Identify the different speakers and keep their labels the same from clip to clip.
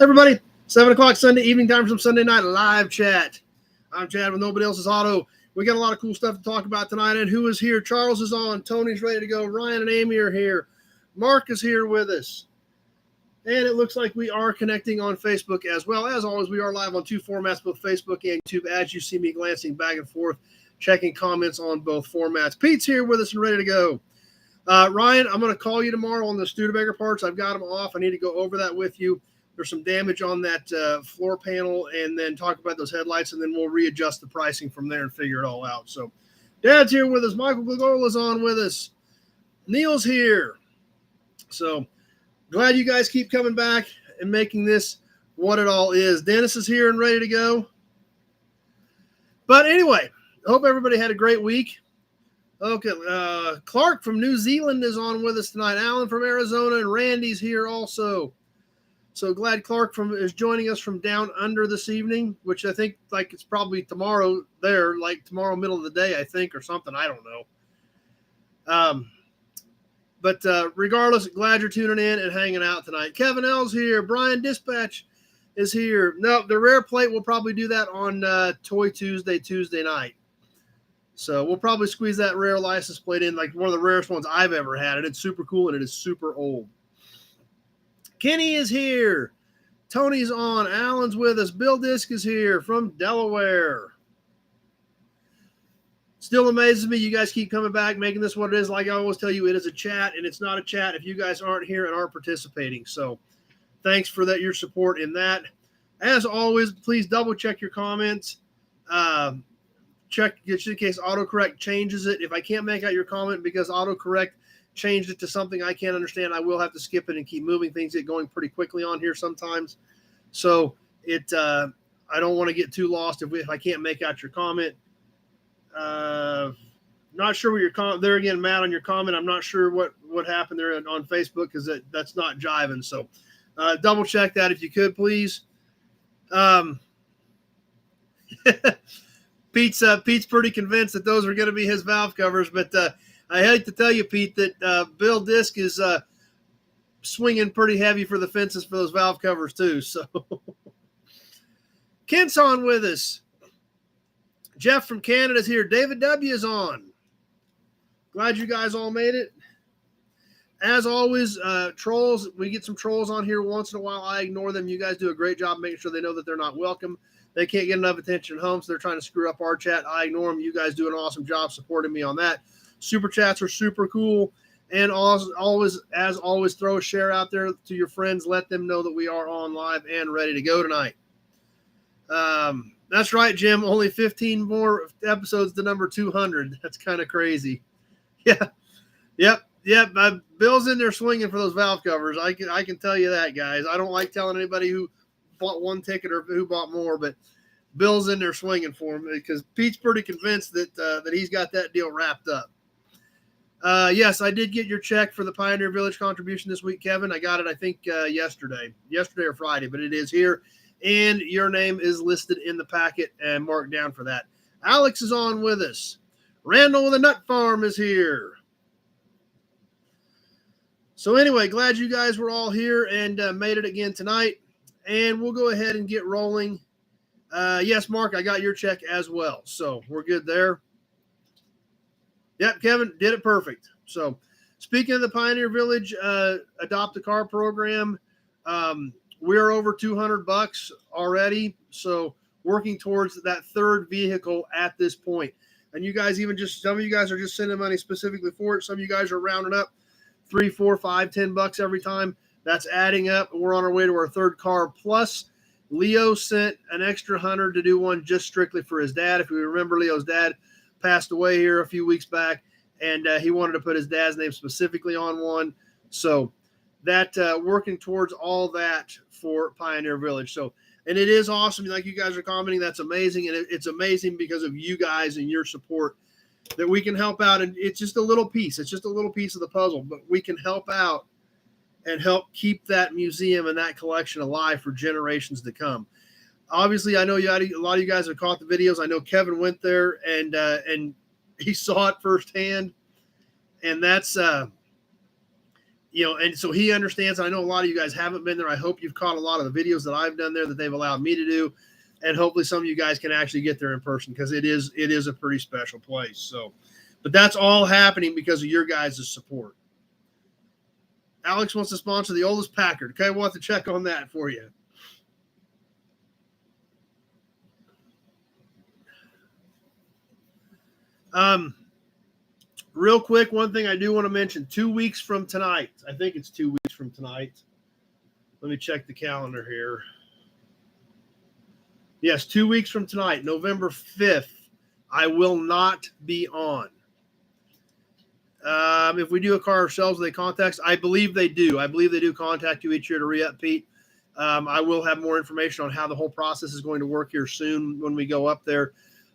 Speaker 1: Everybody, 7 o'clock Sunday evening time for some Sunday night live chat. I'm Chad with Nobody Else's Auto. We got a lot of cool stuff to talk about tonight. And who is here? Charles is on. Tony's ready to go. Ryan and Amy are here. Mark is here with us. And it looks like we are connecting on Facebook as well. As always, we are live on two formats, both Facebook and YouTube, as you see me glancing back and forth, checking comments on both formats. Pete's here with us and ready to go. Ryan, I'm going to call you tomorrow on the Studebaker parts. I've got them off. I need to go over that with you. There's some damage on that floor panel, and then talk about those headlights, and then we'll readjust the pricing from there and figure it all out. So Dad's here with us. Michael Glagola's on with us. Neil's here. So glad you guys keep coming back and making this what it all is. Dennis is here and ready to go. But anyway, I hope everybody had a great week. Okay, Clark from New Zealand is on with us tonight. Alan from Arizona, and Randy's here also. So glad Clark is joining us from down under this evening, which I think it's probably tomorrow there, like tomorrow middle of the day, I think, or something. I don't know. But regardless, glad you're tuning in and hanging out tonight. Kevin L's here. Brian Dispatch is here. No, the rare plate, we'll probably do that on Toy Tuesday night. So we'll probably squeeze that rare license plate in, like one of the rarest ones I've ever had. And it's super cool, and it is super old. Kenny is here. Tony's on. Alan's with us. Bill Disk is here from Delaware. Still amazes me. You guys keep coming back, making this what it is. Like I always tell you, it is a chat, and it's not a chat if you guys aren't here and aren't participating. So thanks for that, your support in that. As always, please double check your comments. Check just in case autocorrect changes it. If I can't make out your comment because autocorrect changed it to something I can't understand, I will have to skip it and keep moving. Things get going pretty quickly on here sometimes. So I don't want to get too lost if I can't make out your comment. Not sure what your comment there again, Matt, on your comment. I'm not sure what happened there on Facebook because that's not jiving. So double check that if you could, please. Pete's pretty convinced that those are going to be his valve covers, but I hate to tell you, Pete, that Bill Disk is swinging pretty heavy for the fences for those valve covers too. So Kent's on with us. Jeff from Canada is here. David W. is on. Glad you guys all made it. As always, trolls, we get some trolls on here once in a while. I ignore them. You guys do a great job making sure they know that they're not welcome. They can't get enough attention at home, so they're trying to screw up our chat. I ignore them. You guys do an awesome job supporting me on that. Super chats are super cool. And always, as always, throw a share out there to your friends. Let them know that we are on live and ready to go tonight. That's right, Jim. Only 15 more episodes to number 200. That's kind of crazy. Yeah. Yep. Bill's in there swinging for those valve covers. I can tell you that, guys. I don't like telling anybody who bought one ticket or who bought more, but Bill's in there swinging for him because Pete's pretty convinced that he's got that deal wrapped up. Yes, I did get your check for the Pioneer Village contribution this week, Kevin. I got it, I think, yesterday or Friday, but it is here. And your name is listed in the packet and marked down for that. Alex is on with us. Randall with the Nut Farm is here. So anyway, glad you guys were all here and made it again tonight. And we'll go ahead and get rolling. Yes, Mark, I got your check as well. So we're good there. Yep, Kevin did it perfect. So speaking of the Pioneer Village Adopt a Car program, we're over $200 already. So working towards that third vehicle at this point. And you guys some of you guys are just sending money specifically for it. Some of you guys are rounding up $3, $4, $5, $10 every time. That's adding up. We're on our way to our third car. Plus, Leo sent an extra 100 to do one just strictly for his dad. If you remember, Leo's dad passed away here a few weeks back, and he wanted to put his dad's name specifically on one. So that working towards all that for Pioneer Village. So, and it is awesome. Like you guys are commenting, that's amazing. And it's amazing because of you guys and your support that we can help out. And it's just a little piece. It's just a little piece of the puzzle, but we can help out and help keep that museum and that collection alive for generations to come. Obviously, I know a lot of you guys have caught the videos. I know Kevin went there and he saw it firsthand. And that's, and so he understands. I know a lot of you guys haven't been there. I hope you've caught a lot of the videos that I've done there that they've allowed me to do. And hopefully some of you guys can actually get there in person, because it is a pretty special place. So, but that's all happening because of your guys' support. Alex wants to sponsor the oldest Packard. Okay, we'll have to check on that for you. Real quick, one thing I do want to mention, 2 weeks from tonight, I think it's 2 weeks from tonight. Let me check the calendar here. Yes, 2 weeks from tonight, November 5th, I will not be on. If we do a car ourselves, they contact us. I believe they do. I believe they do contact you each year to re-up, Pete. I will have more information on how the whole process is going to work here soon when we go up there.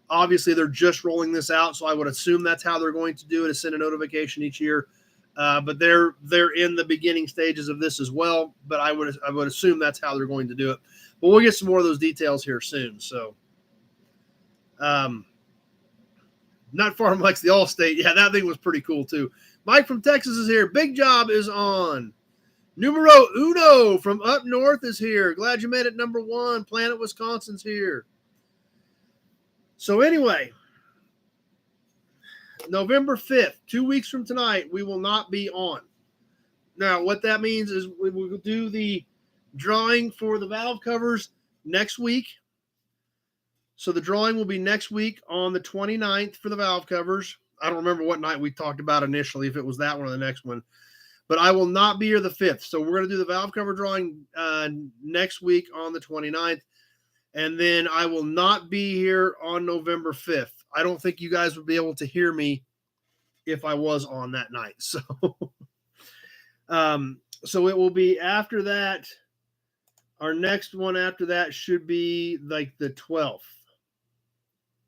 Speaker 1: Obviously, they're just rolling this out, so I would assume that's how they're going to do it, is send a notification each year. But they're in the beginning stages of this as well. But I would assume that's how they're going to do it. But we'll get some more of those details here soon. So, not far from Lex, the Allstate. Yeah, that thing was pretty cool too. Mike from Texas is here. Big Job is on. Numero uno from up north is here. Glad you made it number one. Planet Wisconsin's here. So anyway, November 5th, 2 weeks from tonight, we will not be on. Now, what that means is we will do the drawing for the valve covers next week. So the drawing will be next week on the 29th for the valve covers. I don't remember what night we talked about initially, if it was that one or the next one. But I will not be here the 5th. So we're going to do the valve cover drawing next week on the 29th. And then I will not be here on November 5th. I don't think you guys would be able to hear me if I was on that night. So, so it will be after that. Our next one after that should be like the 12th.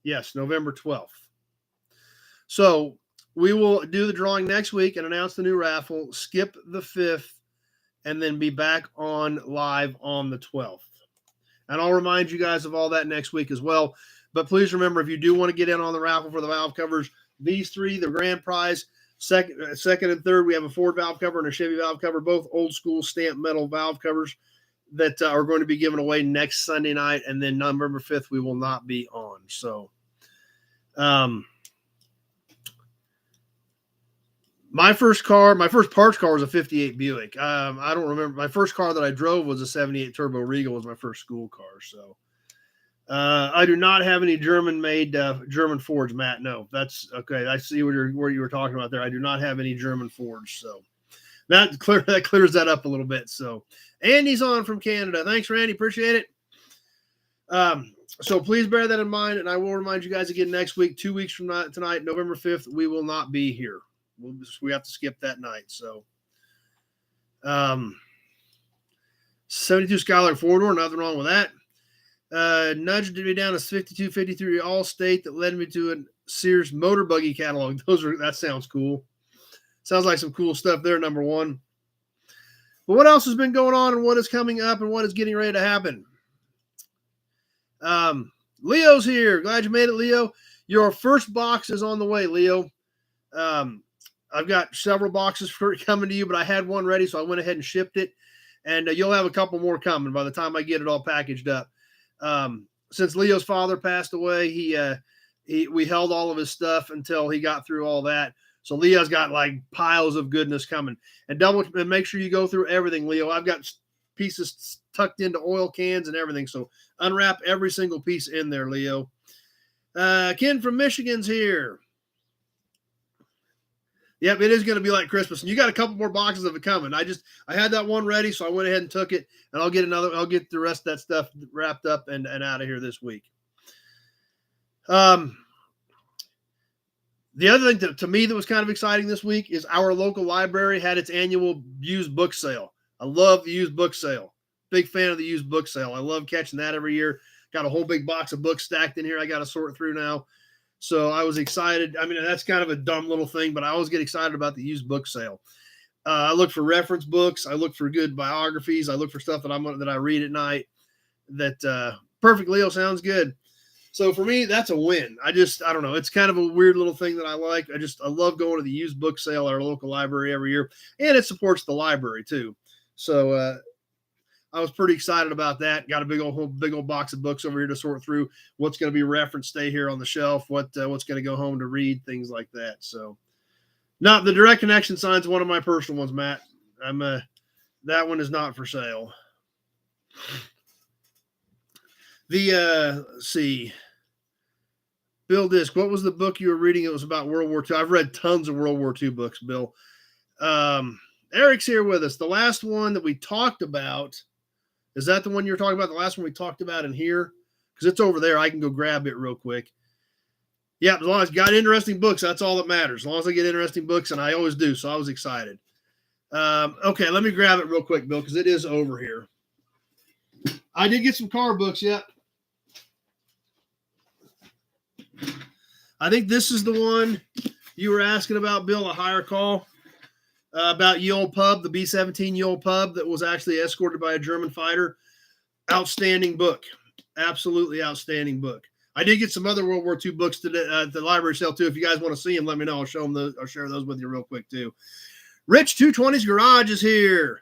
Speaker 1: Yes, November 12th. So we will do the drawing next week and announce the new raffle, skip the 5th, and then be back on live on the 12th. And I'll remind you guys of all that next week as well. But please remember, if you do want to get in on the raffle for the valve covers, these three, the grand prize, second and third, we have a Ford valve cover and a Chevy valve cover, both old school stamped metal valve covers that are going to be given away next Sunday night. And then November 5th, we will not be on. So, my first parts car was a 58 Buick. I don't remember. My first car that I drove was a 78 Turbo Regal, was my first school car. So I do not have any German-made German Fords, Matt. No, that's okay. I see what you were talking about there. I do not have any German Fords. So that clears that up a little bit. So Andy's on from Canada. Thanks, Randy. Appreciate it. So please bear that in mind, and I will remind you guys again next week, 2 weeks from tonight, November 5th, we will not be here. We have to skip that night. So, 72 Skylark four-door, nothing wrong with that. Nudged me down a 5253 Allstate that led me to a Sears motor buggy catalog. That sounds cool. Sounds like some cool stuff there, number one. But what else has been going on, and what is coming up, and what is getting ready to happen? Leo's here. Glad you made it, Leo. Your first box is on the way, Leo. I've got several boxes coming to you, but I had one ready, so I went ahead and shipped it. And you'll have a couple more coming by the time I get it all packaged up. Since Leo's father passed away, we held all of his stuff until he got through all that. So Leo's got like piles of goodness coming. And make sure you go through everything, Leo. I've got pieces tucked into oil cans and everything. So unwrap every single piece in there, Leo. Ken from Michigan's here. Yep, it is going to be like Christmas, and you got a couple more boxes of it coming. I had that one ready, so I went ahead and took it, and I'll get the rest of that stuff wrapped up and out of here this week. The other thing to me that was kind of exciting this week is our local library had its annual used book sale. I love the used book sale. Big fan of the used book sale. I love catching that every year. Got a whole big box of books stacked in here I got to sort through now. So I was excited. I mean, that's kind of a dumb little thing, but I always get excited about the used book sale. I look for reference books. I look for good biographies. I look for stuff that I read at night. That perfect, Leo, sounds good. So for me, that's a win. I don't know. It's kind of a weird little thing that I like. I love going to the used book sale at our local library every year, and it supports the library too. So I was pretty excited about that. Got a big old box of books over here to sort through. What's going to be referenced, stay here on the shelf. What's going to go home to read, things like that. So, not the direct connection sign's one of my personal ones, Matt. That one is not for sale. Let's see. Bill Disk, what was the book you were reading? It was about World War II. I've read tons of World War II books, Bill. Eric's here with us. The last one that we talked about, is that the one you're talking about? The last one we talked about in here? Because it's over there. I can go grab it real quick. Yeah, as long as I got interesting books, that's all that matters. As long as I get interesting books, and I always do, so I was excited. Okay, let me grab it real quick, Bill, because it is over here. I did get some car books, yeah. I think this is the one you were asking about, Bill, a higher call about Ye Olde Pub, the B-17 Ye Olde Pub that was actually escorted by a German fighter. Outstanding book. Absolutely outstanding book. I did get some other World War II books today at the library sale, too. If you guys want to see them, let me know. I'll show them those. I'll share those with you real quick, too. Rich 220's Garage is here.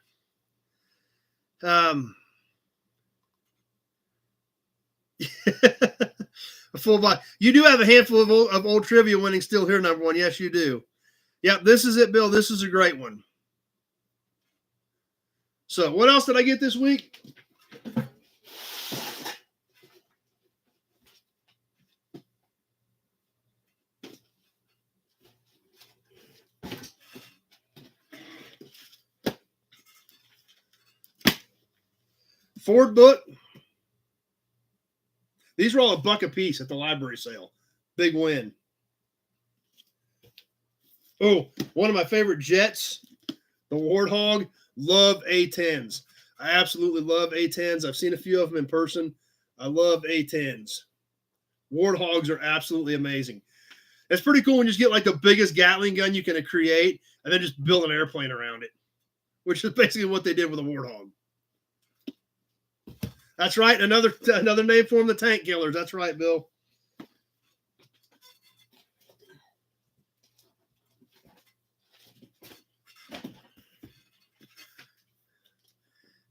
Speaker 1: A full body. You do have a handful of old trivia winnings still here, number one. Yes, you do. Yep, this is it, Bill. This is a great one. So, what else did I get this week? Ford book. These were all $1 a piece at the library sale. Big win. Oh, one of my favorite jets, the Warthog. Love A-10s. I absolutely love A-10s. I've seen a few of them in person. I love A-10s. Warthogs are absolutely amazing. It's pretty cool when you just get like the biggest Gatling gun you can create and then just build an airplane around it, which is basically what they did with a Warthog. That's right. Another name for them, the Tank Killers. That's right, Bill.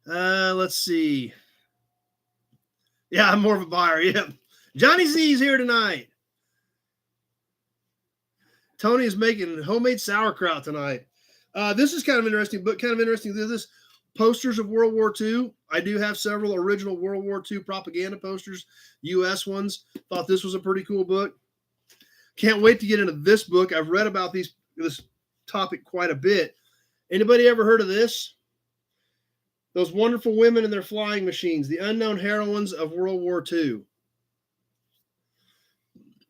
Speaker 1: Let's see. Yeah, I'm more of a buyer. Yeah. Johnny Z's here tonight. Tony is making homemade sauerkraut tonight. This is kind of interesting, but kind of interesting. This posters of World War II. I do have several original World War II propaganda posters, U.S. ones. Thought this was a pretty cool book. Can't wait to get into this book. I've read about this topic quite a bit. Anybody ever heard of this? Those wonderful women and their flying machines, the unknown heroines of World War II.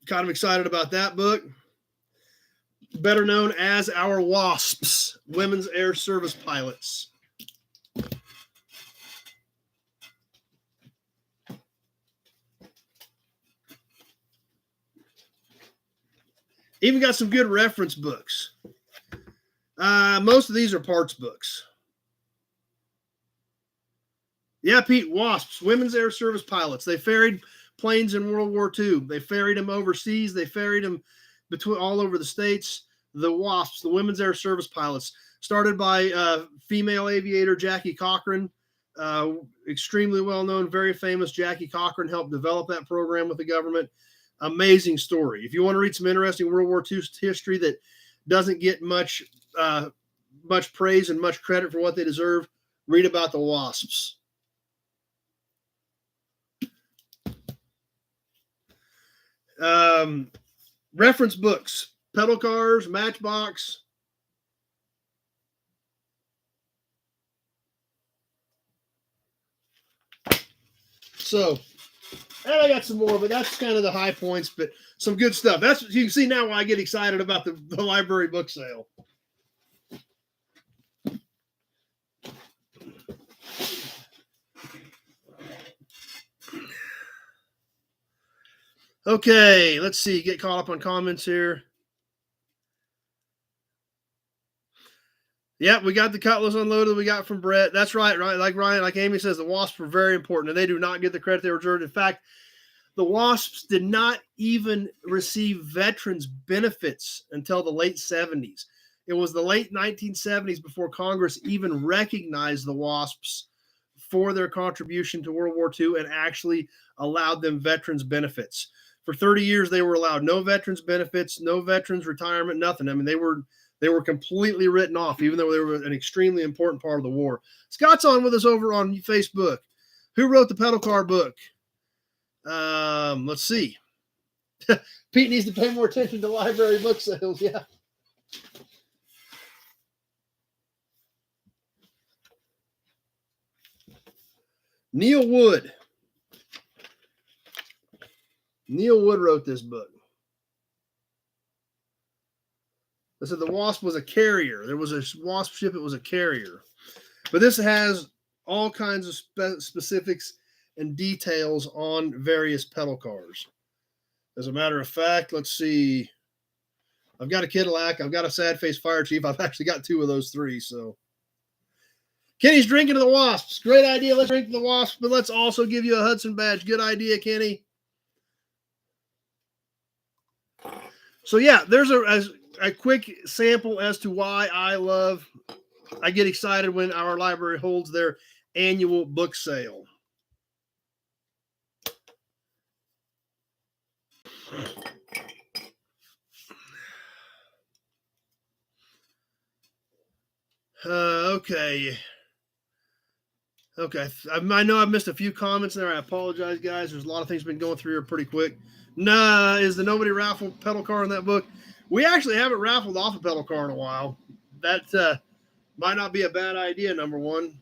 Speaker 1: Kind of excited about that book. Better known as our WASPs, Women's Air Service Pilots. Even got some good reference books. Most of these are parts books. Yeah, Pete, WASPs, Women's Air Service Pilots. They ferried planes in World War II. They ferried them overseas. They ferried them between all over the states. The WASPs, the Women's Air Service Pilots, started by female aviator Jackie Cochran. Extremely well-known, very famous Jackie Cochran helped develop that program with the government. Amazing story. If you want to read some interesting World War II history that doesn't get much praise and much credit for what they deserve, read about the WASPs. Reference books, pedal cars, Matchbox. So, and I got some more, but that's kind of the high points, but some good stuff. That's you can see now why I get excited about the library book sale. Okay, let's see. Get caught up on comments here. Yeah, we got the Cutlass unloaded. We got from Brett. That's right, right. Like Ryan, like Amy says, the WASPs are very important, and they do not get the credit they deserve. In fact, The Wasps did not even receive veterans benefits until the late 70s. It was the late 1970s before Congress even recognized the Wasps for their contribution to World War II and actually allowed them veterans benefits. For 30 years, they were allowed no veterans benefits, no veterans retirement, nothing. I mean, they were completely written off, even though they were an extremely important part of the war. Scott's on with us over on Facebook. Who wrote the pedal car book? Let's see. Pete needs to pay more attention to library book sales. Yeah. Neil Wood. Neil Wood wrote this book. I said the Wasp was a carrier. There was a Wasp ship. It was a carrier. But this has all kinds of specifics and details on various pedal cars. As a matter of fact, let's see. I've got a Cadillac. I've got a Sad Face Fire Chief. I've actually got two of those three. So Kenny's drinking to the Wasps. Great idea. Let's drink to the Wasps, but let's also give you a Hudson badge. Good idea, Kenny. So yeah, there's a quick sample as to why I get excited when our library holds their annual book sale. Okay. I know I've missed a few comments there. I apologize, guys. There's a lot of things been going through here pretty quick. Nah, is the nobody raffle pedal car in that book? We actually haven't raffled off a pedal car in a while. That might not be a bad idea, number one.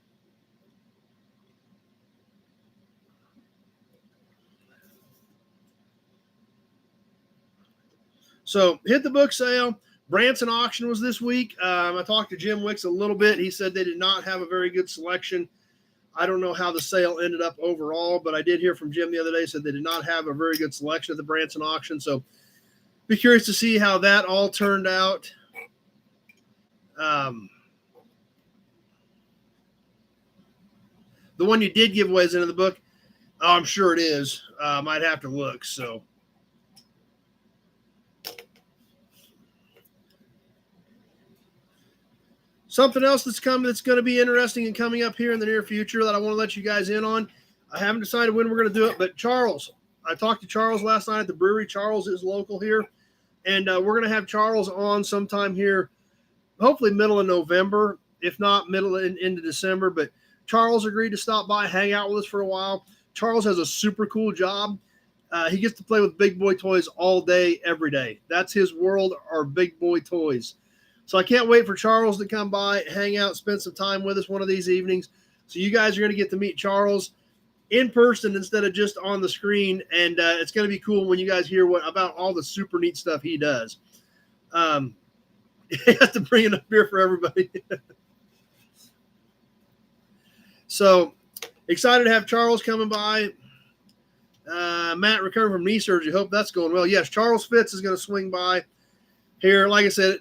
Speaker 1: So hit the book sale. Branson auction was this week. I talked to Jim Wicks a little bit. He said they did not have a very good selection. I don't know how the sale ended up overall, but I did hear from Jim the other day, said they did not have a very good selection at the Branson auction. So be curious to see how that all turned out. The one you did give away is into the book. Oh, I'm sure it is. Might have to look. So. Something else that's coming that's going to be interesting and coming up here in the near future that I want to let you guys in on. I haven't decided when we're going to do it, but Charles, I talked to Charles last night at the brewery. Charles is local here, and we're going to have Charles on sometime here, hopefully middle of November, if not middle into December. But Charles agreed to stop by, hang out with us for a while. Charles has a super cool job. He gets to play with big boy toys all day, every day. That's his world, are big boy toys. So I can't wait for Charles to come by, hang out, spend some time with us one of these evenings. So you guys are going to get to meet Charles in person instead of just on the screen. And it's going to be cool when you guys hear about all the super neat stuff he does. He has to bring enough beer for everybody. So excited to have Charles coming by. Matt recovering from knee surgery. Hope that's going well. Yes, Charles Fitz is going to swing by here. Like I said,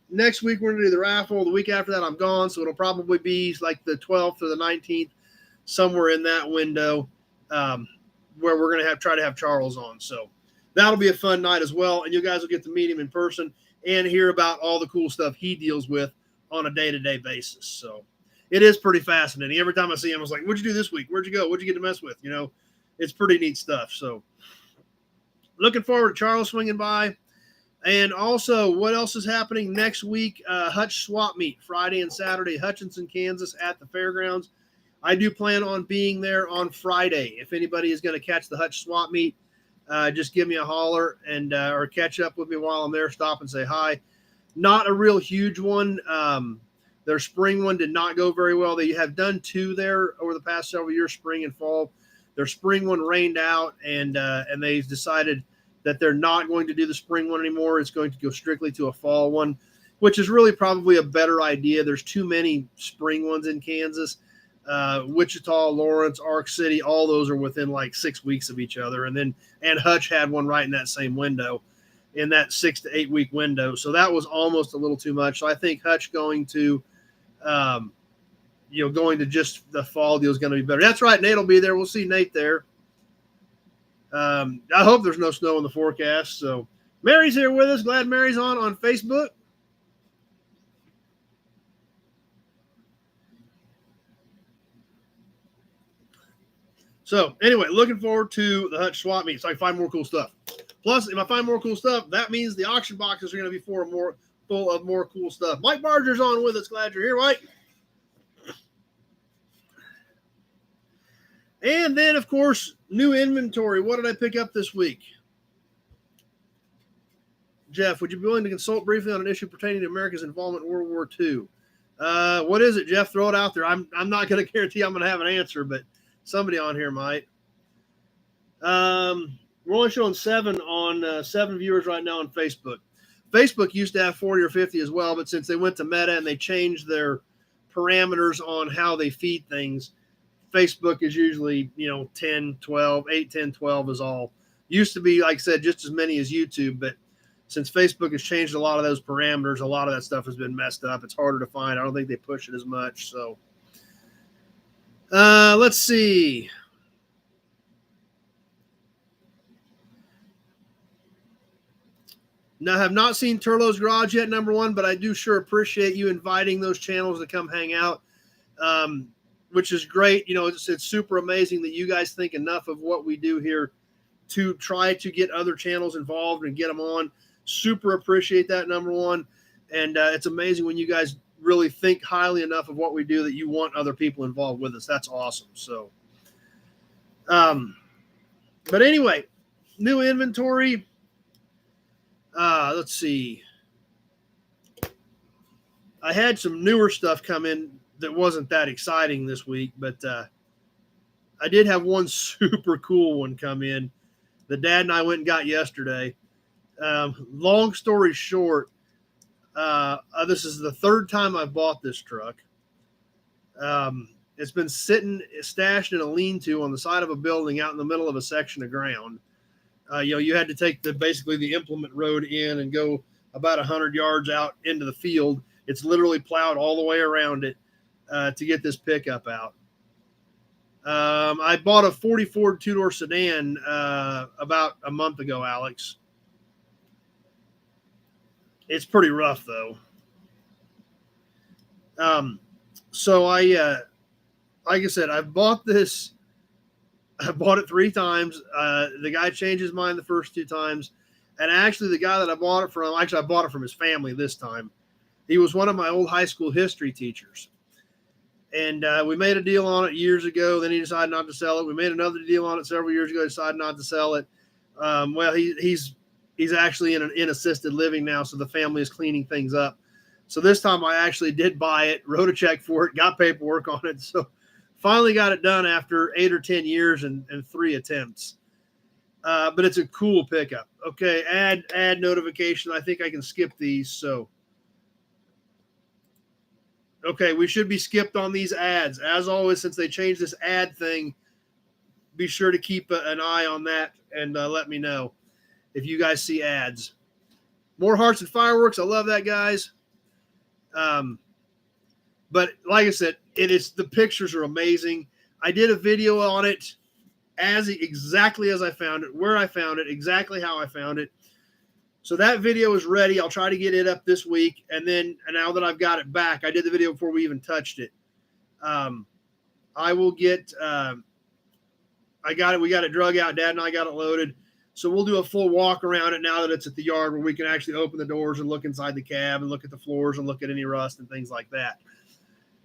Speaker 1: next week we're going to do the raffle. The week after that, I'm gone. So it'll probably be like the 12th or the 19th, somewhere in that window, where we're going to try to have Charles on. So that'll be a fun night as well. And you guys will get to meet him in person and hear about all the cool stuff he deals with on a day-to-day basis. So it is pretty fascinating. Every time I see him, I was like, what'd you do this week? Where'd you go? What'd you get to mess with? It's pretty neat stuff. So looking forward to Charles swinging by. And also, what else is happening next week? Hutch Swap Meet, Friday and Saturday, Hutchinson, Kansas at the fairgrounds. I do plan on being there on Friday. If anybody is going to catch the Hutch Swap Meet, just give me a holler and or catch up with me while I'm there. Stop and say hi. Not a real huge one. Their spring one did not go very well. They have done two there over the past several years, spring and fall. Their spring one rained out, and they decided that they're not going to do the spring one anymore. It's going to go strictly to a fall one, which is really probably a better idea. There's too many spring ones in Kansas. Wichita, Lawrence, Ark City, all those are within like 6 weeks of each other. And Hutch had one right in that same window, in that 6 to 8 week window. So that was almost a little too much. So I think Hutch going to just the fall deal is going to be better. That's right. Nate will be there. We'll see Nate there. I hope there's no snow in the forecast. So Mary's here with us. Glad Mary's on Facebook. So anyway, looking forward to the Hutch swap meet so I can find more cool stuff. Plus, if I find more cool stuff, that means the auction boxes are going to be full of more cool stuff. Mike Barger's on with us. Glad you're here, Mike. And then, of course, new inventory. What did I pick up this week? Jeff, would you be willing to consult briefly on an issue pertaining to America's involvement in World War II? What is it, Jeff? Throw it out there. I'm not going to guarantee I'm going to have an answer, but somebody on here might. We're only showing 7 viewers right now on Facebook. Facebook used to have 40 or 50 as well, but since they went to Meta and they changed their parameters on how they feed things, Facebook is usually, 10, 12, 8, 10, 12 is all. Used to be, like I said, just as many as YouTube, but since Facebook has changed a lot of those parameters, a lot of that stuff has been messed up. It's harder to find. I don't think they push it as much. So let's see. Now, I have not seen Turlo's Garage yet, number one, but I do sure appreciate you inviting those channels to come hang out, which is great. It's super amazing that you guys think enough of what we do here to try to get other channels involved and get them on. Super appreciate that, number one. And it's amazing when you guys really think highly enough of what we do that you want other people involved with us. That's awesome. So, but anyway, new inventory. Let's see. I had some newer stuff come in that wasn't that exciting this week, but I did have one super cool one come in that Dad and I went and got yesterday. Long story short, this is the third time I've bought this truck. It's been stashed in a lean-to on the side of a building out in the middle of a section of ground. You had to take basically the implement road in and go about 100 yards out into the field. It's literally plowed all the way around it to get this pickup out. I bought a 40 Ford two-door sedan about a month ago, Alex. It's pretty rough, though. So like I said, I bought this. I bought it 3 times. The guy changed his mind the first 2 times. And actually, the guy that I bought it from, I bought it from his family this time. He was one of my old high school history teachers. And we made a deal on it years ago. Then he decided not to sell it. We made another deal on it several years ago. Decided not to sell it. Well, he's actually in assisted living now, so the family is cleaning things up. So this time I actually did buy it, wrote a check for it, got paperwork on it. So finally got it done after 8 or 10 years and 3 attempts. But it's a cool pickup. Okay, add notification. I think I can skip these. So, okay, we should be skipped on these ads. As always, since they changed this ad thing, be sure to keep an eye on that and let me know if you guys see ads. More hearts and fireworks. I love that, guys. But like I said, the pictures are amazing. I did a video on it exactly as I found it, where I found it, exactly how I found it. So that video is ready. I'll try to get it up this week. And now that I've got it back, I did the video before we even touched it. I will get, we got it drug out. Dad and I got it loaded. So we'll do a full walk around it now that it's at the yard where we can actually open the doors and look inside the cab and look at the floors and look at any rust and things like that.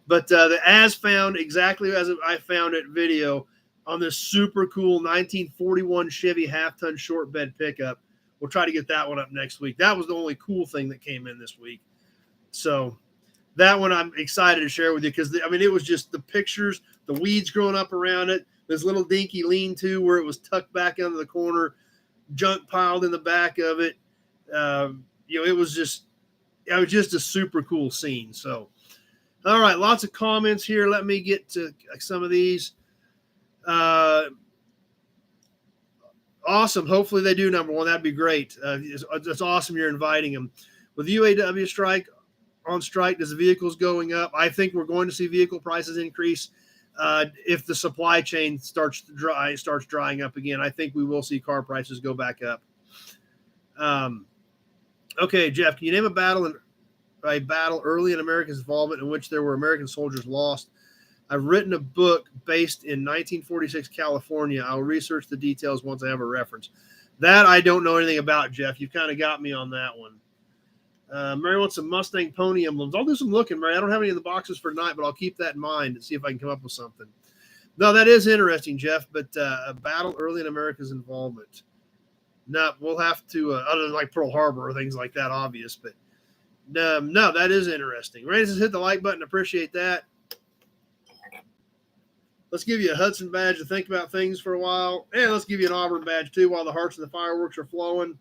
Speaker 1: But the as found, exactly as I found it video on this super cool 1941 Chevy half-ton short bed pickup. We'll try to get that one up next week. That was the only cool thing that came in this week. So that one I'm excited to share with you because, it was just the pictures, the weeds growing up around it, this little dinky lean-to where it was tucked back into the corner, junk piled in the back of it. It was just a super cool scene. So, all right, lots of comments here. Let me get to some of these. Awesome. Hopefully they do, number one. That'd be great. It's awesome you're inviting them. With UAW on strike, does the vehicles going up? I think we're going to see vehicle prices increase. if the supply chain starts drying up again, I think we will see car prices go back up. Okay, Jeff, can you name a battle early in America's involvement in which there were American soldiers lost? I've written a book based in 1946 California. I'll research the details once I have a reference. That I don't know anything about, Jeff. You've kind of got me on that one. Mary wants some Mustang pony emblems. I'll do some looking, Mary. I don't have any of the boxes for tonight, but I'll keep that in mind and see if I can come up with something. No, that is interesting, Jeff, but a battle early in America's involvement. No, we'll have to, other than like Pearl Harbor or things like that, obvious, but no, that is interesting. Randy says hit the like button. Appreciate that. Let's give you a Hudson badge to think about things for a while. And let's give you an Auburn badge, too, while the hearts and the fireworks are flowing.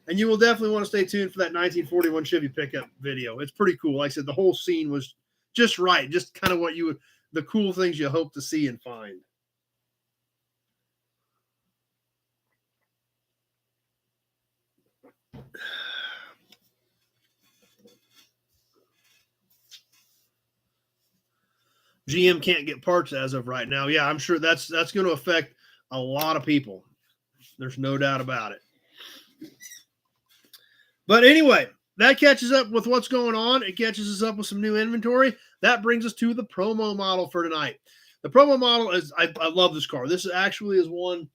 Speaker 1: And you will definitely want to stay tuned for that 1941 Chevy pickup video. It's pretty cool. Like I said, the whole scene was just right. Just kind of what you would, the cool things you hope to see and find. GM can't get parts as of right now. Yeah, I'm sure that's going to affect a lot of people. There's no doubt about it. But anyway, that catches up with what's going on. It catches us up with some new inventory. That brings us to the promo model for tonight. The promo model is, I love this car. This actually is one,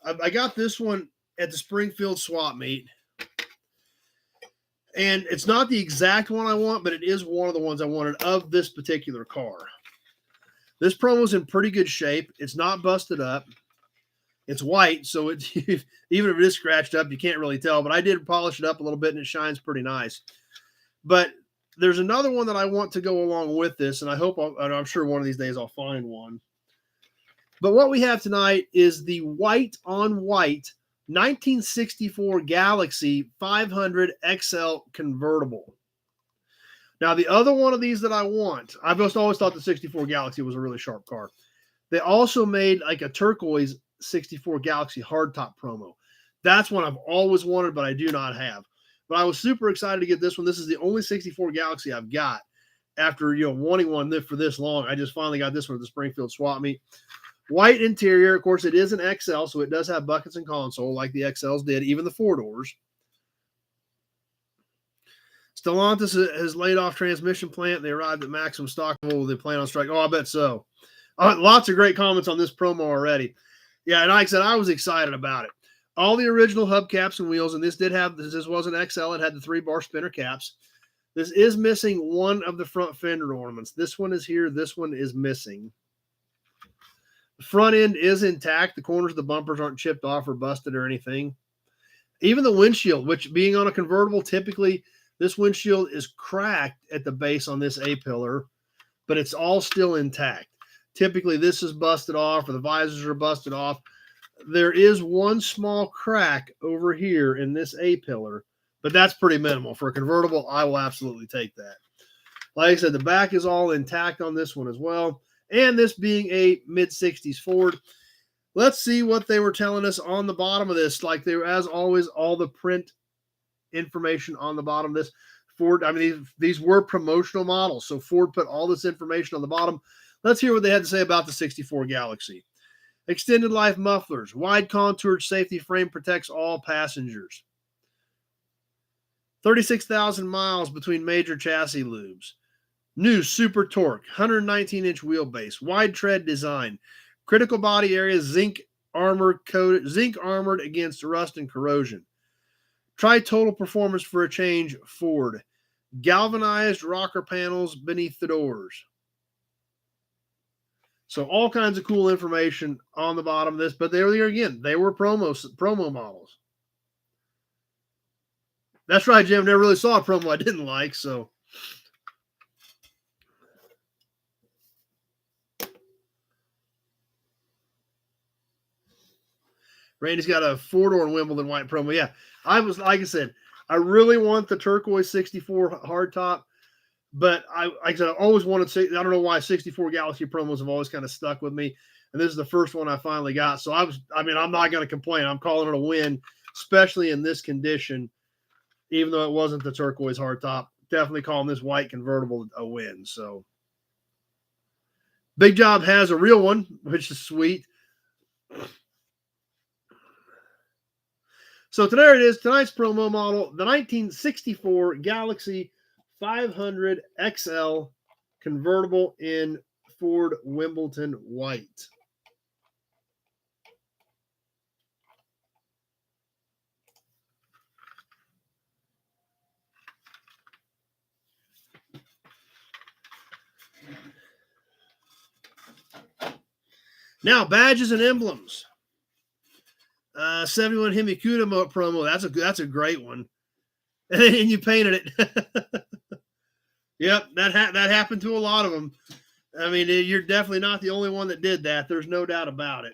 Speaker 1: I got this one at the Springfield swap meet. And it's not the exact one I want, but it is one of the ones I wanted of this particular car. This promo is in pretty good shape. It's not busted up. It's white, so it, even if it is scratched up, you can't really tell. But I did polish it up a little bit, and it shines pretty nice. But there's another one that I want to go along with this, and I'm sure one of these days I'll find one. But what we have tonight is the white-on-white 1964 Galaxie 500 XL convertible. Now, the other one of these that I want, I've just always thought the 64 Galaxie was a really sharp car. They also made like a turquoise 64 Galaxie hardtop promo. That's one I've always wanted, but I do not have. But I was super excited to get this one. This is the only 64 Galaxie I've got after, wanting one for this long. I just finally got this one at the Springfield swap meet. White interior. Of course, it is an XL, so it does have buckets and console like the XLs did, even the 4-doors. Stellantis has laid off transmission plant. They arrived at maximum stock level. They plan on strike. Oh, I bet so. Lots of great comments on this promo already. Yeah, and like I said, I was excited about it. All the original hubcaps and wheels, and this was an XL. It had the 3-bar spinner caps. This is missing one of the front fender ornaments. This one is here. This one is missing. The front end is intact. The corners of the bumpers aren't chipped off or busted or anything. Even the windshield, which being on a convertible, typically this windshield is cracked at the base on this A-pillar, but it's all still intact. Typically, this is busted off or the visors are busted off. There is one small crack over here in this A-pillar, but that's pretty minimal. For a convertible, I will absolutely take that. Like I said, the back is all intact on this one as well. And this being a mid-60s Ford, let's see what they were telling us on the bottom of this. Like they were, as always, all the print information on the bottom of this. Ford, I mean, these were promotional models, so Ford put all this information on the bottom. Let's hear what they had to say about the 64 Galaxie. Extended life mufflers. Wide contoured safety frame protects all passengers. 36,000 miles between major chassis lubes. New super torque. 119-inch wheelbase. Wide tread design. Critical body area zinc armored against rust and corrosion. Try total performance for a change, Ford. Galvanized rocker panels beneath the doors. So all kinds of cool information on the bottom of this, but they were promo models. That's right, Jim. Never really saw a promo I didn't like, so. Randy's got a 4-door in Wimbledon white promo. Yeah, like I said, I really want the turquoise 64 hardtop, but I always wanted to. I don't know why 64 Galaxie promos have always kind of stuck with me, and this is the first one I finally got. So I'm not going to complain. I'm calling it a win, especially in this condition, even though it wasn't the turquoise hardtop. definitely calling this white convertible a win. So Big Job has a real one, which is sweet. So there it is, tonight's promo model, the 1964 Galaxie 500 XL convertible in Ford Wimbledon white. Now, badges and emblems. 71 Himikuda promo. That's a great one. And you painted it. Yep, that happened to a lot of them. I mean, you're definitely not the only one that did that. There's no doubt about it.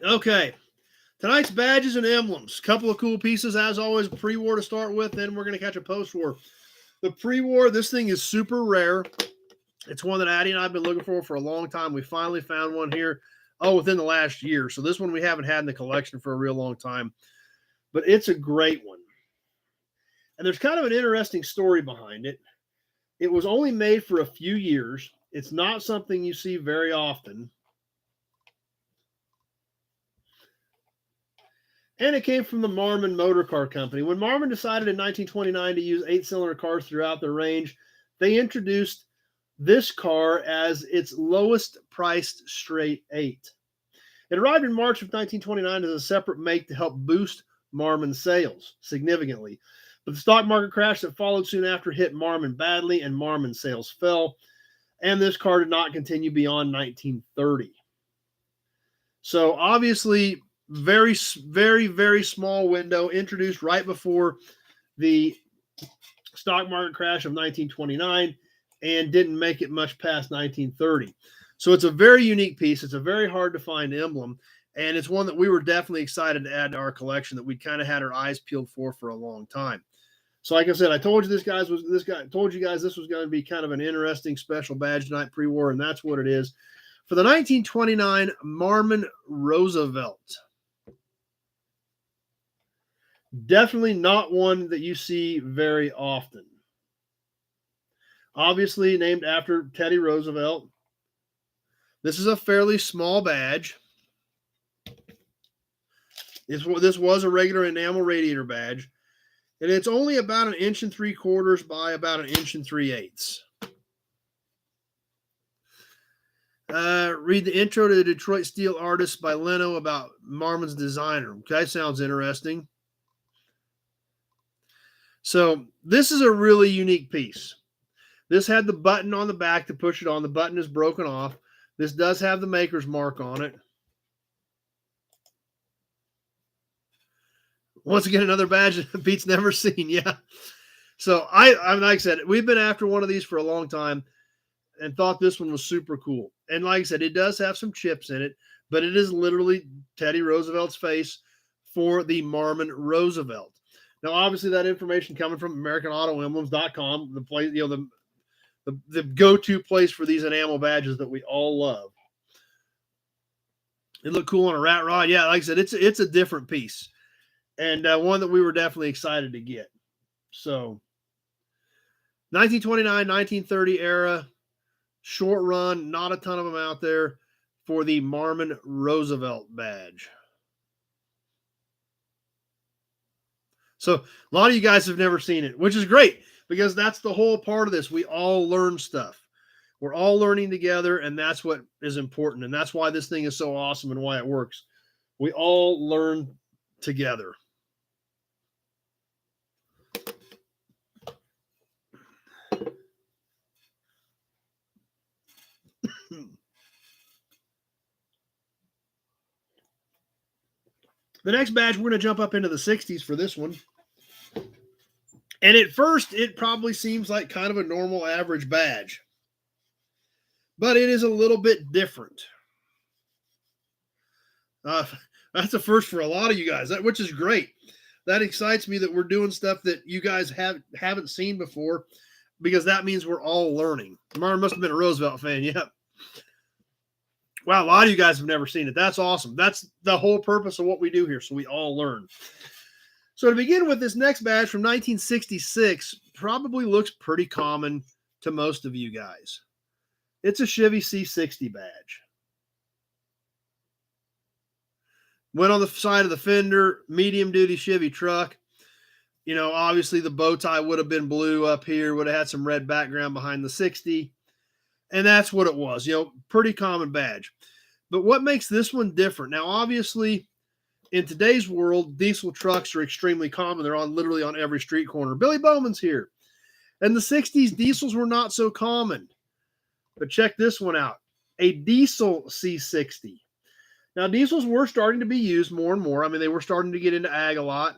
Speaker 1: Okay. Tonight's badges and emblems. Couple of cool pieces, as always. Pre-war to start with, then we're going to catch a post-war. The pre-war, this thing is super rare. It's one that Addie and I have been looking for a long time. We finally found one here, within the last year. So this one we haven't had in the collection for a real long time. But it's a great one. And there's kind of an interesting story behind it. It was only made for a few years. It's not something you see very often. And it came from the Marmon Motor Car Company. When Marmon decided in 1929 to use 8-cylinder cars throughout their range, they introduced this car as its lowest priced straight 8. It arrived in March of 1929 as a separate make to help boost Marmon sales significantly. But the stock market crash that followed soon after hit Marmon badly, and Marmon sales fell. And this car did not continue beyond 1930. So obviously, very, very, very small window, introduced right before the stock market crash of 1929 and didn't make it much past 1930. So it's a very unique piece. It's a very hard to find emblem, and it's one that we were definitely excited to add to our collection that we kind of had our eyes peeled for a long time. So like I said, I told you this told you guys this was going to be kind of an interesting special badge night pre-war, and that's what it is. For the 1929 Marmon Roosevelt. Definitely not one that you see very often. Obviously named after Teddy Roosevelt. This is a fairly small badge. This was a regular enamel radiator badge. And it's only about 1 3/4 inches by about 1 3/8 inches. Read the intro to the Detroit Steel Artist by Leno about Marmon's designer. Okay, sounds interesting. So this is a really unique piece. This had the button on the back to push it on. The button is broken off. This does have the maker's mark on it. Once again, another badge that Pete's never seen. Yeah. So I like I said, we've been after one of these for a long time and thought this one was super cool. And like I said, it does have some chips in it, but it is literally Teddy Roosevelt's face for the Marmon Roosevelt. Now, obviously, that information coming from AmericanAutoEmblems.com, the place, the go-to place for these enamel badges that we all love. It looked cool on a rat rod. Yeah, like I said, it's a different piece, and one that we were definitely excited to get. So, 1929, 1930 era, short run, not a ton of them out there for the Marmon Roosevelt badge. So a lot of you guys have never seen it, which is great because that's the whole part of this. We all learn stuff. We're all learning together, and that's what is important. And that's why this thing is so awesome and why it works. We all learn together. The next badge, we're going to jump up into the 60s for this one. And at first, it probably seems like kind of a normal average badge. But it is a little bit different. That's a first for a lot of you guys, which is great. That excites me that we're doing stuff that you guys haven't seen before. because that means we're all learning. Martin must have been a Roosevelt fan. Yep. Wow, a lot of you guys have never seen it. That's awesome. That's the whole purpose of what we do here, so we all learn. So to begin with, this next badge from 1966 probably looks pretty common to most of you guys. It's a Chevy C60 badge. Went on the side of the fender, medium-duty Chevy truck. You know, obviously the bow tie would have been blue up here, would have had some red background behind the 60. And that's what it was, you know, pretty common badge. But what makes this one different? Now, obviously, in today's world, diesel trucks are extremely common. They're literally on every street corner. Billy Bowman's here. In the 60s, diesels were not so common. But check this one out. A diesel C60. Now, diesels were starting to be used more and more. I mean, they were starting to get into ag a lot.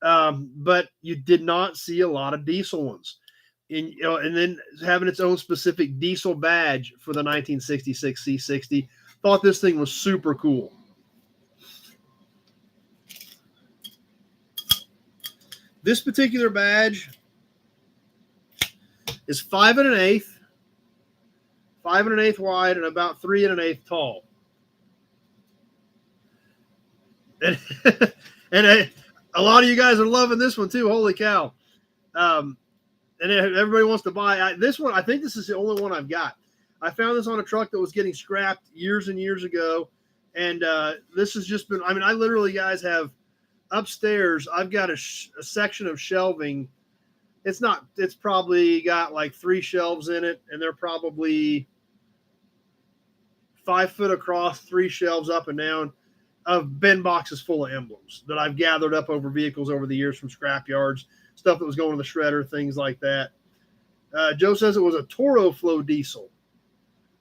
Speaker 1: But you did not see a lot of diesel ones. And then having its own specific diesel badge for the 1966 C60. Thought this thing was super cool. This particular badge is 5 1/8 wide and about 3 1/8 tall. And, a lot of you guys are loving this one too. Holy cow. And everybody wants to buy this one. I think this is the only one I've got. I found this on a truck that was getting scrapped years and years ago. And this has just been, I mean, I literally, guys, have upstairs, I've got a section of shelving. It's probably got like 3 shelves in it. And they're probably 5 foot across, 3 shelves up and down of bin boxes full of emblems that I've gathered up over vehicles over the years from scrap yards. Stuff that was going to the shredder, things like that. Joe says it was a Toro Flow diesel.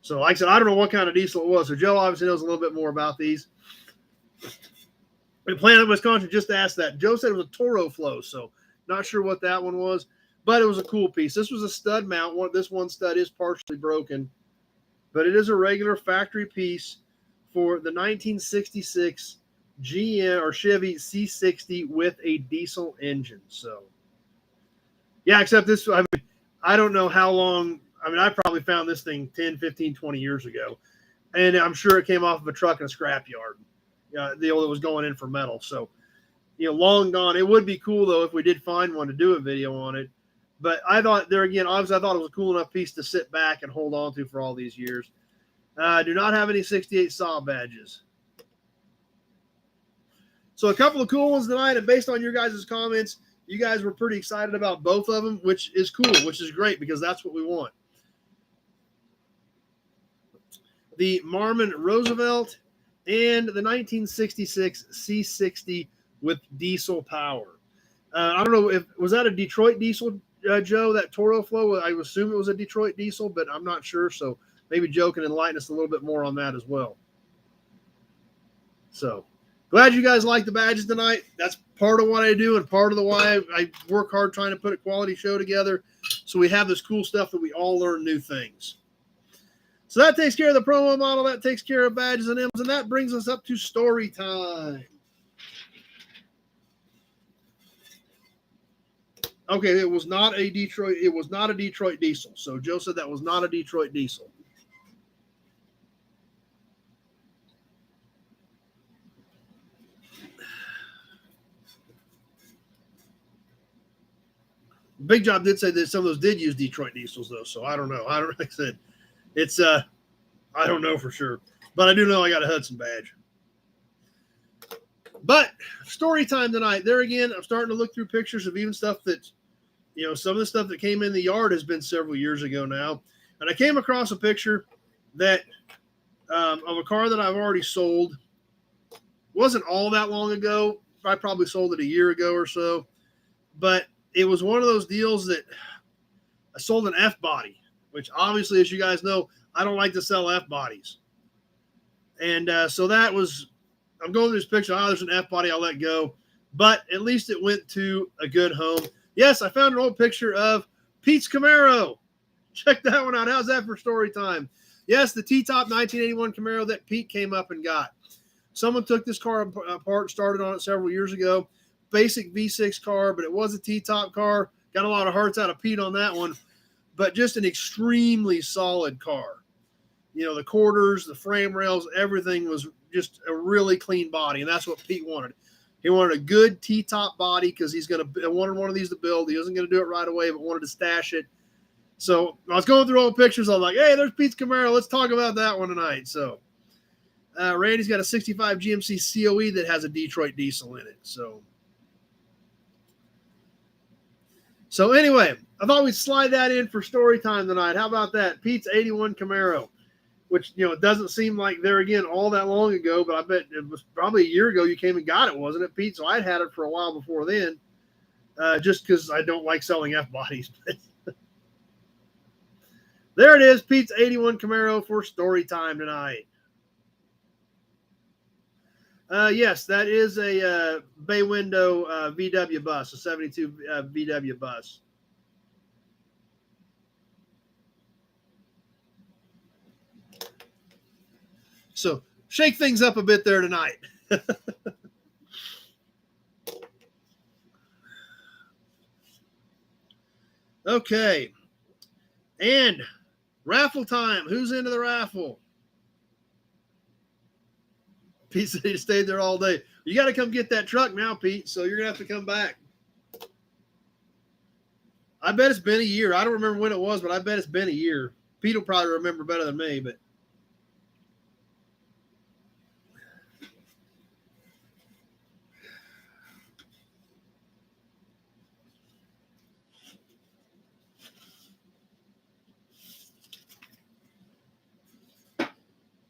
Speaker 1: So like I said, I don't know what kind of diesel it was. So Joe obviously knows a little bit more about these. In Planet, Wisconsin, just asked that. Joe said it was a Toro Flow, so not sure what that one was. But it was a cool piece. This was a stud mount. This one stud is partially broken. But it is a regular factory piece for the 1966 GM or Chevy C60 with a diesel engine. So yeah, except this, I mean, I don't know how long. I mean, I probably found this thing 10, 15, 20 years ago. And I'm sure it came off of a truck in a scrap yard. The old that was going in for metal. So, you know, long gone. It would be cool, though, if we did find one to do a video on it. But I thought, there again, obviously I thought it was a cool enough piece to sit back and hold on to for all these years. Do not have any 68 SAW badges. So a couple of cool ones tonight. And based on your guys' comments, you guys were pretty excited about both of them, which is cool, which is great because that's what we want. The Marmon Roosevelt and the 1966 C60 with diesel power. I don't know was that a Detroit diesel, Joe, that Toro Flow? I assume it was a Detroit diesel, but I'm not sure. So maybe Joe can enlighten us a little bit more on that as well. So glad you guys like the badges tonight. That's part of what I do and part of the why I work hard trying to put a quality show together. So we have this cool stuff that we all learn new things. So that takes care of the promo model. That takes care of badges and M's. And that brings us up to story time. Okay, it was not a Detroit. It was not a Detroit diesel. So Joe said that was not a Detroit diesel. Big Job did say that some of those did use Detroit diesels, though. So I don't know. Like I said, it's I don't know for sure, but I do know I got a Hudson badge. But story time tonight. There again, I'm starting to look through pictures of even stuff that, you know, some of the stuff that came in the yard has been several years ago now, and I came across a picture that of a car that I've already sold. Wasn't all that long ago. I probably sold it a year ago or so, but it was one of those deals that I sold an F body, which obviously, as you guys know, I don't like to sell F bodies. And so that was, I'm going through this picture. Oh, there's an F body. I'll let go. But at least it went to a good home. Yes, I found an old picture of Pete's Camaro. Check that one out. How's that for story time? Yes, the T-Top 1981 Camaro that Pete came up and got. Someone took this car apart, started on it several years ago. Basic V6 car, but it was a T-Top car. Got a lot of hearts out of Pete on that one, but just an extremely solid car. You know, the quarters, the frame rails, everything was just a really clean body, and that's what Pete wanted. He wanted a good T-top body because he's going to wanted one of these to build. He wasn't going to do it right away, but wanted to stash it. So I was going through all the pictures. I'm like, hey, there's Pete's Camaro. Let's talk about that one tonight. So Randy's got a 65 GMC COE that has a Detroit diesel in it. So anyway, I thought we'd slide that in for story time tonight. How about that? Pete's 81 Camaro, which, you know, it doesn't seem like there again all that long ago, but I bet it was probably a year ago you came and got it, wasn't it, Pete? So I'd had it for a while before then, just because I don't like selling F-bodies. There it is, Pete's 81 Camaro for story time tonight. Yes, that is a bay window VW bus, a 72 VW bus. So shake things up a bit there tonight. Okay. And raffle time. Who's into the raffle? Pete said he stayed there all day. You got to come get that truck now, Pete. So you're going to have to come back. I bet it's been a year. I don't remember when it was, but I bet it's been a year. Pete will probably remember better than me, but.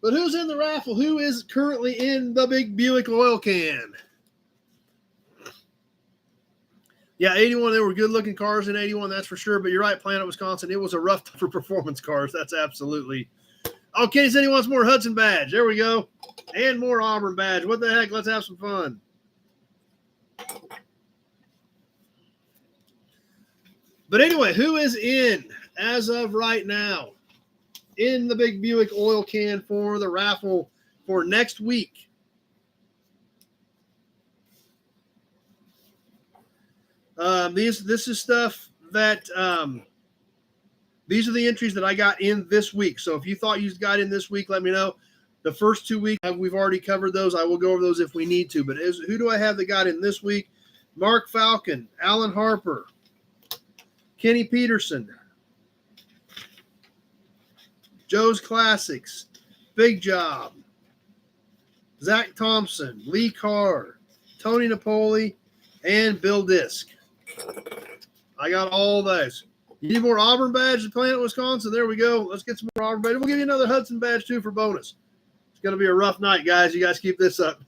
Speaker 1: But who's in the raffle? Who is currently in the big Buick oil can? Yeah, 81, they were good-looking cars in 81, that's for sure. But you're right, Planet Wisconsin, it was a rough for performance cars. That's absolutely. Oh, Kenny said he wants more Hudson badge. There we go. And more Auburn badge. What the heck? Let's have some fun. But anyway, who is in as of right now in the big Buick oil can for the raffle for next week? This is stuff that these are the entries that I got in this week. So if you thought you got in this week, let me know. The first 2 weeks, we've already covered those. I will go over those if we need to. But who do I have that got in this week? Mark Falcon, Alan Harper, Kenny Peterson, Joe's Classics, Big Job, Zach Thompson, Lee Carr, Tony Napoli, and Bill Disk. I got all those. You need more Auburn badge to Planet Wisconsin? There we go. Let's get some more Auburn badge. We'll give you another Hudson badge, too, for bonus. It's going to be a rough night, guys. You guys keep this up.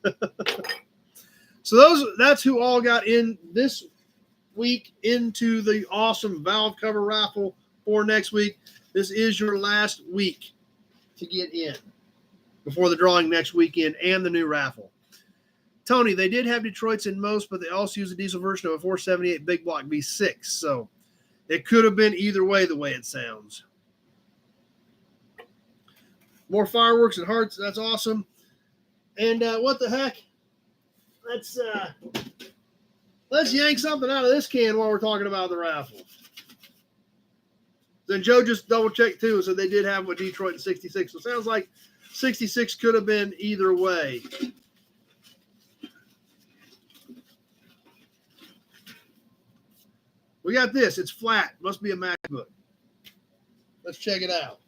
Speaker 1: So that's who all got in this week into the awesome valve cover raffle for next week. This is your last week to get in before the drawing next weekend and the new raffle. Tony, they did have Detroits in most, but they also use a diesel version of a 478 Big Block V6. So it could have been either way the way it sounds. More fireworks and hearts. That's awesome. And what the heck? Let's yank something out of this can while we're talking about the raffle. Then Joe just double-checked, too, and said they did have a Detroit in 66. So it sounds like 66 could have been either way. We got this. It's flat. Must be a MacBook. Let's check it out.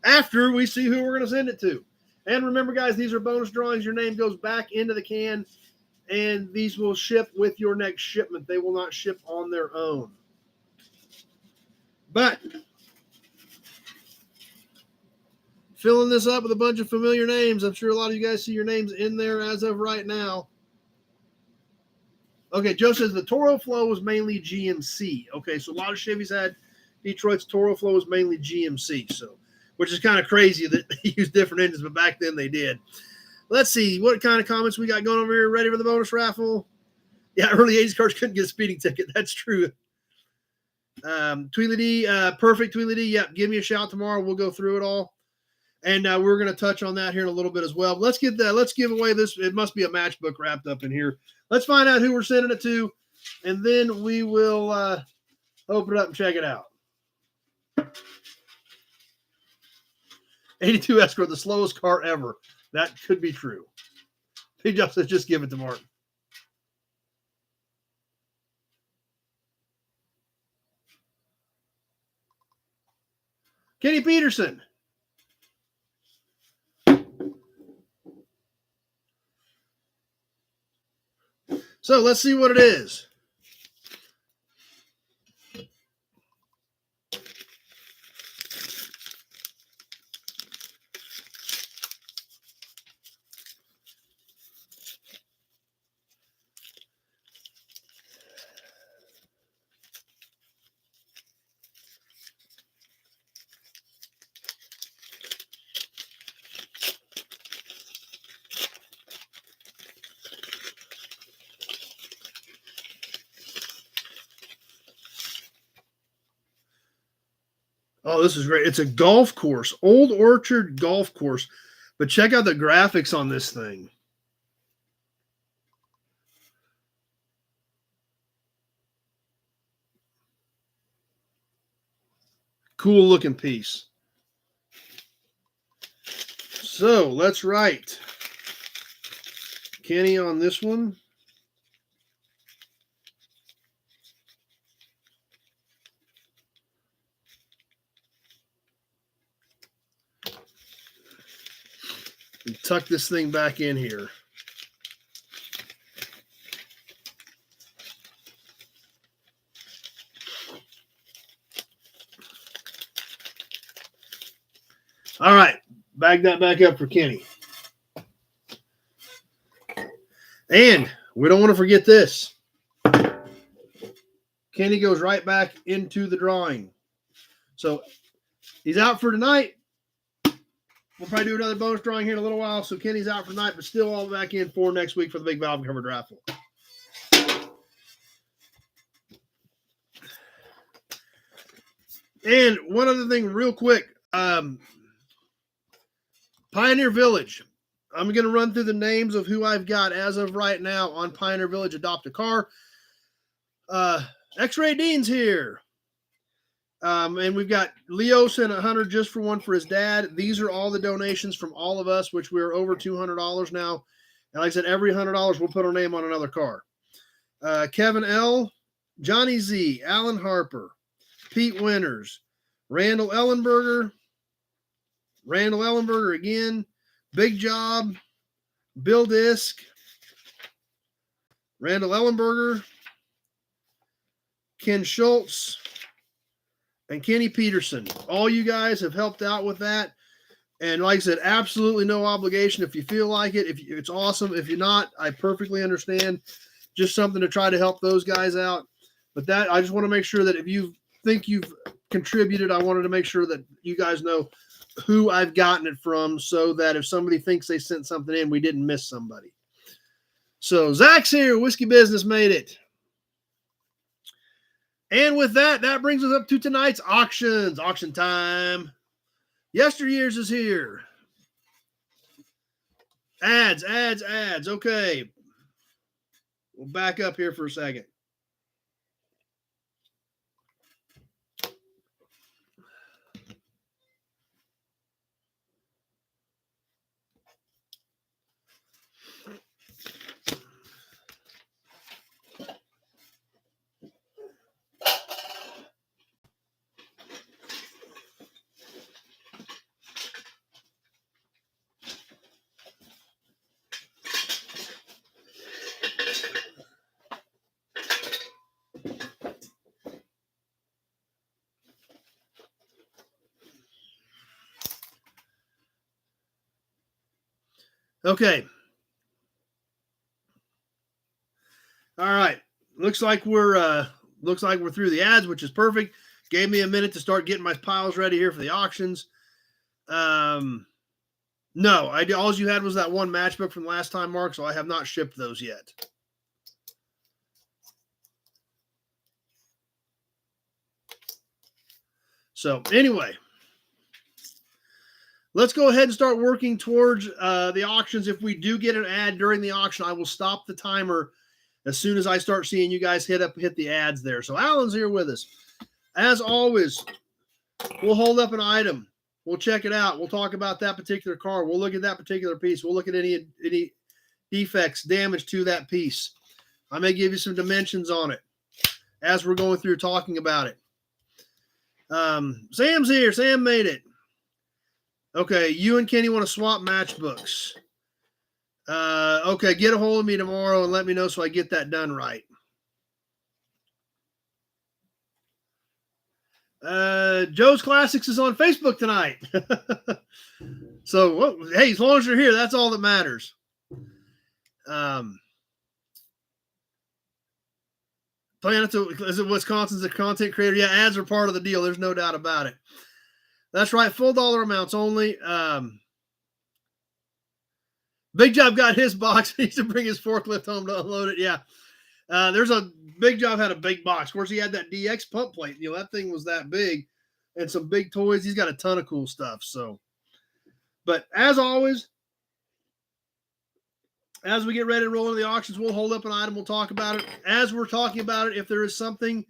Speaker 1: After we see who we're going to send it to. And remember, guys, these are bonus drawings. Your name goes back into the can, and these will ship with your next shipment. They will not ship on their own. But filling this up with a bunch of familiar names. I'm sure a lot of you guys see your names in there as of right now. Okay, Joe says the Toro Flow was mainly GMC. Okay, so a lot of Chevys had Detroit's Toro Flow was mainly GMC. So, which is kind of crazy that they use different engines, but back then they did. Let's see what kind of comments we got going over here. Ready for the bonus raffle? Yeah, early 80s cars couldn't get a speeding ticket. That's true. Tweedledee, perfect Tweedledee. Yep, give me a shout tomorrow. We'll go through it all. And we're going to touch on that here in a little bit as well. Let's give away this. It must be a matchbook wrapped up in here. Let's find out who we're sending it to. and then we will open it up and check it out. 82 Escort, the slowest car ever. That could be true. He just says, just give it to Martin. Kenny Peterson. So let's see what it is. Oh, this is great. It's a golf course, Old Orchard Golf Course. But check out the graphics on this thing. Cool looking piece. So let's write Kenny on this one. And tuck this thing back in here. All right, bag that back up for Kenny. And we don't want to forget this. Kenny goes right back into the drawing. So he's out for tonight. We'll probably do another bonus drawing here in a little while. So Kenny's out for tonight, but still all back in for next week for the big valve cover raffle. And one other thing real quick. Pioneer Village. I'm going to run through the names of who I've got as of right now on Pioneer Village Adopt a Car. X-Ray Dean's here. And we've got Leo sent $100 just for one for his dad. These are all the donations from all of us, which we're over $200 now. And like I said, every $100 we'll put our name on another car. Kevin L., Johnny Z., Alan Harper, Pete Winters, Randall Ellenberger again, Big Job, Bill Disk, Randall Ellenberger, Ken Schultz, and Kenny Peterson. All you guys have helped out with that. And like I said, absolutely no obligation. If you feel like it, it's awesome. If you're not, I perfectly understand. Just something to try to help those guys out. But that, I just want to make sure that if you think you've contributed, I wanted to make sure that you guys know who I've gotten it from, so that if somebody thinks they sent something in, we didn't miss somebody. So Zach's here. Whiskey Business made it. And with that, that brings us up to tonight's auctions. Auction time. Yesteryears is here. Ads. Okay. We'll back up here for a second. Okay. All right. Looks like we're through the ads, which is perfect. Gave me a minute to start getting my piles ready here for the auctions. No, all you had was that one matchbook from last time, Mark, so I have not shipped those yet. So anyway, let's go ahead and start working towards the auctions. If we do get an ad during the auction, I will stop the timer as soon as I start seeing you guys hit the ads there. So Alan's here with us. As always, we'll hold up an item. We'll check it out. We'll talk about that particular car. We'll look at that particular piece. We'll look at any defects, damage to that piece. I may give you some dimensions on it as we're going through talking about it. Sam's here. Sam made it. Okay, you and Kenny want to swap matchbooks. Okay, get a hold of me tomorrow and let me know so I get that done right. Joe's Classics is on Facebook tonight. So, well, hey, as long as you're here, that's all that matters. Wisconsin's a content creator. Yeah, ads are part of the deal. There's no doubt about it. That's right. Full dollar amounts only. Big Job got his box. He needs to bring his forklift home to unload it. Yeah. There's a Big Job had a big box. Of course, he had that DX pump plate. You know, that thing was that big, and some big toys. He's got a ton of cool stuff. So, but as always, as we get ready to roll into the auctions, we'll hold up an item. We'll talk about it. As we're talking about it, if there is something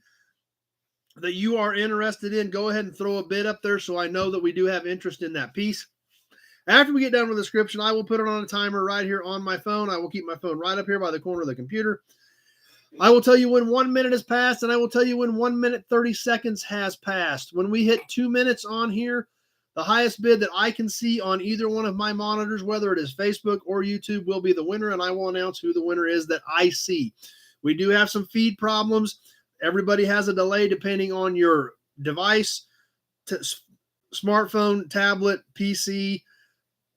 Speaker 1: that you are interested in, go ahead and throw a bid up there so I know that we do have interest in that piece. After we get done with the description, I will put it on a timer right here on my phone. I will keep my phone right up here by the corner of the computer. I will tell you when 1 minute has passed, and I will tell you when 1 minute 30 seconds has passed. When we hit 2 minutes on here, the highest bid that I can see on either one of my monitors, whether it is Facebook or YouTube, will be the winner, and I will announce who the winner is that I see. We do have some feed problems. Everybody has a delay depending on your device, smartphone, tablet, PC,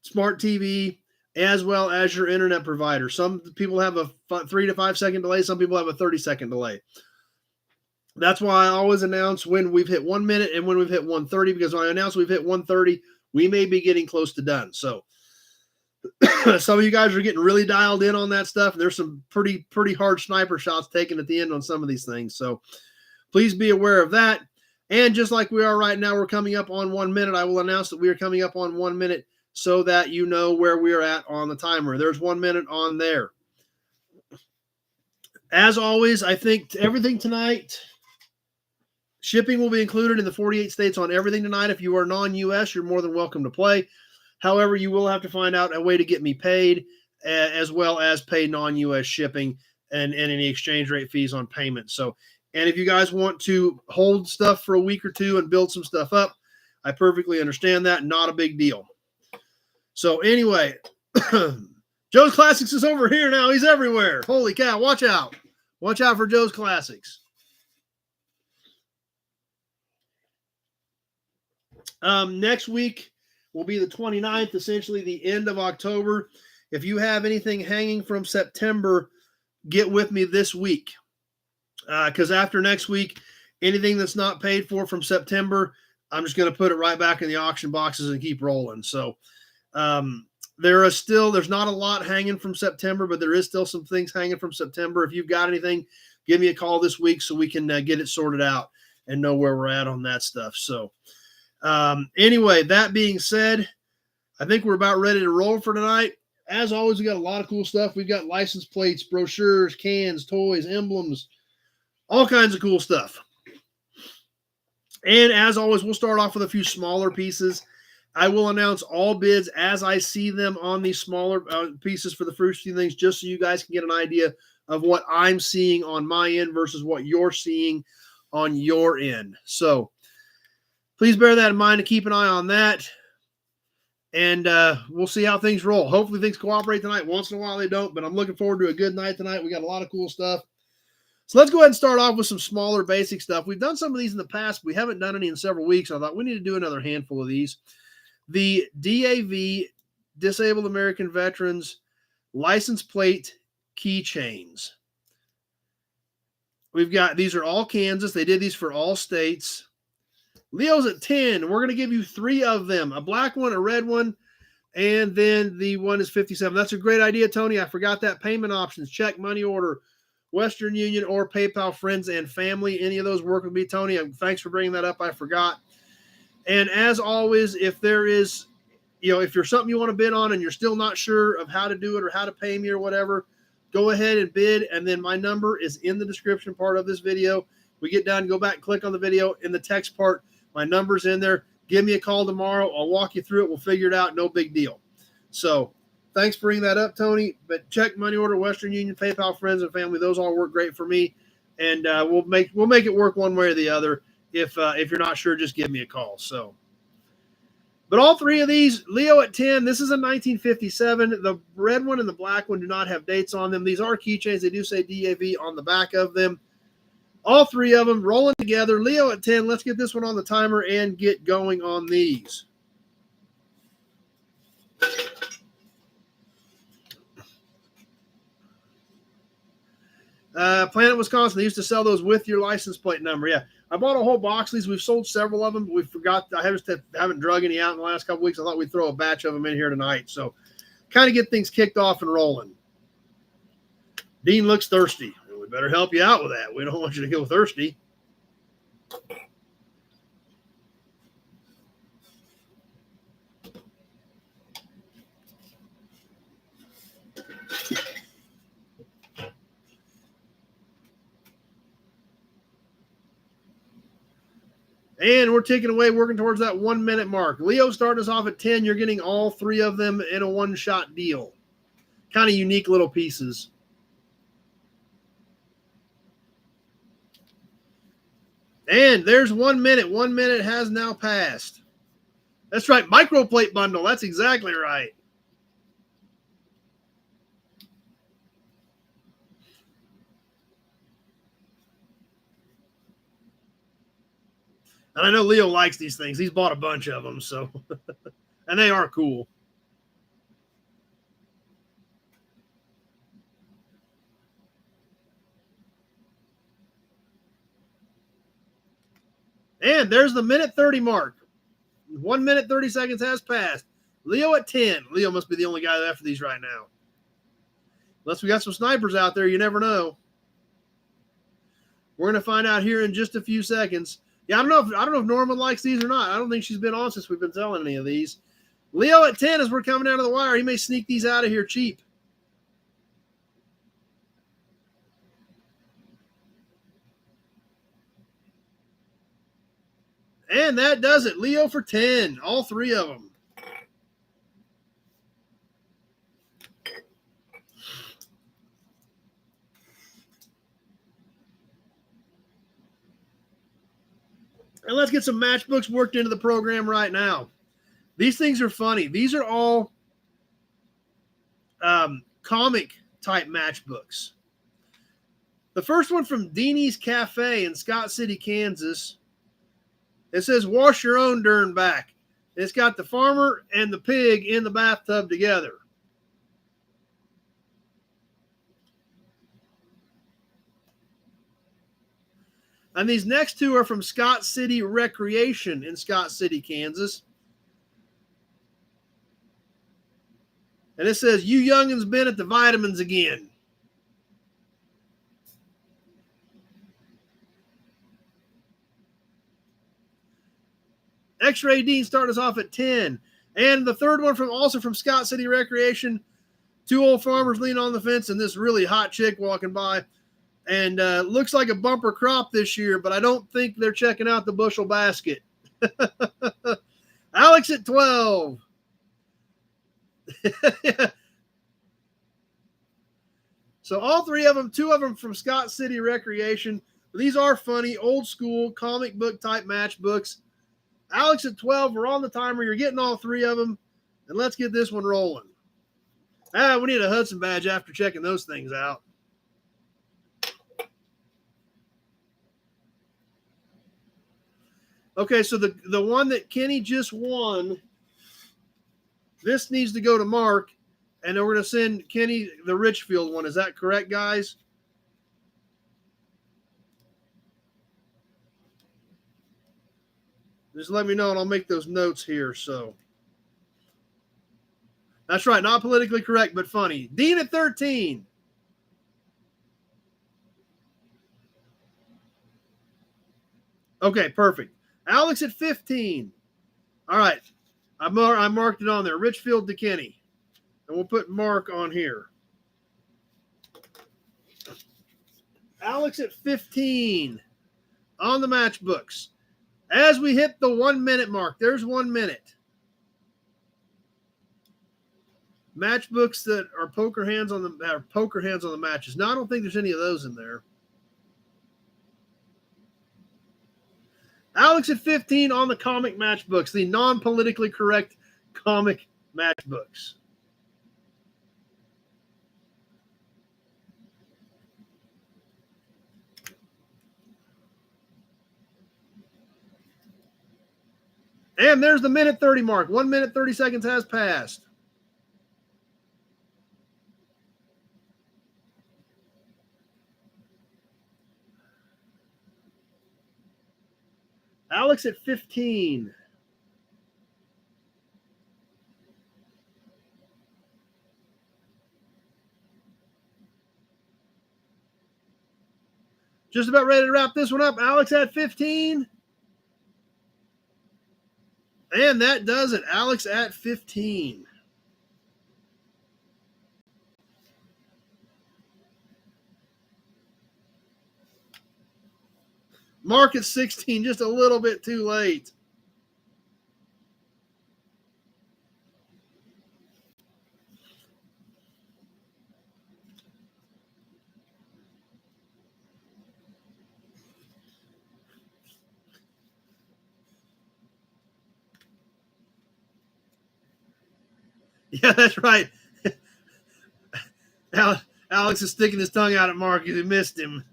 Speaker 1: smart TV, as well as your internet provider. Some people have a 3 to 5 second delay. Some people have a 30-second delay. That's why I always announce when we've hit 1 minute and when we've hit 1:30, because when I announce we've hit 1:30, we may be getting close to done. So some of you guys are getting really dialed in on that stuff. There's some pretty hard sniper shots taken at the end on some of these things. So please be aware of that. And just like we are right now, we're coming up on 1 minute. I will announce that we are coming up on 1 minute so that you know where we are at on the timer. There's 1 minute on there. As always, I think everything tonight, shipping will be included in the 48 states on everything tonight. If you are non-U.S., you're more than welcome to play. However, you will have to find out a way to get me paid, as well as pay non-U.S. shipping and any exchange rate fees on payment. So, and if you guys want to hold stuff for a week or two and build some stuff up, I perfectly understand that. Not a big deal. So anyway, Joe's Classics is over here now. He's everywhere. Holy cow. Watch out. Watch out for Joe's Classics. Next week will be the 29th, essentially the end of October. If you have anything hanging from September, get with me this week. Because after next week, anything that's not paid for from September, I'm just going to put it right back in the auction boxes and keep rolling. So there's not a lot hanging from September, but there is still some things hanging from September. If you've got anything, give me a call this week so we can get it sorted out and know where we're at on that stuff. So anyway, that being said, I think we're about ready to roll for tonight. As always, we got a lot of cool stuff. We've got license plates, brochures, cans, toys, emblems, all kinds of cool stuff. And as always, we'll start off with a few smaller pieces. I will announce all bids as I see them on these smaller pieces for the first few things, just so you guys can get an idea of what I'm seeing on my end versus what you're seeing on your end. So please bear that in mind and keep an eye on that. And we'll see how things roll. Hopefully things cooperate tonight. Once in a while they don't, but I'm looking forward to a good night tonight. We got a lot of cool stuff. So let's go ahead and start off with some smaller basic stuff. We've done some of these in the past. We haven't done any in several weeks. I thought we need to do another handful of these. The DAV, Disabled American Veterans license plate keychains. We've got, these are all Kansas. They did these for all states. Leo's at 10. We're going to give you 3 of them, a black one, a red one, and then the one is 57. That's a great idea, Tony. I forgot that. Payment options, check, money order, Western Union, or PayPal, friends and family. Any of those work with me, Tony. Thanks for bringing that up. I forgot. And as always, if there is, if there's something you want to bid on and you're still not sure of how to do it or how to pay me or whatever, go ahead and bid. And then my number is in the description part of this video. We get done, go back and click on the video. In the text part, my number's in there. Give me a call tomorrow. I'll walk you through it. We'll figure it out. No big deal. So thanks for bringing that up, Tony. But check, money order, Western Union, PayPal, friends and family. Those all work great for me. And we'll make it work one way or the other. If you're not sure, just give me a call. So, but all three of these, Leo at 10, this is a 1957. The red one and the black one do not have dates on them. These are keychains. They do say DAV on the back of them. All three of them rolling together. Leo at 10. Let's get this one on the timer and get going on these. Planet Wisconsin, they used to sell those with your license plate number. Yeah, I bought a whole box of these. We've sold several of them. We forgot. I haven't drug any out in the last couple weeks. I thought we'd throw a batch of them in here tonight. So kind of get things kicked off and rolling. Dean looks thirsty. We better help you out with that. We don't want you to go thirsty. And we're ticking away, working towards that 1 minute mark. Leo starting us off at 10. You're getting all three of them in a one-shot deal. Kind of unique little pieces. And there's 1 minute. 1 minute has now passed. That's right. Microplate bundle. That's exactly right. And I know Leo likes these things. He's bought a bunch of them, so and they are cool. And there's the minute 30 mark. 1 minute, 30 seconds has passed. Leo at 10. Leo must be the only guy after these right now. Unless we got some snipers out there, you never know. We're going to find out here in just a few seconds. Yeah, I don't know if Norman likes these or not. I don't think she's been on since we've been selling any of these. Leo at 10 as we're coming down to the wire. He may sneak these out of here cheap. And that does it. Leo for 10. All three of them. And let's get some matchbooks worked into the program right now. These things are funny. These are all comic type matchbooks. The first one from Deanie's Cafe in Scott City, Kansas. It says, wash your own darn back. It's got the farmer and the pig in the bathtub together. And these next two are from Scott City Recreation in Scott City, Kansas. And it says, you youngins been at the vitamins again. X-Ray Dean starting us off at 10. And the third one also from Scott City Recreation. Two old farmers leaning on the fence and this really hot chick walking by. And looks like a bumper crop this year, but I don't think they're checking out the bushel basket. Alex at 12. So all three of them, two of them from Scott City Recreation. These are funny, old school comic book type matchbooks. Alex at 12. We're on the timer. You're getting all three of them. And let's get this one rolling. We need a Hudson badge after checking those things out. Okay, so the one that Kenny just won, this needs to go to Mark, and then we're going to send Kenny the Richfield one. Is that correct, guys? Just let me know, and I'll make those notes here. So that's right, not politically correct, but funny. Dean at 13. Okay, perfect. Alex at 15. All right. I marked it on there. Richfield to Kenny. And we'll put Mark on here. Alex at 15 on the matchbooks. As we hit the 1 minute mark, there's 1 minute. Matchbooks that are poker hands on the matches. Now I don't think there's any of those in there. Alex at 15 on the comic matchbooks, the non-politically correct comic matchbooks. And there's the minute 30 mark. 1 minute, 30 seconds has passed. Alex at 15. Just about ready to wrap this one up. Alex at 15. And that does it. Alex at 15. Mark at 16, just a little bit too late. Yeah, that's right. Alex is sticking his tongue out at Mark because he missed him.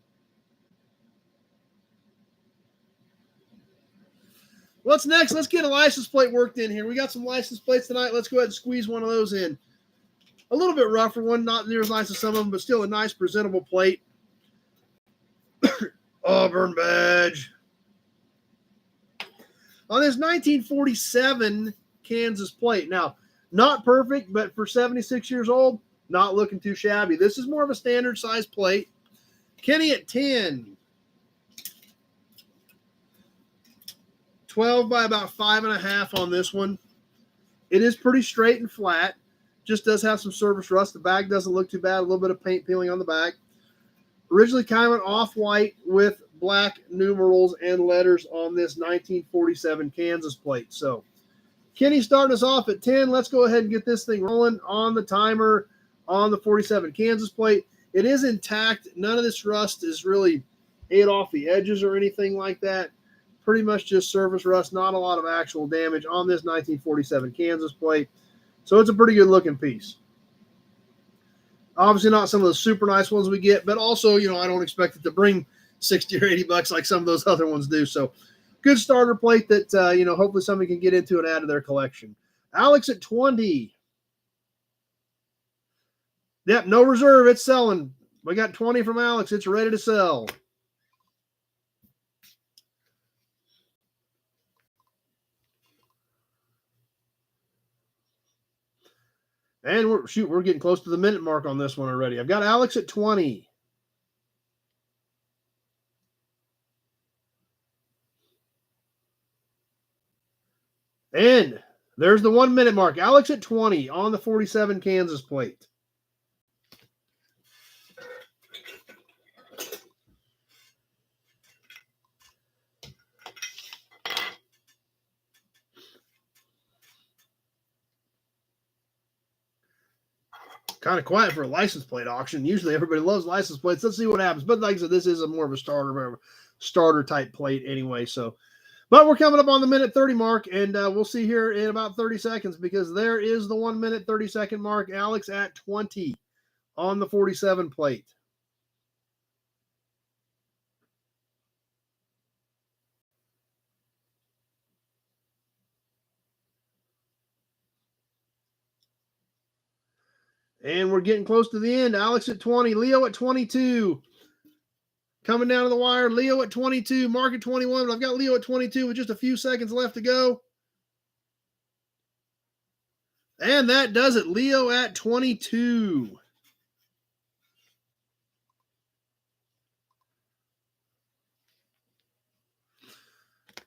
Speaker 1: What's next? Let's get a license plate worked in here. We got some license plates tonight. Let's go ahead and squeeze one of those in. A little bit rougher one, not near as nice as some of them, but still a nice, presentable plate. Auburn badge. On this 1947 Kansas plate. Now, not perfect, but for 76 years old, not looking too shabby. This is more of a standard size plate. Kenny at 10. 12 by about 5.5 on this one. It is pretty straight and flat. Just does have some surface rust. The bag doesn't look too bad. A little bit of paint peeling on the back. Originally kind of an off-white with black numerals and letters on this 1947 Kansas plate. So Kenny starting us off at 10. Let's go ahead and get this thing rolling on the timer on the 47 Kansas plate. It is intact. None of this rust is really ate off the edges or anything like that. Pretty much just surface rust, not a lot of actual damage on this 1947 Kansas plate. So it's a pretty good looking piece. Obviously not some of the super nice ones we get, but also, you know, I don't expect it to bring 60 or 80 bucks like some of those other ones do. So good starter plate that, you know, hopefully somebody can get into and add to their collection. Alex at 20. Yep, no reserve. It's selling. We got 20 from Alex. It's ready to sell. And we're getting close to the minute mark on this one already. I've got Alex at 20. And there's the 1 minute mark. Alex at 20 on the 47 Kansas plate. Kind of quiet for a license plate auction. Usually everybody loves license plates. Let's see what happens. But like I said, this is a more of a starter type plate anyway. So, but we're coming up on the minute 30 mark, and we'll see here in about 30 seconds because there is the 1 minute 30 second mark. Alex at 20 on the 47 plate. And we're getting close to the end. Alex at 20, Leo at 22. Coming down to the wire, Leo at 22, Mark at 21. But I've got Leo at 22 with just a few seconds left to go. And that does it. Leo at 22.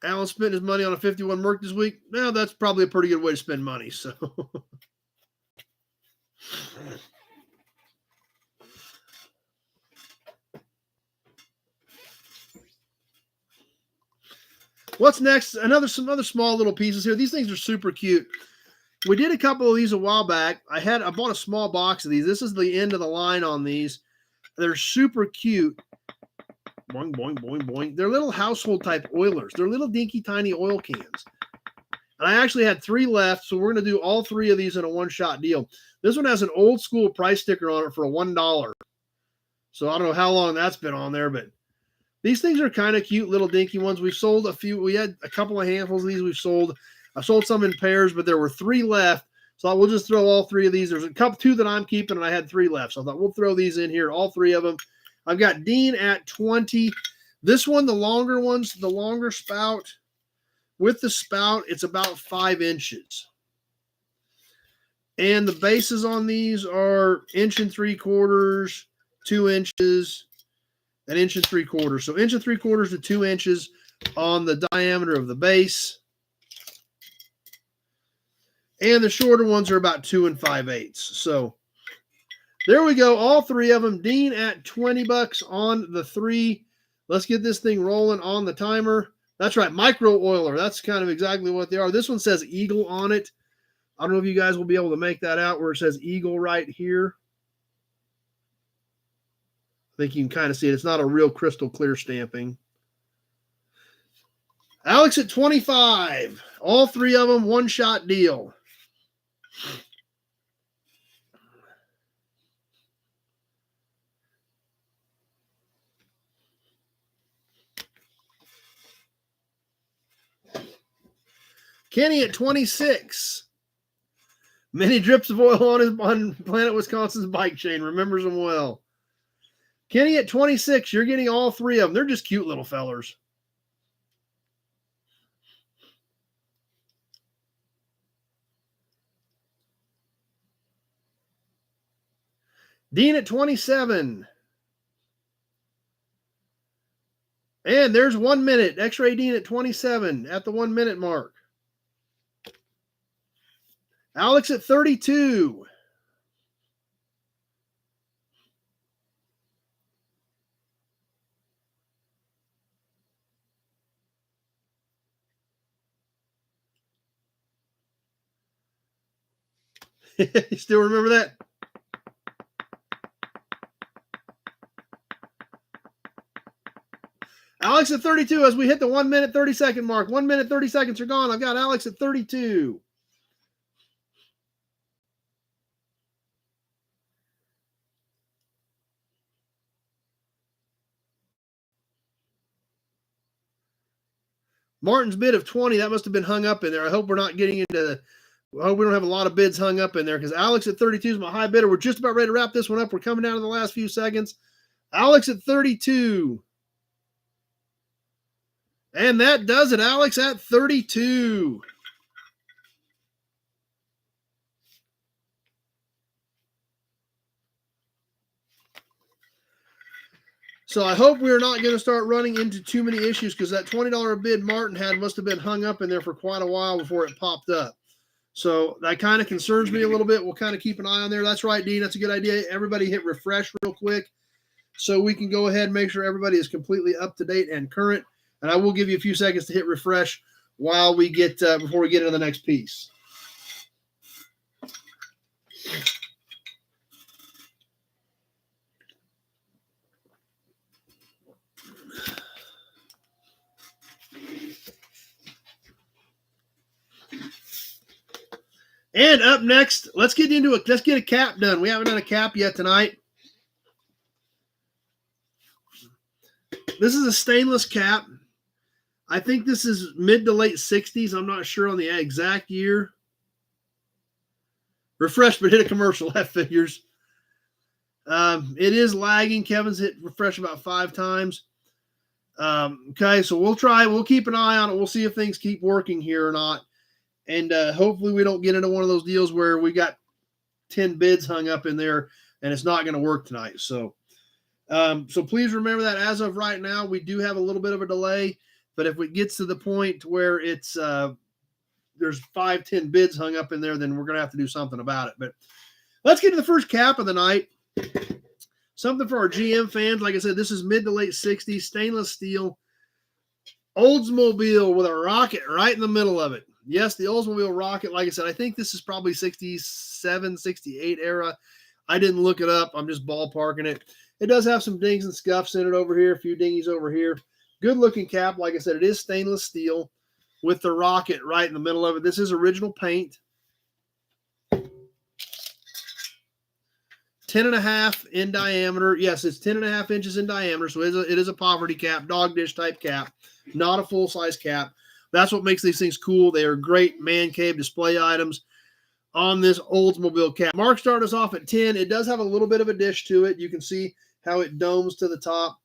Speaker 1: Alan spent his money on a 51 Merc this week. Now that's probably a pretty good way to spend money. So What's next? Some other small little pieces here. These things are super cute. We did a couple of these a while back. I bought a small box of these. This is the end of the line on these. They're super cute. Boing, boing, boing, boing. They're little household type oilers. They're little dinky tiny oil cans. And I actually had 3 left, so we're going to do all 3 of these in a one-shot deal. This one has an old school price sticker on it for $1. So I don't know how long that's been on there, but these things are kind of cute, little dinky ones. We've sold a few. We had a couple of handfuls of these we've sold. I sold some in pairs, but there were 3 left. So we'll just throw all 3 of these. There's a couple, 2 that I'm keeping, and I had 3 left. So I thought we'll throw these in here, all 3 of them. I've got Dean at 20. This one, the longer ones, the longer spout. With the spout, it's about 5 inches. And the bases on these are 1 3/4, 2 inches, 1 3/4. So 1 3/4 to 2 inches on the diameter of the base. And the shorter ones are about 2 5/8. So there we go. All 3 of them. Dean at $20 on the 3. Let's get this thing rolling on the timer. That's right. Micro oiler. That's kind of exactly what they are. This one says Eagle on it. I don't know if you guys will be able to make that out where it says Eagle right here. I think you can kind of see it. It's not a real crystal clear stamping. Alex at 25. All 3 of them, one-shot deal. Kenny at 26. Many drips of oil on Planet Wisconsin's bike chain. Remembers them well. Kenny at 26. You're getting all 3 of them. They're just cute little fellers. Dean at 27. And there's 1 minute. X-Ray Dean at 27 at the 1 minute mark. Alex at 32. You still remember that? Alex at 32 as we hit the 1 minute, 30 second mark. 1 minute, 30 seconds are gone. I've got Alex at 32. Martin's bid of 20, that must have been hung up in there. I hope we're not getting into I hope we don't have a lot of bids hung up in there because Alex at 32 is my high bidder. We're just about ready to wrap this one up. We're coming down to the last few seconds. Alex at 32. And that does it. Alex at 32. So I hope we're not going to start running into too many issues because that $20 bid Martin had must have been hung up in there for quite a while before it popped up. So that kind of concerns me a little bit. We'll kind of keep an eye on there. That's right, Dean. That's a good idea. Everybody hit refresh real quick so we can go ahead and make sure everybody is completely up to date and current. And I will give you a few seconds to hit refresh while we get before we get into the next piece. And up next, let's get a cap done. We haven't done a cap yet tonight. This is a stainless cap. I think this is mid to late 60s. I'm not sure on the exact year. Refresh, but hit a commercial. That figures. It is lagging. Kevin's hit refresh about 5 times. Okay, so we'll keep an eye on it. We'll see if things keep working here or not. And hopefully we don't get into one of those deals where we got 10 bids hung up in there and it's not going to work tonight. So please remember that as of right now, we do have a little bit of a delay. But if it gets to the point where it's there's 5-10 bids hung up in there, then we're going to have to do something about it. But let's get to the first cap of the night. Something for our GM fans. Like I said, this is mid to late 60s, stainless steel. Oldsmobile with a rocket right in the middle of it. Yes, the Oldsmobile rocket. Like I said, I think this is probably 67, 68 era. I didn't look it up. I'm just ballparking it. It does have some dings and scuffs in it over here, a few dingies over here. Good looking cap. Like I said, it is stainless steel with the rocket right in the middle of it. This is original paint. 10.5 in diameter. Yes, it's 10.5 inches in diameter, so it is a poverty cap, dog dish type cap, not a full-size cap. That's what makes these things cool. They are great man cave display items on this Oldsmobile cap. Mark started us off at 10. It does have a little bit of a dish to it. You can see how it domes to the top.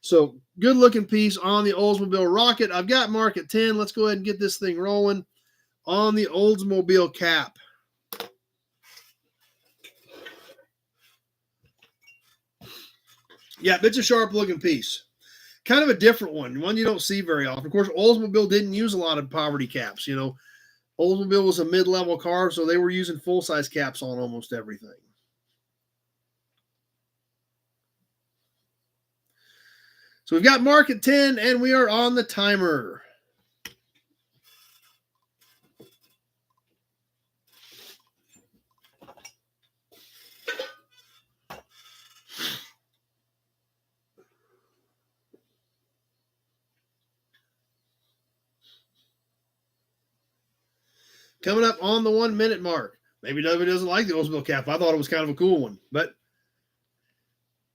Speaker 1: So good looking piece on the Oldsmobile rocket. I've got Mark at 10. Let's go ahead and get this thing rolling on the Oldsmobile cap. Yeah, it's a sharp looking piece. Kind of a different one you don't see very often. Of course, Oldsmobile didn't use a lot of poverty caps. You know, Oldsmobile was a mid-level car, so they were using full-size caps on almost everything. So we've got Mark at 10, and we are on the timer. Coming up on the 1 minute mark. Maybe nobody doesn't like the Oldsmobile cap. I thought it was kind of a cool one, but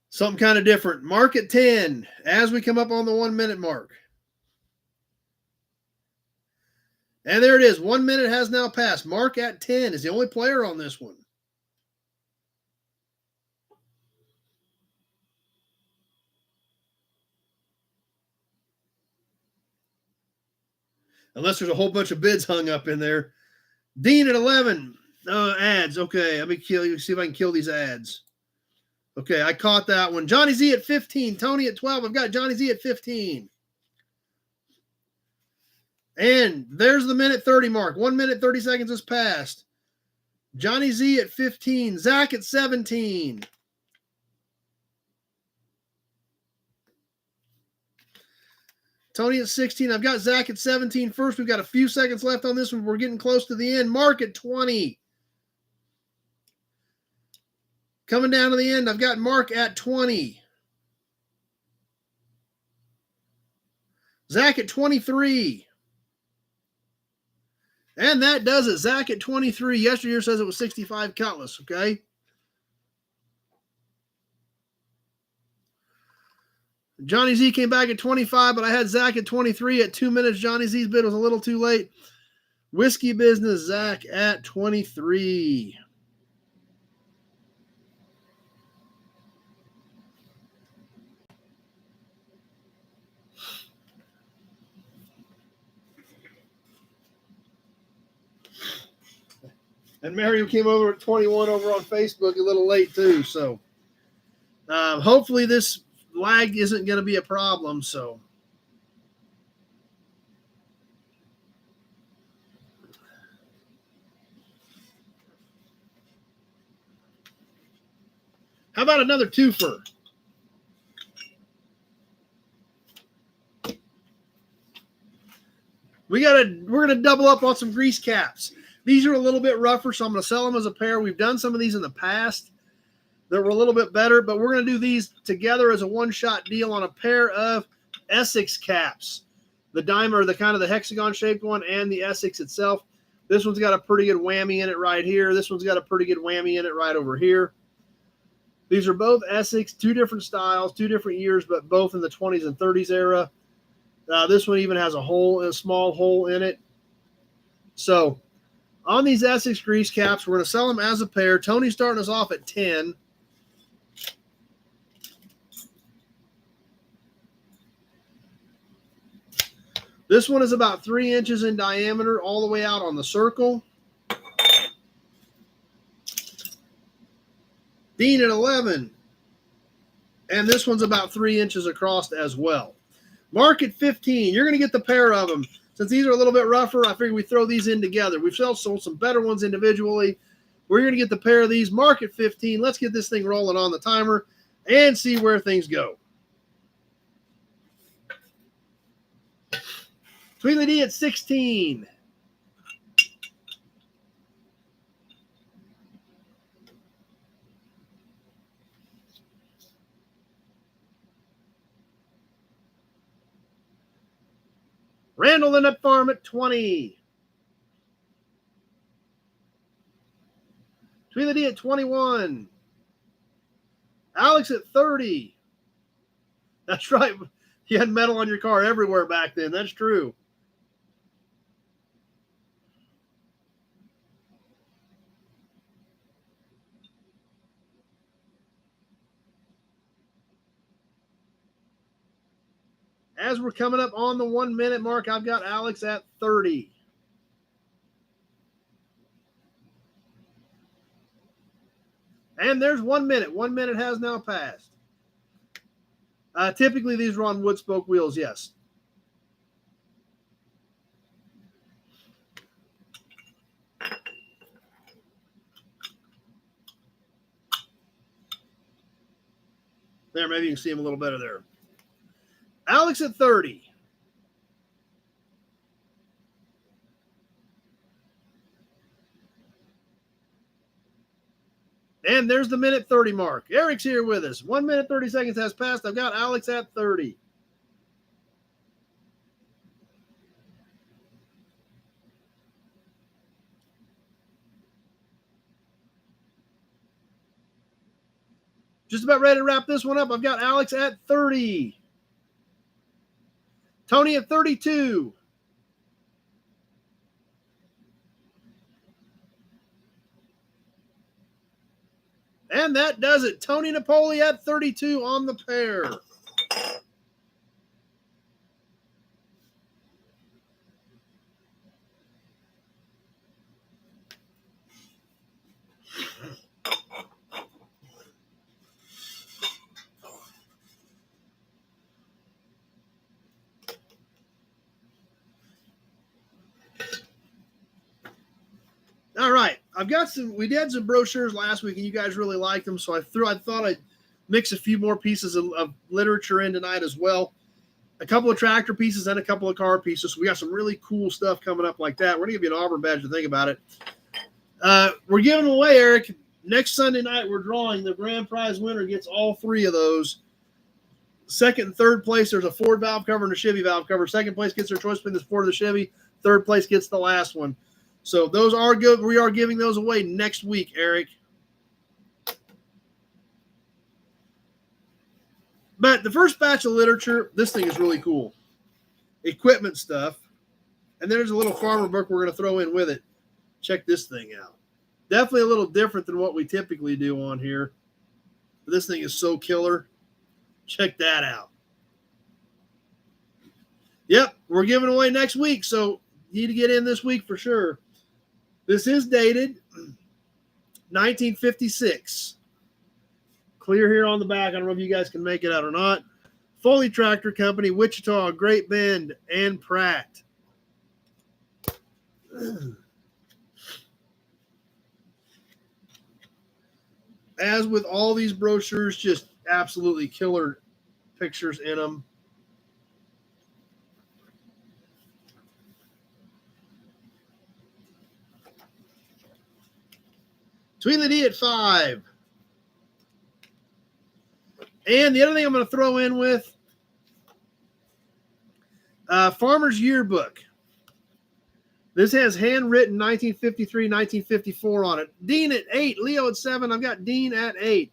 Speaker 1: something kind of different. Mark at 10 as we come up on the 1 minute mark. And there it is. 1 minute has now passed. Mark at 10 is the only player on this one. Unless there's a whole bunch of bids hung up in there. Dean at 11. Ads. Okay, let me see if I can kill these ads. Okay, I caught that one. Johnny Z at 15. Tony at 12. I've got Johnny Z at 15. And there's the minute 30 mark. 1 minute, 30 seconds has passed. Johnny Z at 15. Zach at 17. Tony at 16. I've got Zach at 17 first. We've got a few seconds left on this one. We're getting close to the end. Mark at 20. Coming down to the end, I've got Mark at 20. Zach at 23. And that does it. Zach at 23. Yesterday says it was 65 Cutlass, okay? Johnny Z came back at 25, but I had Zach at 23 at 2 minutes. Johnny Z's bid was a little too late. Whiskey Business, Zach at 23. And Mario came over at 21 over on Facebook a little late too. So hopefully this lag isn't going to be a problem. So how about another twofer? We're going to double up on some grease caps. These are a little bit rougher, so I'm going to sell them as a pair. We've done some of these in the past that were a little bit better, but we're going to do these together as a one-shot deal on a pair of Essex caps. The diamond, the kind of the hexagon-shaped one, and the Essex itself. This one's got a pretty good whammy in it right here. This one's got a pretty good whammy in it right over here. These are both Essex, two different styles, 2 different years, but both in the 20s and 30s era. This one even has a small hole in it. So on these Essex grease caps, we're going to sell them as a pair. Tony's starting us off at 10. This one is about 3 inches in diameter all the way out on the circle. Dean at 11. And this one's about 3 inches across as well. Mark at 15. You're going to get the pair of them. Since these are a little bit rougher, I figure we throw these in together. We've sold some better ones individually. We're going to get the pair of these. Mark at 15. Let's get this thing rolling on the timer and see where things go. Tweedledee D at 16. Randall the Nut Farm at 20. Tweedledee D at 21. Alex at 30. That's right. You had metal on your car everywhere back then. That's true. As we're coming up on the 1 minute mark, I've got Alex at 30. And there's 1 minute. 1 minute has now passed. Typically, these are on wood spoke wheels, yes. There, maybe you can see him a little better there. Alex at 30. And there's the minute 30 mark. Eric's here with us. 1 minute, 30 seconds has passed. I've got Alex at 30. Just about ready to wrap this one up. I've got Alex at 30. Tony at 32. And that does it. Tony Napoli at 32 on the pair. All right. I've got we did some brochures last week and you guys really liked them. So I thought I'd mix a few more pieces of literature in tonight as well. A couple of tractor pieces and a couple of car pieces. So we got some really cool stuff coming up like that. We're going to give you an Auburn badge to think about it. We're giving away, Eric. Next Sunday night, we're drawing. The grand prize winner gets all three of those. Second and third place, there's a Ford valve cover and a Chevy valve cover. Second place gets their choice between the Ford and the Chevy. Third place gets the last one. So those are good. We are giving those away next week, Eric. But the first batch of literature, this thing is really cool. Equipment stuff. And then there's a little farmer book we're going to throw in with it. Check this thing out. Definitely a little different than what we typically do on here. But this thing is so killer. Check that out. Yep, we're giving away next week, so you need to get in this week for sure. This is dated 1956. Clear here on the back. I don't know if you guys can make it out or not. Foley Tractor Company, Wichita, Great Bend, and Pratt. As with all these brochures, just absolutely killer pictures in them. Tweedledee at 5. And the other thing I'm going to throw in with Farmer's Yearbook. This has handwritten 1953, 1954 on it. Dean at 8. Leo at 7. I've got Dean at 8.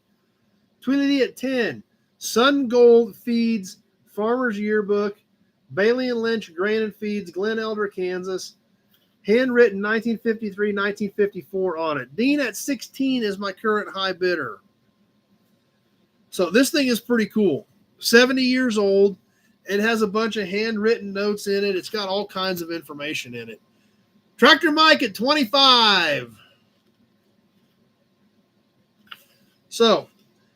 Speaker 1: Tweedledee at 10. Sun Gold Feeds, Farmer's Yearbook, Bailey and Lynch, Grain and Feeds, Glen Elder, Kansas. Handwritten 1953, 1954 on it. Dean at 16 is my current high bidder. So this thing is pretty cool. 70 years old. It has a bunch of handwritten notes in it. It's got all kinds of information in it. Tractor Mike at 25. So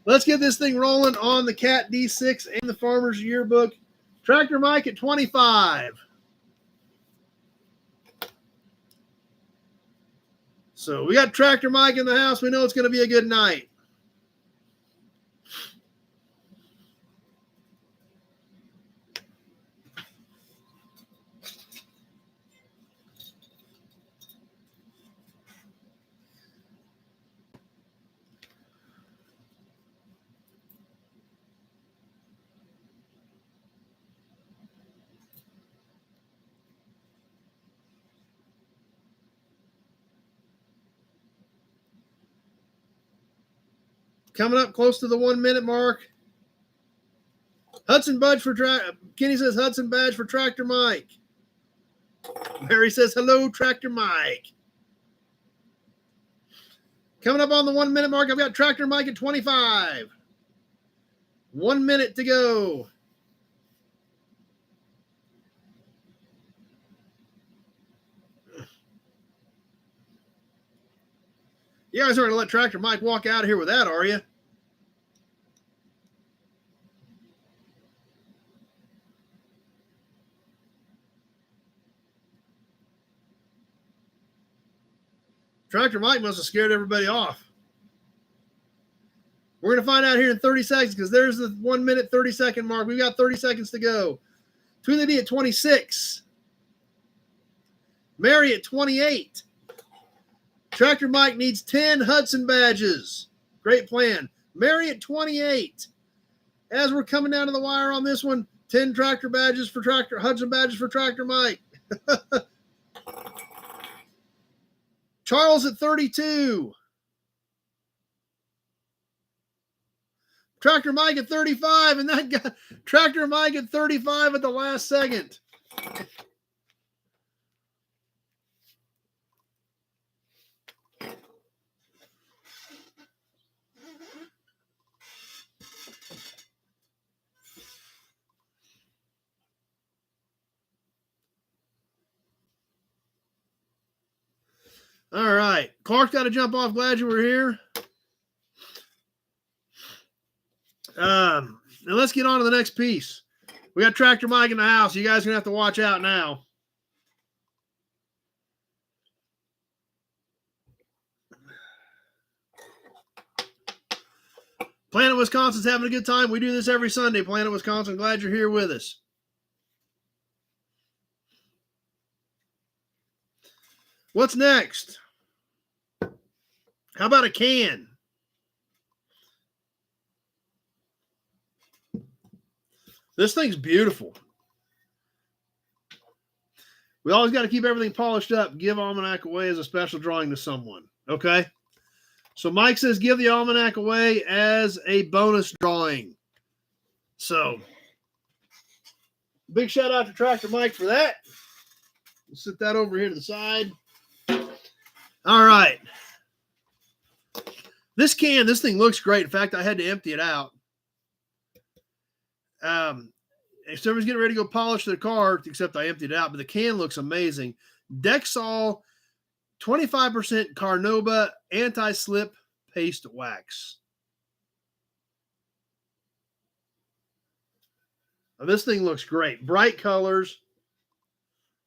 Speaker 1: let's get this thing rolling on the Cat D6 and the Farmer's Yearbook. Tractor Mike at 25. So we got Tractor Mike in the house. We know it's going to be a good night. Coming up close to the 1 minute mark. Hudson Badge for Kenny says Hudson Badge for Tractor Mike. Mary says hello, Tractor Mike. Coming up on the 1 minute mark, I've got Tractor Mike at 25. 1 minute to go. You guys aren't going to let Tractor Mike walk out of here with that, are you? Tractor Mike must have scared everybody off. We're going to find out here in 30 seconds because there's the 1 minute, 30 second mark. We've got 30 seconds to go. Tweety at 26. Mary at 28. Tractor Mike needs 10 Hudson badges. Great plan. Mary at 28. As we're coming down to the wire on this one, 10 Hudson badges for Tractor Mike. Charles at 32. Tractor Mike at 35, and that guy, Tractor Mike at 35 at the last second. All right. Clark's got to jump off. Glad you were here. And let's get on to the next piece. We got Tractor Mike in the house. You guys are going to have to watch out now. Planet Wisconsin's having a good time. We do this every Sunday, Planet Wisconsin. Glad you're here with us. What's next? How about a can? This thing's beautiful. We always got to keep everything polished up. Give Almanac away as a special drawing to someone. Okay? So Mike says give the Almanac away as a bonus drawing. So big shout out to Tractor Mike for that. We'll sit that over here to the side. All right. This thing looks great. In fact, I had to empty it out. If somebody's getting ready to go polish their car, except I emptied it out, but the can looks amazing. Dexol 25% Carnauba anti-slip paste wax. Now, this thing looks great. Bright colors.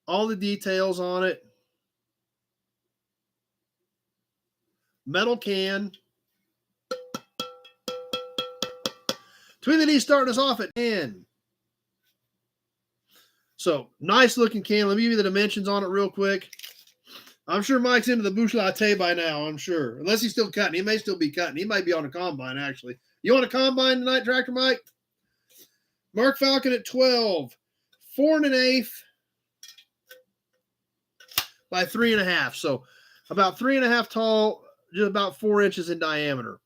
Speaker 1: All the details on it. Metal can. Tweety D starting us off at 10. So, nice looking can. Let me give you the dimensions on it real quick. I'm sure Mike's into the Bouche Latte by now, I'm sure. Unless he's still cutting. He may still be cutting. He might be on a combine, actually. You on a combine tonight, Tractor Mike? Mark Falcon at 12. 4 1/8 by 3 1/2. So, about 3 1/2 tall, just about 4 inches in diameter.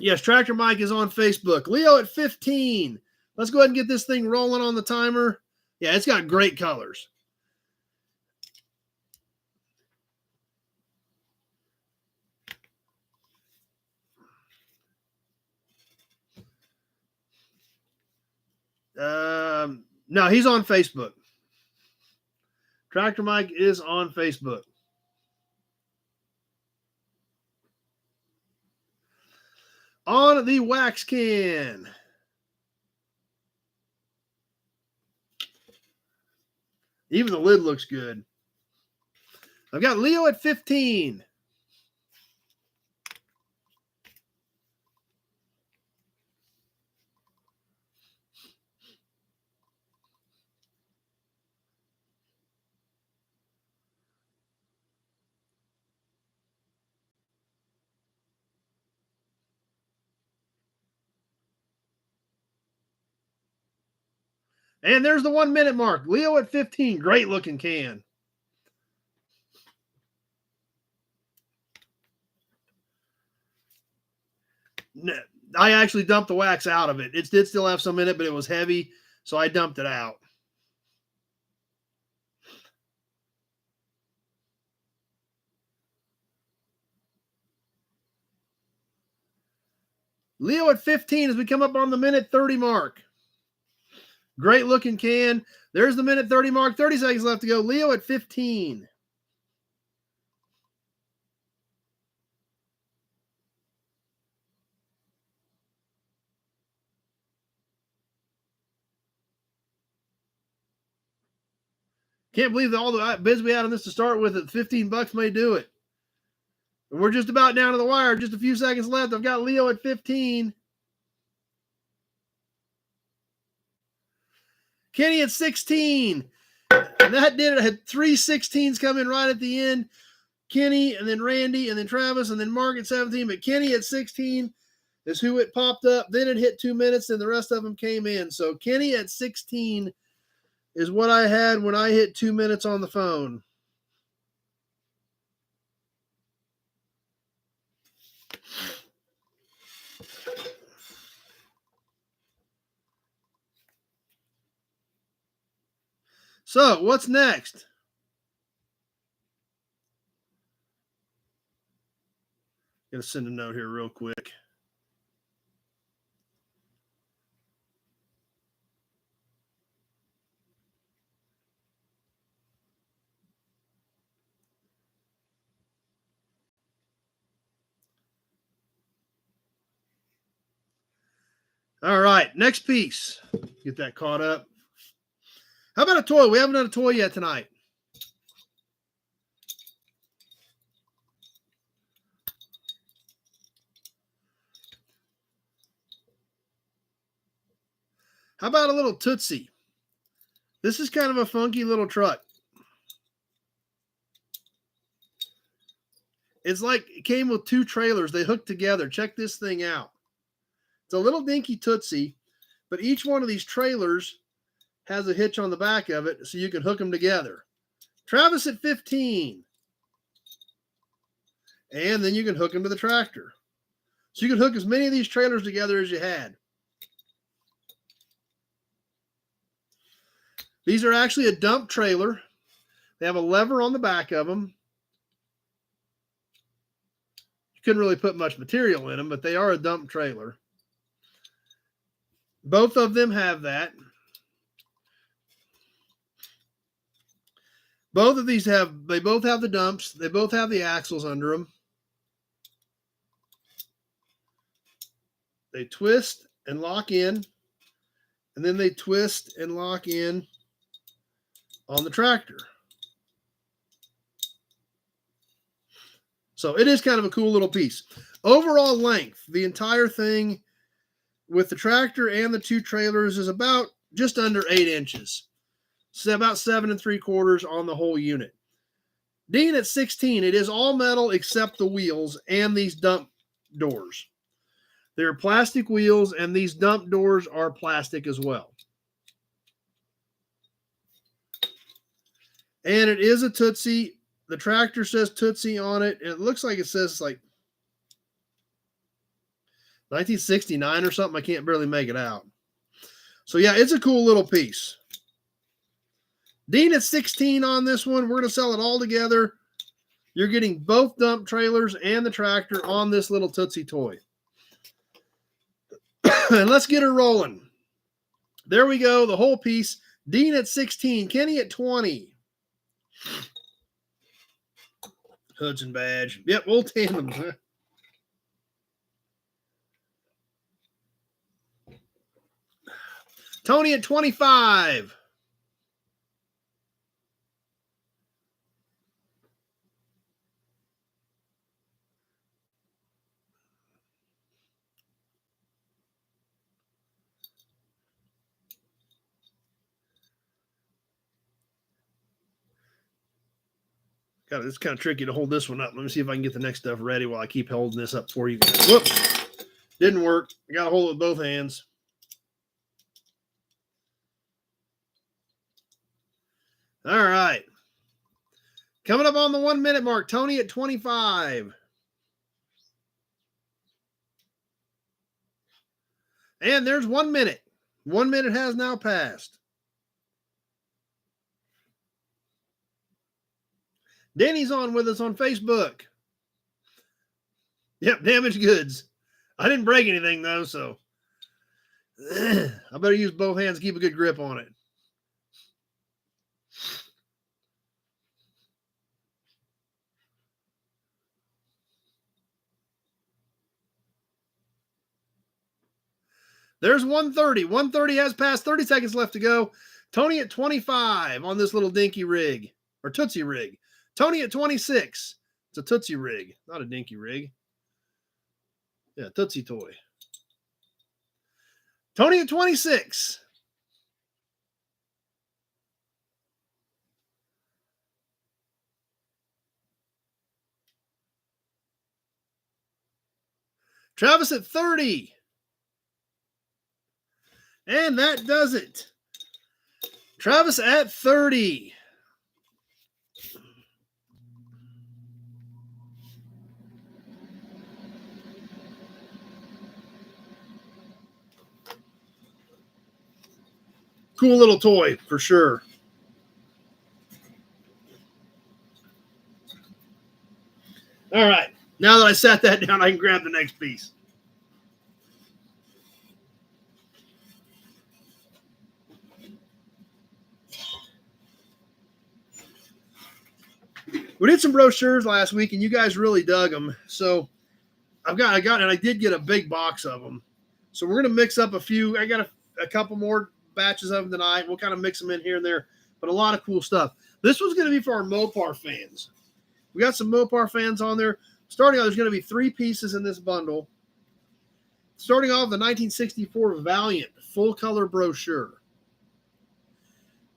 Speaker 1: Yes, Tractor Mike is on Facebook. Leo at 15. Let's go ahead and get this thing rolling on the timer. Yeah, it's got great colors. No, he's on Facebook. Tractor Mike is on Facebook. On the wax can. Even the lid looks good. I've got Leo at 15. And there's the 1 minute mark. Leo at 15. Great looking can. I actually dumped the wax out of it. It did still have some in it, but it was heavy, so I dumped it out. Leo at 15 as we come up on the minute 30 mark. Great looking can. There's the minute 30 mark. 30 seconds left to go. Leo at 15. Can't believe that all the bids we had on this to start with at $15 may do it. And we're just about down to the wire. Just a few seconds left. I've got Leo at 15. Kenny at 16. And that did it. I had 3 16s come in right at the end. Kenny, and then Randy, and then Travis, and then Mark at 17. But Kenny at 16 is who it popped up. Then it hit 2 minutes, and the rest of them came in. So Kenny at 16 is what I had when I hit 2 minutes on the phone. So what's next? Gonna send a note here real quick. All right, next piece. Get that caught up. How about a toy? We haven't done a toy yet tonight. How about a little Tootsie? This is kind of a funky little truck. It's like it came with 2 trailers. They hooked together. Check this thing out. It's a little dinky Tootsie, but each one of these trailers has a hitch on the back of it so you can hook them together. Travis at 15. And then you can hook them to the tractor. So you can hook as many of these trailers together as you had. These are actually a dump trailer. They have a lever on the back of them. You couldn't really put much material in them, but they are a dump trailer. Both of them have that. Both of these they both have the dumps. They both have the axles under them. They twist and lock in, and then they twist and lock in on the tractor. So it is kind of a cool little piece. Overall length, the entire thing with the tractor and the 2 trailers is about just under 8 inches. So about 7 3/4 on the whole unit. Dean at 16, it is all metal except the wheels and these dump doors. They're plastic wheels, and these dump doors are plastic as well. And it is a Tootsie. The tractor says Tootsie on it. It looks like it says like 1969 or something. I can't barely make it out. So yeah, it's a cool little piece. Dean at 16 on this one. We're going to sell it all together. You're getting both dump trailers and the tractor on this little Tootsie toy. And let's get her rolling. There we go, the whole piece. Dean at 16, Kenny at 20. Hudson badge. Yep, we'll tandem. Tony at 25. God, it's kind of tricky to hold this one up. Let me see if I can get the next stuff ready while I keep holding this up for you guys. Whoop! Didn't work. I got to hold it with both hands. All right. Coming up on the 1 minute mark, Tony at 25. And there's 1 minute. 1 minute has now passed. Danny's on with us on Facebook. Yep, damaged goods. I didn't break anything, though, so I better use both hands to keep a good grip on it. There's 130. 130 has passed. 30 seconds left to go. Tony at 25 on this little dinky rig, or Tootsie rig. Tony at 26. It's a Tootsie rig, not a dinky rig. Yeah, Tootsie toy. Tony at 26. Travis at 30. And that does it. Travis at 30. Cool little toy for sure. All right. Now that I sat that down, I can grab the next piece. We did some brochures last week, and you guys really dug them. So I did get a big box of them. So we're going to mix up a few. I got a couple more batches of them tonight. We'll kind of mix them in here and there, but a lot of cool stuff. This one's going to be for our Mopar fans. We got some Mopar fans on there. Starting off, there's going to be 3 pieces in this bundle. Starting off, the 1964 Valiant full color brochure.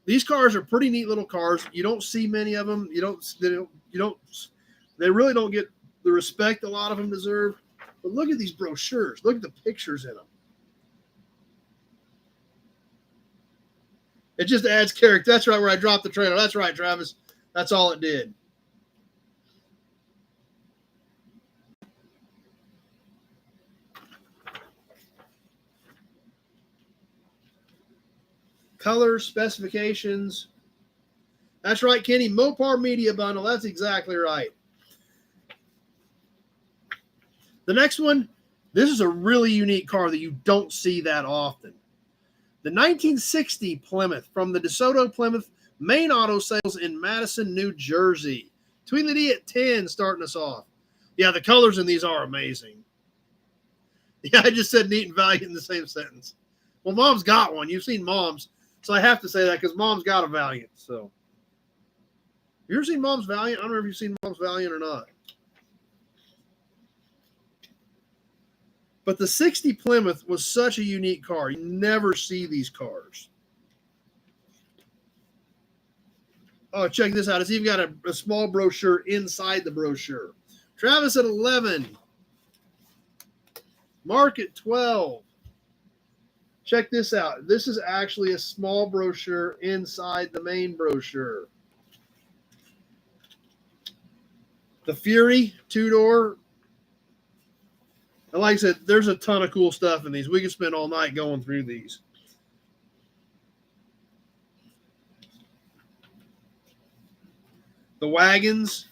Speaker 1: These cars are pretty neat little cars. You don't see many of them. They really don't get the respect a lot of them deserve. But look at these brochures. Look at the pictures in them. It just adds character. That's right, where I dropped the trailer. That's right, Travis. That's all it did. Colors, specifications. That's right, Kenny. Mopar Media Bundle. That's exactly right. The next one, this is a really unique car that you don't see that often. The 1960 Plymouth from the DeSoto Plymouth main auto sales in Madison, New Jersey. Tweedledee D at 10 starting us off. Yeah, the colors in these are amazing. Yeah, I just said neat and valiant in the same sentence. Well, Mom's got one. You've seen Mom's. So I have to say that because Mom's got a Valiant. So, you ever seen Mom's Valiant? I don't know if you've seen Mom's Valiant or not. But the 60 Plymouth was such a unique car. You never see these cars. Oh, check this out. It's even got a small brochure inside the brochure. Travis at 11. Mark at 12. Check this out. This is actually a small brochure inside the main brochure. The Fury 2-door. And like I said, there's a ton of cool stuff in these. We could spend all night going through these. The wagons.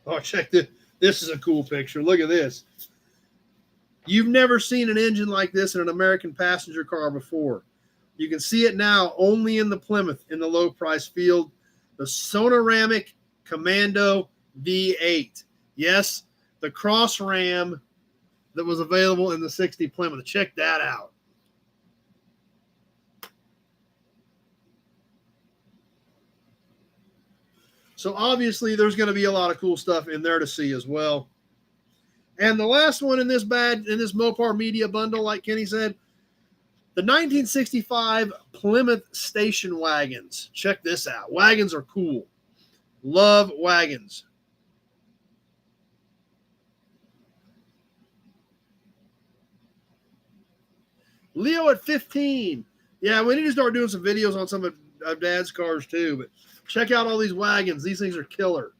Speaker 1: Oh, check this. This is a cool picture. Look at this. You've never seen an engine like this in an American passenger car before. You can see it now only in the Plymouth in the low price field. The Sonoramic Commando V8. Yes, the cross ram that was available in the 60 Plymouth. Check that out. So obviously there's going to be a lot of cool stuff in there to see as well. And the last one in this Mopar Media Bundle, like Kenny said, the 1965 Plymouth station wagons. Check this out. Wagons are cool. Love wagons. Leo at 15. Yeah, we need to start doing some videos on some of of Dad's cars too. But check out all these wagons. These things are killer.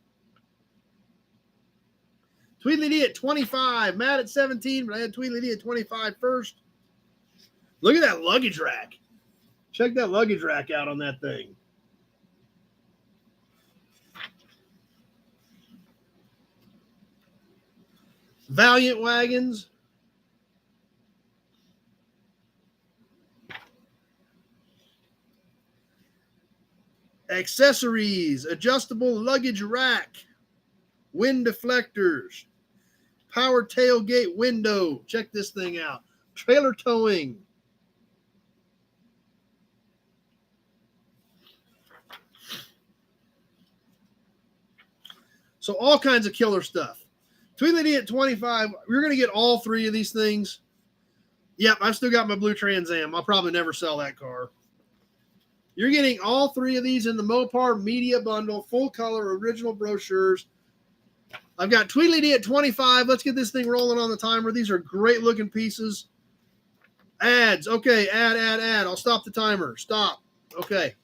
Speaker 1: Tweedledee D at 25. Matt at 17, but I had Tweedledee D at 25 first. Look at that luggage rack. Check that luggage rack out on that thing. Valiant wagons. Accessories, adjustable luggage rack, wind deflectors, power tailgate window. Check this thing out. Trailer towing. So all kinds of killer stuff. Tweedledee at 25. We're going to get all three of these things. Yep, I've still got my blue Trans Am. I'll probably never sell that car. You're getting all three of these in the Mopar Media Bundle, full color, original brochures. I've got Tweedledee at 25. Let's get this thing rolling on the timer. These are great looking pieces. Ads. Okay, ad. I'll stop the timer. Stop. Okay.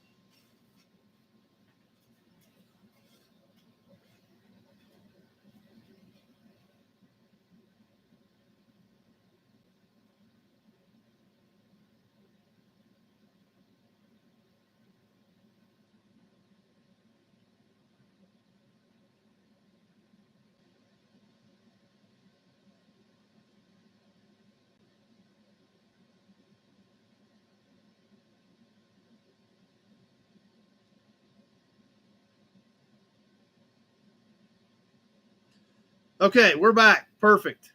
Speaker 1: Okay, we're back. Perfect.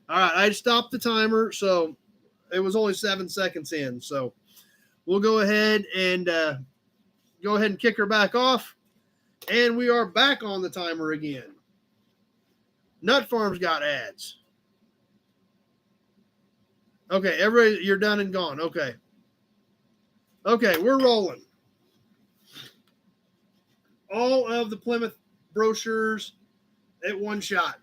Speaker 1: All right, I stopped the timer, so it was only 7 seconds in. So we'll go ahead and kick her back off. And we are back on the timer again. Nut Farm's got ads. Okay, everybody, you're done and gone. Okay. Okay, we're rolling. All of the Plymouth brochures at one shot.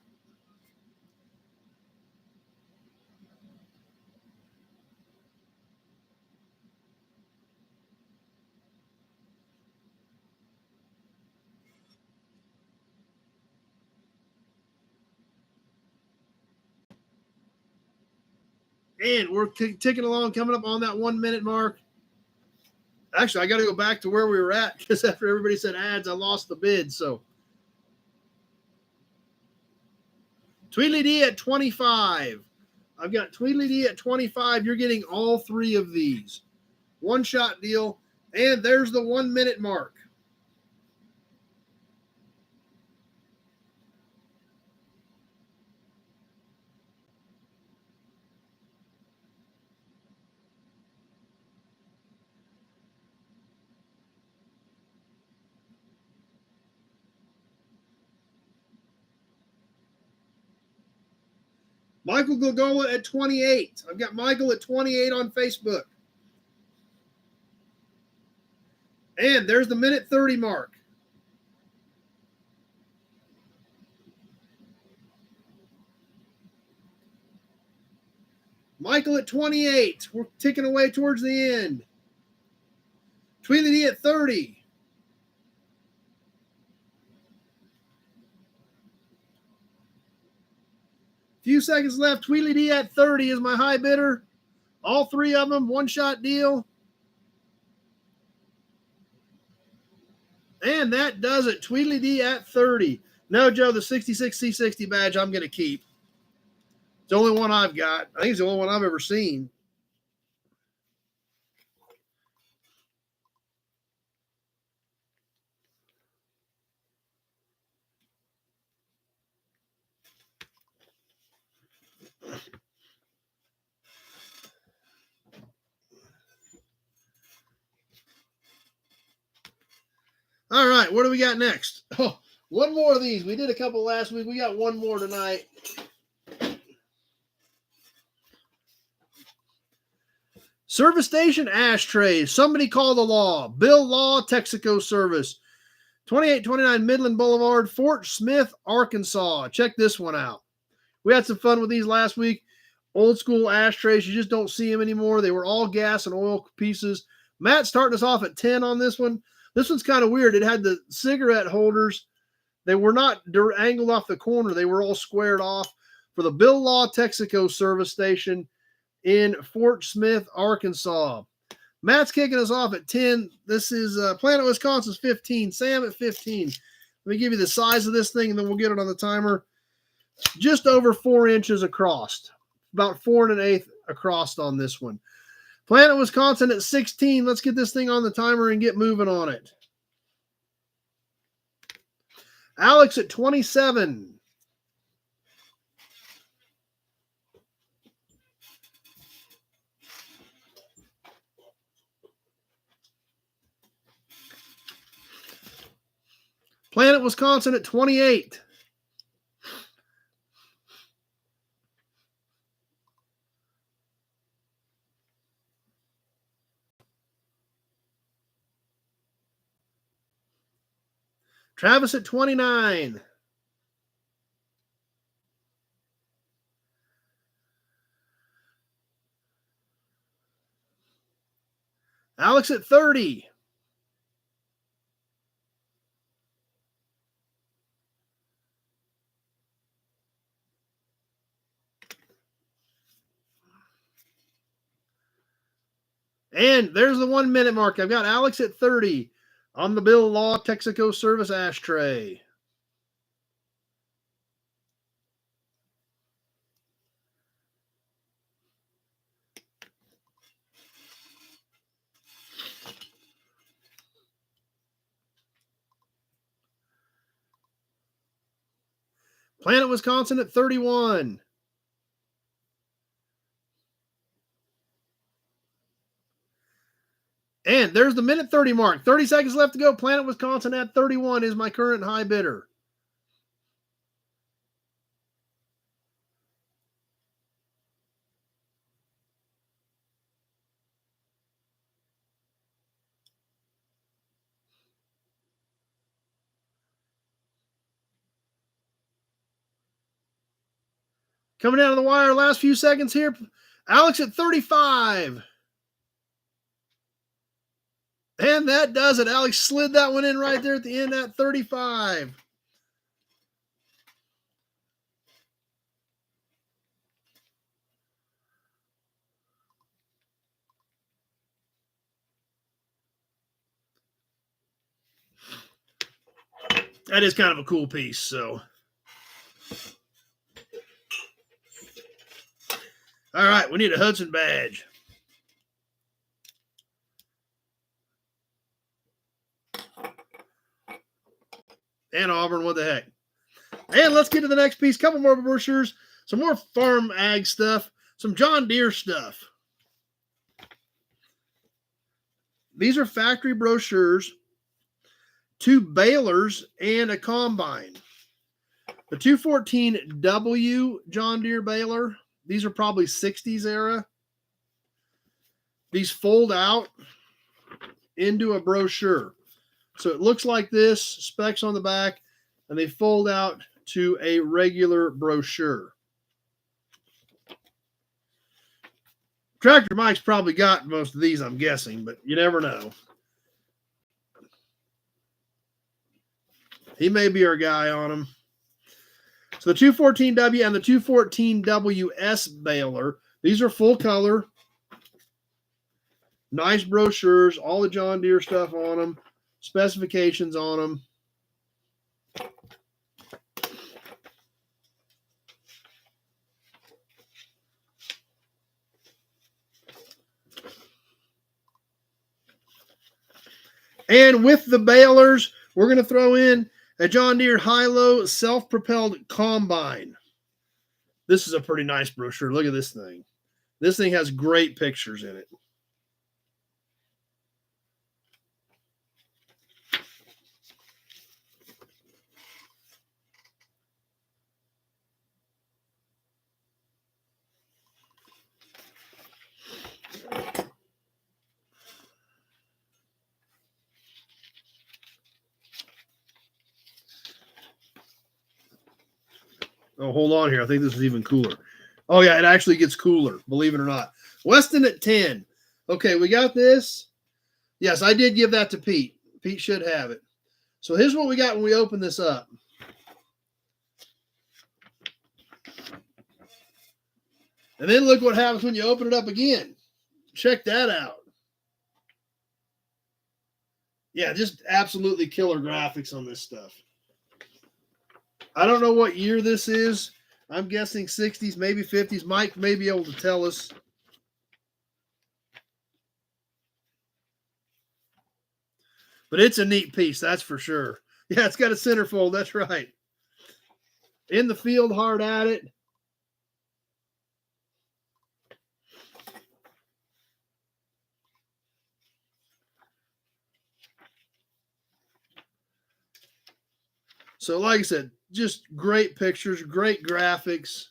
Speaker 1: And we're ticking along, coming up on that 1 minute mark. Actually, I got to go back to where we were at because after everybody said ads, I lost the bid. So Tweedledee at 25. I've got Tweedledee at 25. You're getting all three of these. One shot deal. And there's the 1 minute mark. Michael Glagola at 28. I've got Michael at 28 on Facebook. And there's the minute 30 mark. Michael at 28. We're ticking away towards the end. Tweedledee at 30. Few seconds left. Tweedledee at 30 is my high bidder. All three of them, one shot deal. And that does it. Tweedledee at 30. No, Joe, the 66C60 badge I'm going to keep. It's the only one I've got. I think it's the only one I've ever seen. All right, what do we got next? Oh, one more of these. We did a couple last week. We got one more tonight. Service station ashtrays. Somebody call the law. Bill Law, Texaco Service. 2829 Midland Boulevard, Fort Smith, Arkansas. Check this one out. We had some fun with these last week. Old school ashtrays. You just don't see them anymore. They were all gas and oil pieces. Matt starting us off at 10 on this one. This one's kind of weird. It had the cigarette holders. They were not angled off the corner. They were all squared off for the Bill Law Texaco service station in Fort Smith, Arkansas. Matt's kicking us off at 10. This is Planet Wisconsin's 15. Sam at 15. Let me give you the size of this thing, and then we'll get it on the timer. Just over 4 inches across. About 4 1/8 across on this one. Planet Wisconsin at 16. Let's get this thing on the timer and get moving on it. Alex at 27. Planet Wisconsin at 28. Travis at 29. Alex at 30. And there's the 1 minute mark. I've got Alex at 30 on the Bill Law Texaco service ashtray. Planet Wisconsin at 31. And there's the minute 30 mark. 30 seconds left to go. Planet Wisconsin at 31 is my current high bidder. Coming down to the wire, last few seconds here. Alex at 35. And that does it. Alex slid that one in right there at the end at 35. That is kind of a cool piece, so. All right, we need a Hudson badge. And Auburn, what the heck. And let's get to the next piece. Couple more brochures, some more farm ag stuff, some John Deere stuff. These are factory brochures, 2 balers, and a combine. The 214W John Deere baler, these are probably 60s era. These fold out into a brochure. So it looks like this, specs on the back, and they fold out to a regular brochure. Tractor Mike's probably got most of these, I'm guessing, but you never know. He may be our guy on them. So the 214W and the 214WS baler, these are full color. Nice brochures, all the John Deere stuff on them, specifications on them. And with the balers, we're going to throw in a John Deere high-low self-propelled combine. This is a pretty nice brochure. Look at this thing. This thing has great pictures in it. Oh, hold on here. I think this is even cooler. Oh, yeah, it actually gets cooler, believe it or not. Weston at 10. Okay, we got this. Yes, I did give that to Pete. Pete should have it. So here's what we got when we open this up. And then look what happens when you open it up again. Check that out. Yeah, just absolutely killer graphics on this stuff. I don't know what year this is. I'm guessing 60s, maybe 50s. Mike may be able to tell us. But it's a neat piece, that's for sure. Yeah, it's got a centerfold. That's right. In the field, hard at it. So, like I said, just great pictures, great graphics.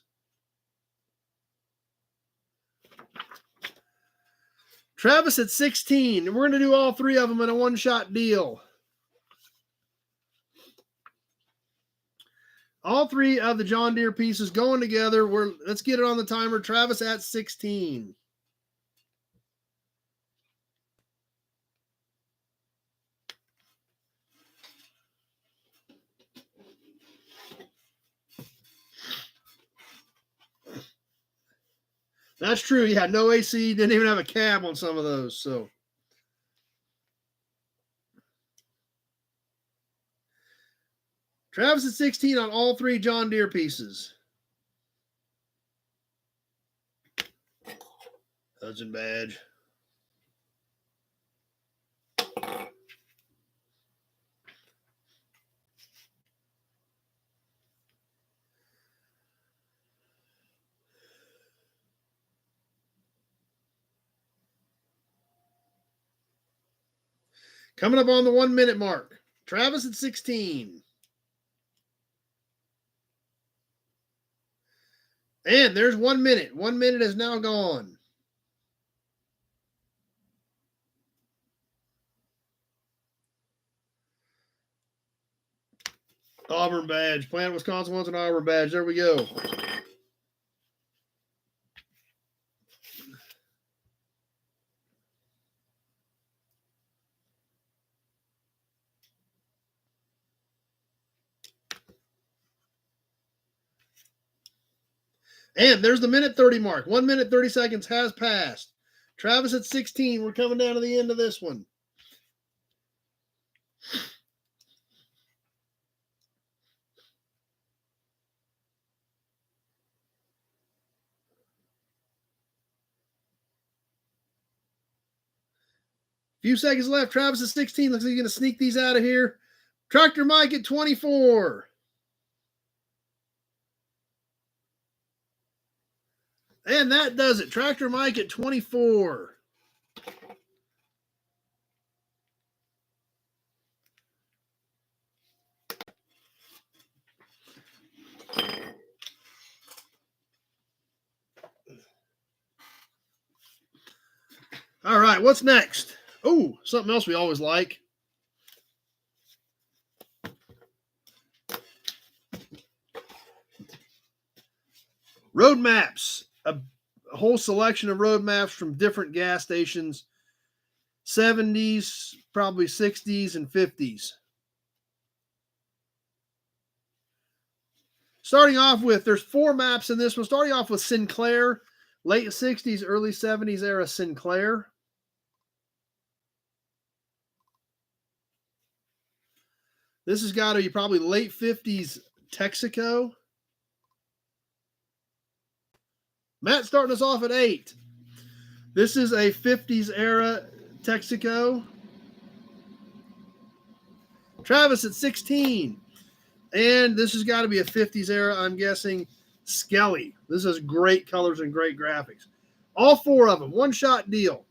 Speaker 1: Travis at 16. We're going to do all three of them in a one-shot deal. All three of the John Deere pieces going together. Let's get it on the timer. Travis at 16. That's true. Yeah, no AC. Didn't even have a cab on some of those. So Travis at 16 on all three John Deere pieces. Hudson badge. Coming up on the 1 minute mark. Travis at 16. And there's 1 minute. 1 minute is now gone. Auburn badge. Plant Wisconsin wants an Auburn badge. There we go. And there's the minute 30 mark. 1 minute, 30 seconds has passed. Travis at 16. We're coming down to the end of this one. Few seconds left. Travis at 16. Looks like he's going to sneak these out of here. Tractor Mike at 24. And that does it. Tractor Mike at 24. All right, what's next? Oh, something else we always like. Road maps. A whole selection of road maps from different gas stations. 70s, probably 60s, and 50s. Starting off with, there's 4 maps in this one. Starting off with Sinclair. Late 60s, early 70s era Sinclair. This has got to be probably late 50s Texaco. Matt starting us off at 8. This is a 50s era Texaco. Travis at 16. And this has got to be a 50s era, I'm guessing, Skelly. This has great colors and great graphics. All 4 of them, one-shot deal.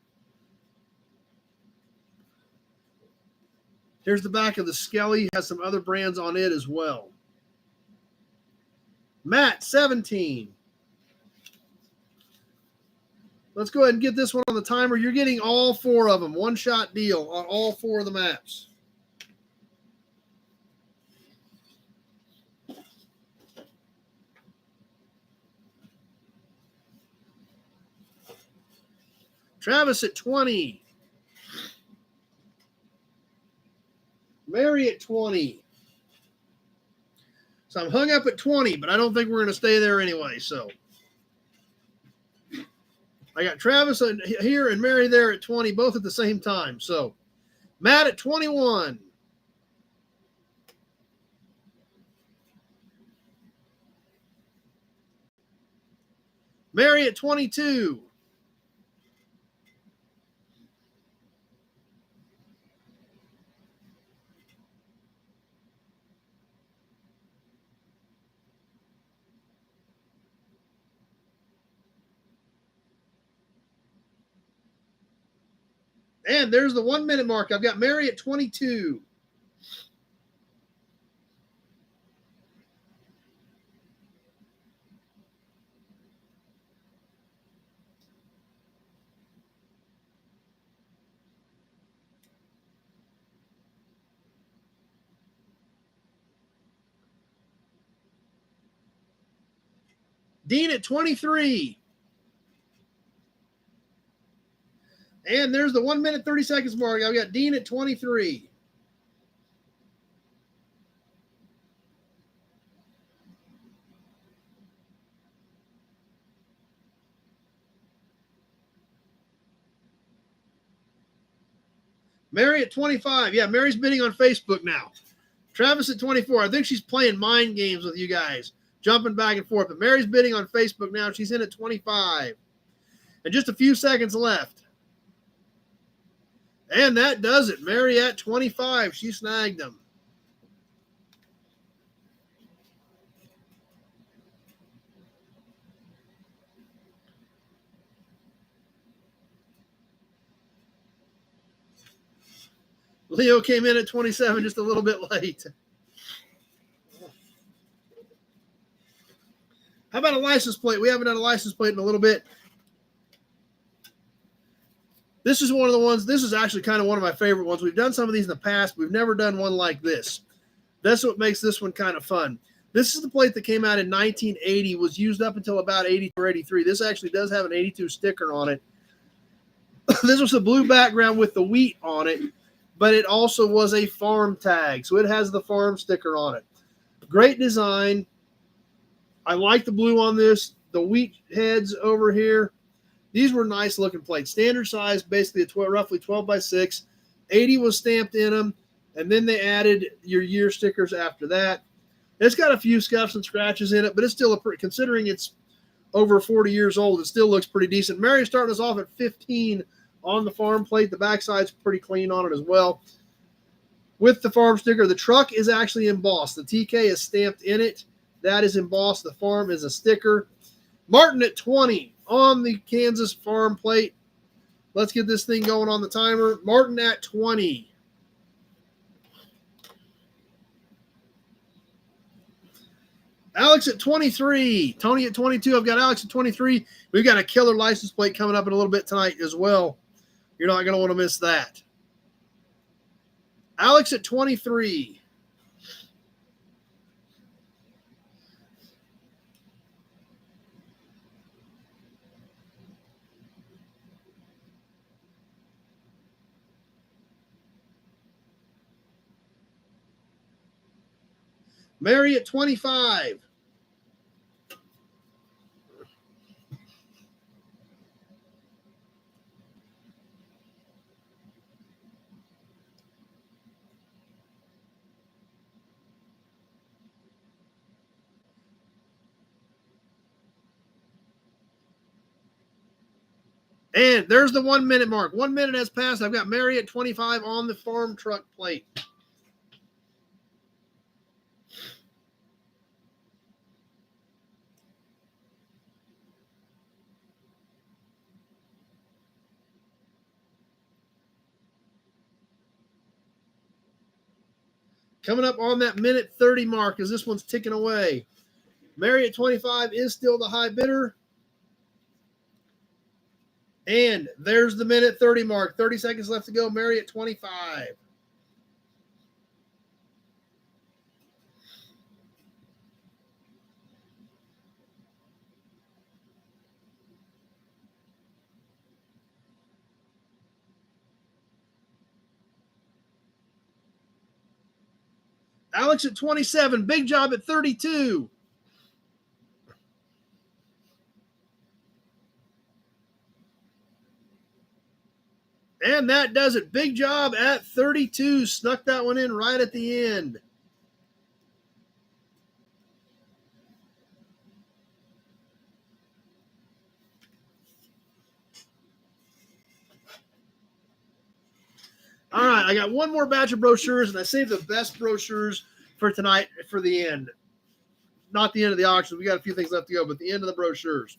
Speaker 1: Here's the back of the Skelly. Has some other brands on it as well. Matt, 17. Let's go ahead and get this one on the timer. You're getting all 4 of them. One-shot deal on all 4 of the maps. Travis at 20. Mary at 20. So I'm hung up at 20, but I don't think we're going to stay there anyway. So I got Travis here and Mary there at 20, both at the same time. So Matt at 21. Mary at 22. And there's the 1 minute mark. I've got Mary at 22. Dean at 23. And there's the 1 minute, 30 seconds mark. I've got Dean at 23. Mary at 25. Yeah, Mary's bidding on Facebook now. Travis at 24. I think she's playing mind games with you guys, jumping back and forth. But Mary's bidding on Facebook now. She's in at 25. And just a few seconds left. And that does it. Mary at 25. She snagged them. Leo came in at 27, just a little bit late. How about a license plate? We haven't done a license plate in a little bit. This is one of the ones, this is actually kind of one of my favorite ones. We've done some of these in the past. We've never done one like this. That's what makes this one kind of fun. This is the plate that came out in 1980, was used up until about 82 or 83. This actually does have an 82 sticker on it. This was a blue background with the wheat on it, but it also was a farm tag. So it has the farm sticker on it. Great design. I like the blue on this. The wheat heads over here. These were nice looking plates. Standard size, basically roughly 12 by 6. 80 was stamped in them. And then they added your year stickers after that. It's got a few scuffs and scratches in it, but it's still considering it's over 40 years old, it still looks pretty decent. Mary's starting us off at 15 on the farm plate. The backside's pretty clean on it as well. With the farm sticker, the truck is actually embossed. The TK is stamped in it. That is embossed. The farm is a sticker. Martin at 20 on the Kansas farm plate. Let's get this thing going on the timer. Martin at 20. Alex at 23. Tony at 22. I've got Alex at 23. We've got a killer license plate coming up in a little bit tonight as well. You're not going to want to miss that. Alex at 23. Mary at 25. And there's the 1 minute mark. 1 minute has passed. I've got Mary at 25 on the farm truck plate. Coming up on that minute 30 mark as this one's ticking away. Mary at 25 is still the high bidder. And there's the minute 30 mark. 30 seconds left to go. Mary at 25. Alex at 27. Big Job at 32. And that does it. Big Job at 32. Snuck that one in right at the end. All right, I got one more batch of brochures, and I saved the best brochures for tonight for the end. Not the end of the auction. We got a few things left to go, but the end of the brochures.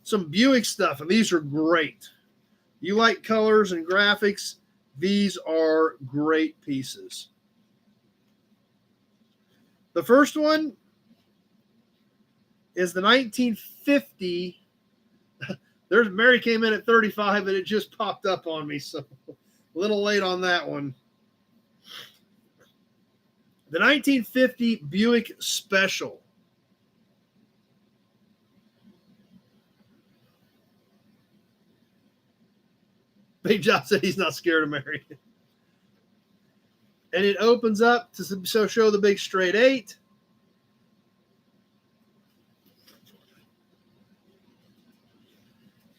Speaker 1: Some Buick stuff, and these are great. You like colors and graphics, these are great pieces. The first one is the 1950. There's Mary came in at 35, and it just popped up on me, so a little late on that one. The 1950 Buick Special. Big Job said he's not scared of Mary. And it opens up to show the big straight 8.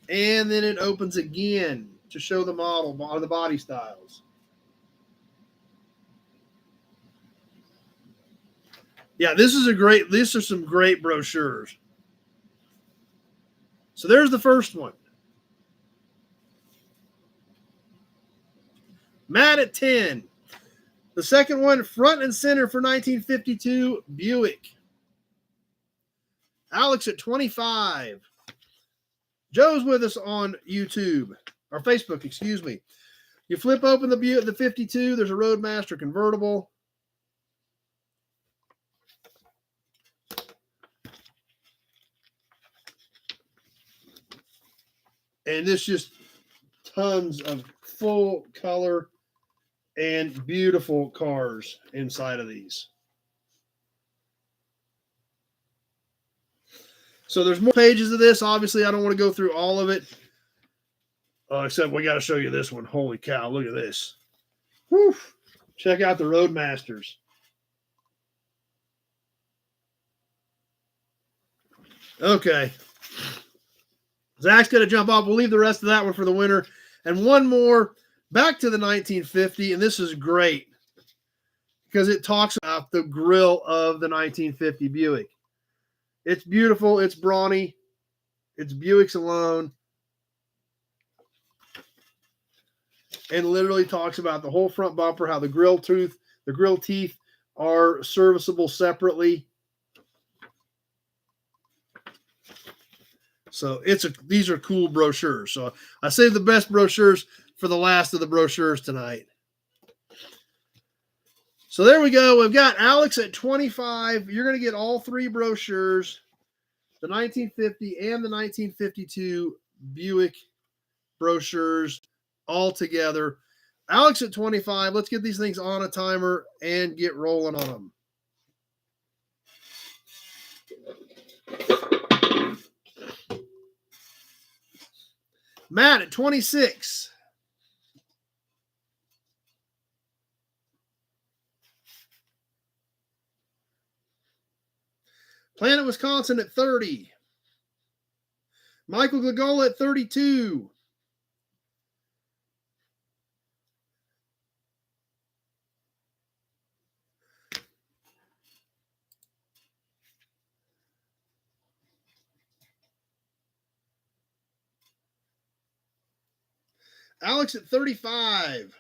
Speaker 1: And then it opens again to show the model on the body styles. Yeah, these are some great brochures. So there's the first one. Matt at 10. The second one, front and center for 1952, Buick. Alex at 25. Joe's with us on YouTube, or Facebook, excuse me. You flip open the 52, there's a Roadmaster convertible. And this just tons of full color and beautiful cars inside of these. So there's more pages of this. Obviously, I don't want to go through all of it. Except we got to show you this one. Holy cow, look at this. Whew. Check out the Roadmasters. Okay. Zach's going to jump off. We'll leave the rest of that one for the winner. And one more, back to the 1950, and this is great because it talks about the grill of the 1950 Buick. It's beautiful. It's brawny. It's Buick's alone. And literally talks about the whole front bumper, how the grill teeth are serviceable separately. So these are cool brochures. So I saved the best brochures for the last of the brochures tonight. So there we go. We've got Alex at 25. You're going to get all three brochures, the 1950 and the 1952 Buick brochures all together. Alex at 25. Let's get these things on a timer and get rolling on them. Matt at 26. Planet Wisconsin at 30. Michael Glagola at 32. Alex at 35.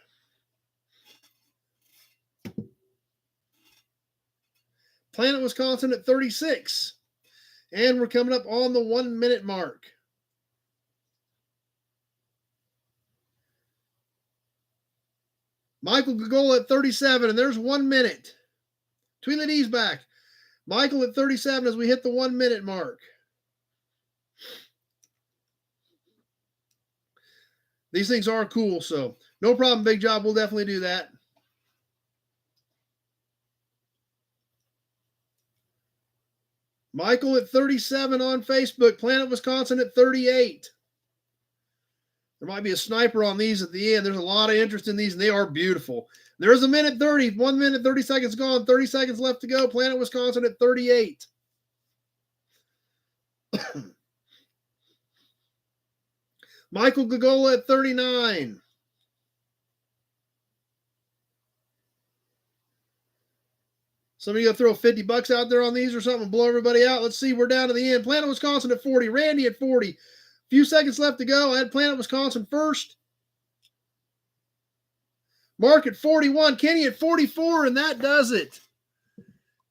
Speaker 1: Planet Wisconsin at 36. And we're coming up on the 1 minute mark. Michael Gagola at 37, and there's 1 minute. Tweedledee back. Michael at 37 as we hit the 1 minute mark. These things are cool, so no problem, Big Job. We'll definitely do that. Michael at 37 on Facebook. Planet Wisconsin at 38. There might be a sniper on these at the end. There's a lot of interest in these, and they are beautiful. There's a minute 30. 1 minute, 30 seconds gone. 30 seconds left to go. Planet Wisconsin at 38. Michael Gagola at 39. Somebody going to throw $50 out there on these or something and blow everybody out. Let's see. We're down to the end. Planet Wisconsin at 40. Randy at 40. Few seconds left to go. I had Planet Wisconsin first. Mark at 41. Kenny at 44, and that does it.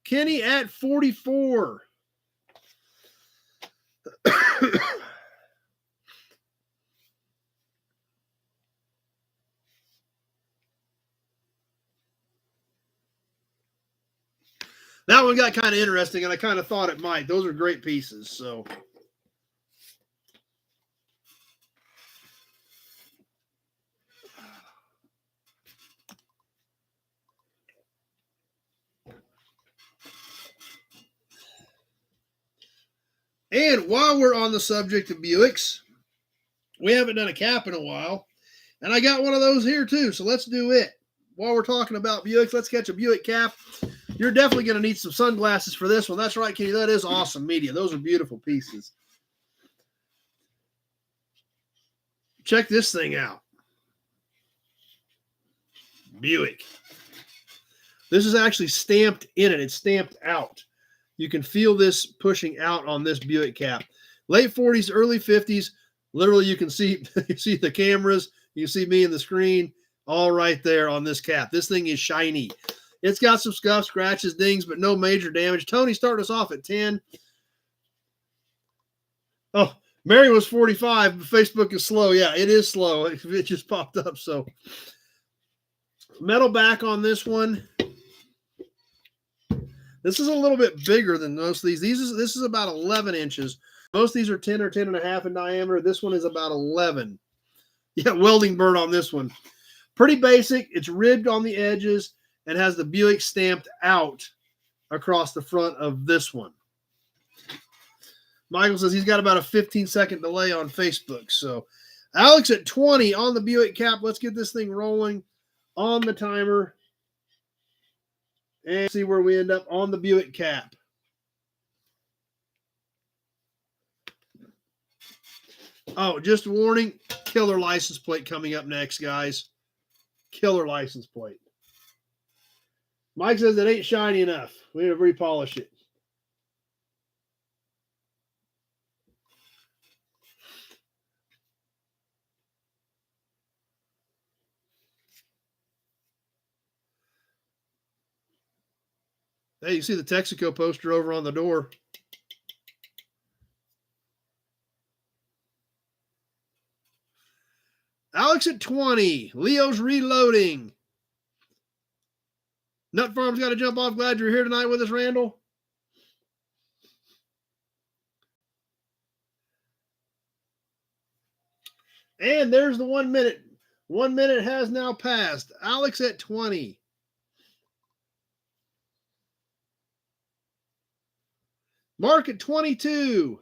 Speaker 1: Kenny at 44. That one got kind of interesting, and I kind of thought it might. Those are great pieces, so. And while we're on the subject of Buicks, we haven't done a cap in a while, and I got one of those here too, so let's do it. While we're talking about Buicks, let's catch a Buick cap. You're definitely going to need some sunglasses for this one. That's right, Kenny. That is awesome media. Those are beautiful pieces. Check this thing out. Buick. This is actually stamped in it. It's stamped out. You can feel this pushing out on this Buick cap. Late 40s, early 50s. Literally, you can see the cameras. You can see me in the screen all right there on this cap. This thing is shiny. It's got some scuffs, scratches, dings, but no major damage. Tony started us off at 10. Oh, Mary was 45, but Facebook is slow. Yeah, it is slow. It just popped up. So, metal back on this one. This is a little bit bigger than most of these. This is about 11 inches. Most of these are 10 or 10 and a half in diameter. This one is about 11. Yeah, welding burn on this one. Pretty basic. It's ribbed on the edges and has the Buick stamped out across the front of this one. Michael says he's got about a 15-second delay on Facebook. So Alex at 20 on the Buick cap. Let's get this thing rolling on the timer and see where we end up on the Buick cap. Oh, just a warning, killer license plate coming up next, guys. Killer license plate. Mike says it ain't shiny enough. We need to repolish it. Hey, you see the Texaco poster over on the door. Alex at 20. Leo's reloading. Nut Farm's got to jump off. Glad you're here tonight with us, Randall. And there's the 1 minute. 1 minute has now passed. Alex at 20. Mark at 22.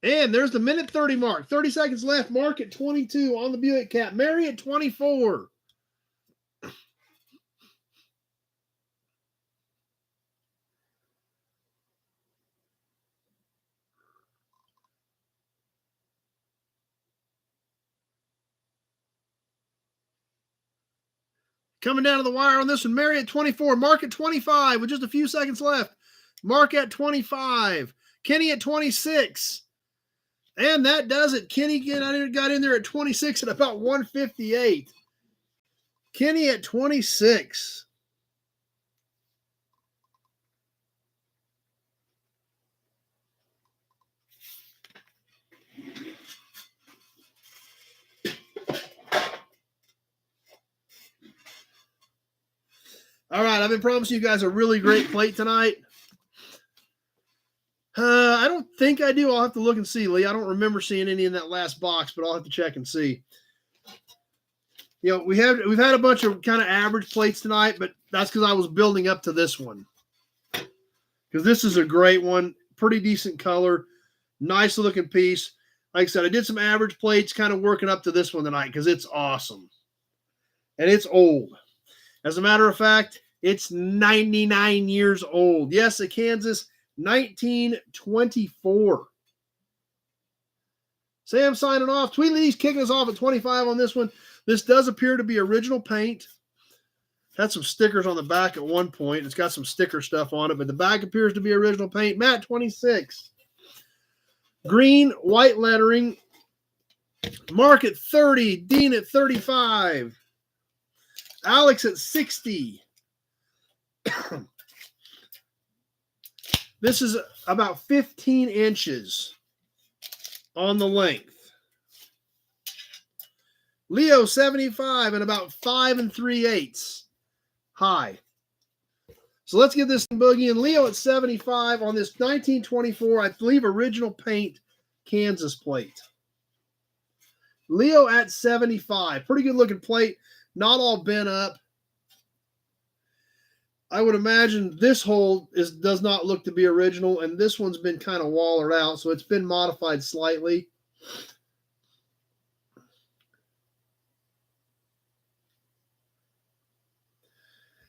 Speaker 1: And there's the minute 30 mark. 30 seconds left. Mark at 22 on the Buick cap. Mary at 24. Coming down to the wire on this one. Mary at 24. Mark at 25 with just a few seconds left. Mark at 25. Kenny at 26. And that does it. Kenny got in there at 26 at about 158. Kenny at 26. All right, I've been promising you guys a really great plate tonight. I don't think I do. I'll have to look and see, Lee. I don't remember seeing any in that last box, but I'll have to check and see. You know, we've had a bunch of kind of average plates tonight, but that's because I was building up to this one. Because this is a great one, pretty decent color, nice looking piece. Like I said, I did some average plates, kind of working up to this one tonight because it's awesome. And it's old. As a matter of fact, it's 99 years old. Yes, a Kansas 1924. Sam signing off. Tweedledee's kicking us off at 25 on this one. This does appear to be original paint. Had some stickers on the back at one point. It's got some sticker stuff on it, but the back appears to be original paint. Matt, 26. Green, white lettering. Mark at 30. Dean at 35. Alex at 60. This is about 15 inches on the length. Leo, 75 and about 5 3/8 high. So let's get this boogie. And Leo at 75 on this 1924, I believe, original paint Kansas plate. Leo at 75. Pretty good looking plate. Not all bent up. I would imagine this hole does not look to be original, and this one's been kind of wallered out, so it's been modified slightly.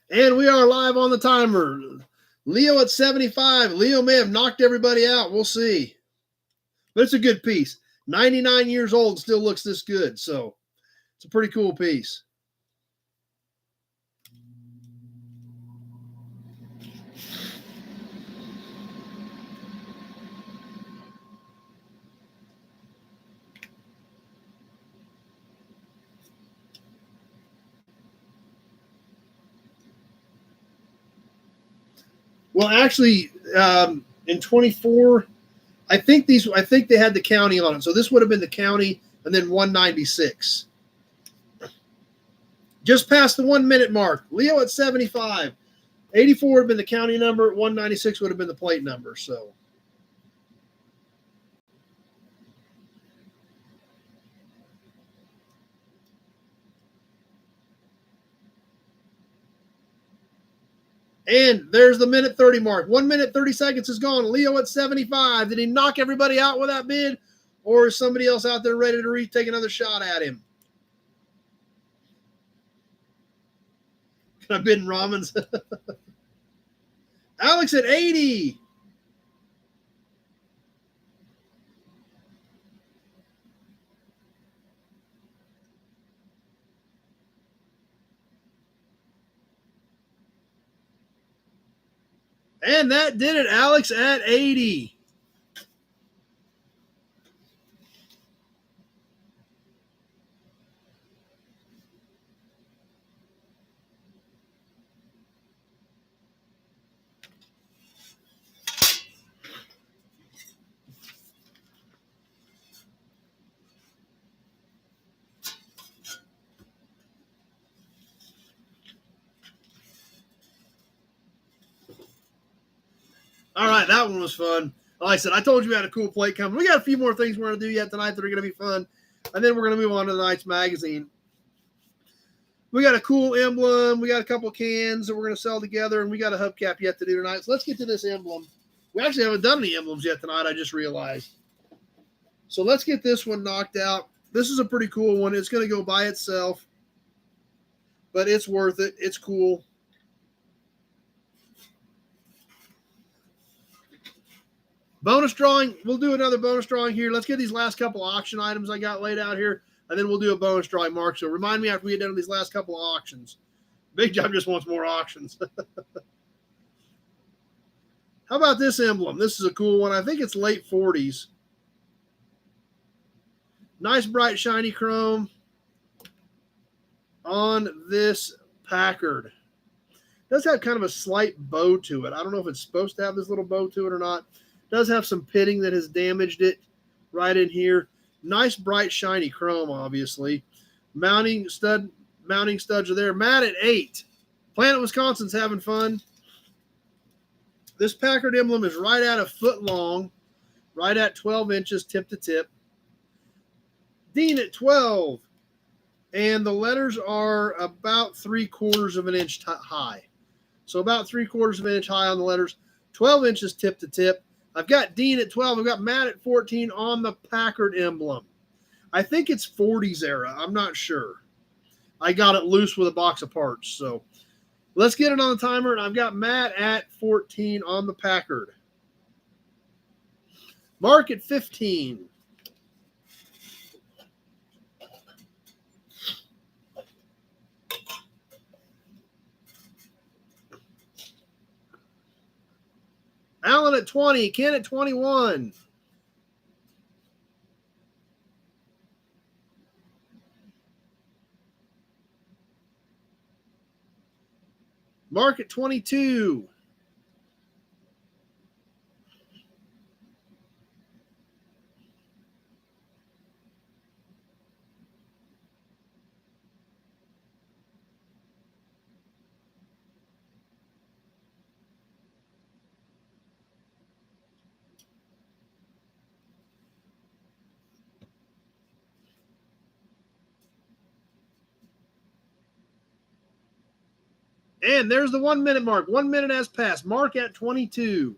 Speaker 1: And we are live on the timer. Leo at 75. Leo may have knocked everybody out. We'll see. But it's a good piece. 99 years old and still looks this good, so it's a pretty cool piece. Well, actually, in 24, I think they had the county on it. So this would have been the county and then 196. Just past the 1 minute mark. Leo at 75. 84 would have been the county number. 196 would have been the plate number. So. And there's the minute 30 mark. 1 minute, 30 seconds is gone. Leo at 75. Did he knock everybody out with that bid? Or is somebody else out there ready to take another shot at him? Can I bid in ramens? Alex at 80. And that did it. Alex at 80. All right, that one was fun. Like I said, I told you we had a cool plate coming. We got a few more things we're going to do yet tonight that are going to be fun. And then we're going to move on to tonight's magazine. We got a cool emblem. We got a couple cans that we're going to sell together. And we got a hubcap yet to do tonight. So let's get to this emblem. We actually haven't done any emblems yet tonight, I just realized. So let's get this one knocked out. This is a pretty cool one. It's going to go by itself. But it's worth it. It's cool. Bonus drawing. We'll do another bonus drawing here. Let's get these last couple auction items I got laid out here, and then we'll do a bonus drawing, Mark. So remind me after we get done with these last couple of auctions. Big Job just wants more auctions. How about this emblem? This is a cool one. I think it's late 40s. Nice, bright, shiny chrome on this Packard. It does have kind of a slight bow to it. I don't know if it's supposed to have this little bow to it or not. Does have some pitting that has damaged it right in here. Nice, bright, shiny chrome, obviously. Mounting studs are there. Matt at 8. Planet Wisconsin's having fun. This Packard emblem is right at a foot long. right at 12 inches tip to tip. Dean at 12. And the letters are about 3/4 of an inch high. So about 3/4 of an inch high on the letters, 12 inches tip to tip. I've got Dean at 12. I've got Matt at 14 on the Packard emblem. I think it's 40s era. I'm not sure. I got it loose with a box of parts. So let's get it on the timer. And I've got Matt at 14 on the Packard. Mark at 15. Alan at 20. Ken at 21. Mark at 22. And there's the 1 minute mark. 1 minute has passed. Mark at 22.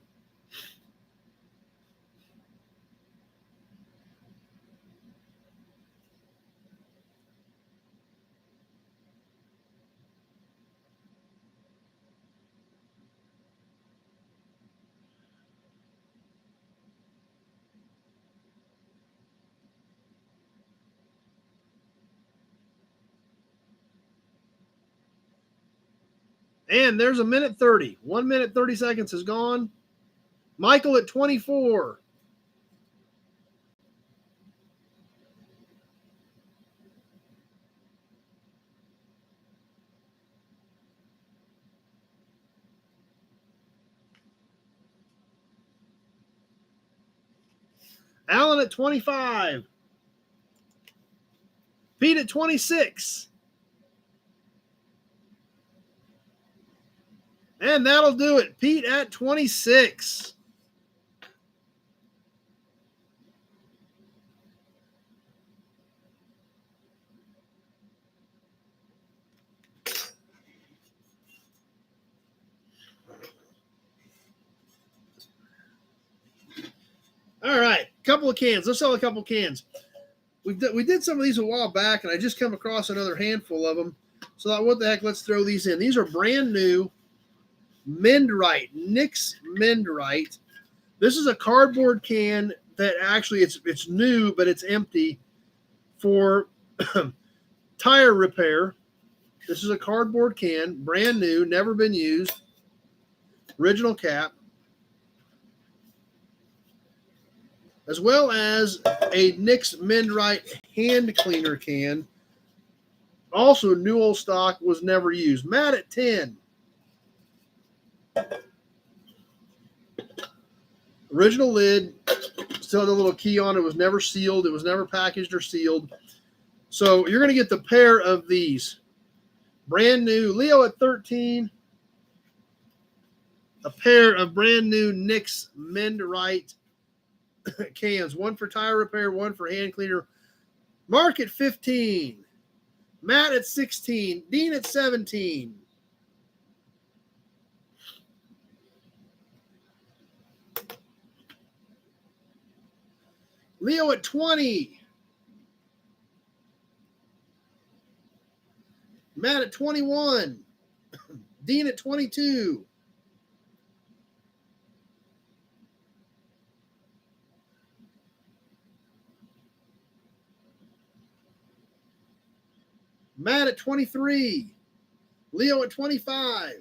Speaker 1: And there's a minute 30. 1 minute, 30 seconds is gone. Michael at 24. Alan at 25. Pete at 26. And that'll do it. Pete at 26. All right, couple of cans. Let's sell a couple of cans. We did some of these a while back, and I just come across another handful of them. So I thought, what the heck, let's throw these in. These are brand new Mendrite, Nick's Mendrite. This is a cardboard can that actually it's new, but it's empty for tire repair. This is a cardboard can, brand new, never been used. Original cap. As well as a Nick's Mendrite hand cleaner can. Also new old stock, was never used. Matt at 10. Original lid, still had a little key on it. It was never sealed. It was never packaged or sealed. So you're going to get the pair of these. Brand new. Leo at 13. A pair of brand new Nick's Mendrite cans. One for tire repair, one for hand cleaner. Mark at 15. Matt at 16. Dean at 17. Leo at 20. Matt at 21. Dean at 22. Matt at 23. Leo at 25.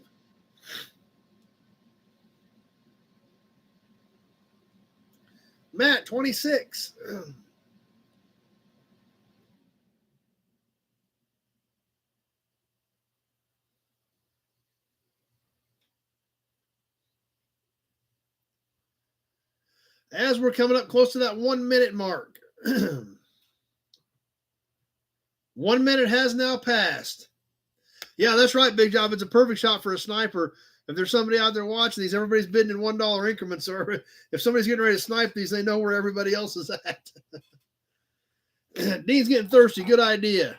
Speaker 1: Matt, 26. As we're coming up close to that 1 minute mark. 1 minute has now passed. Yeah, that's right, Big Job. It's a perfect shot for a sniper. If there's somebody out there watching these, everybody's bidding in $1 increments. Or if somebody's getting ready to snipe these, they know where everybody else is at. Dean's getting thirsty. Good idea.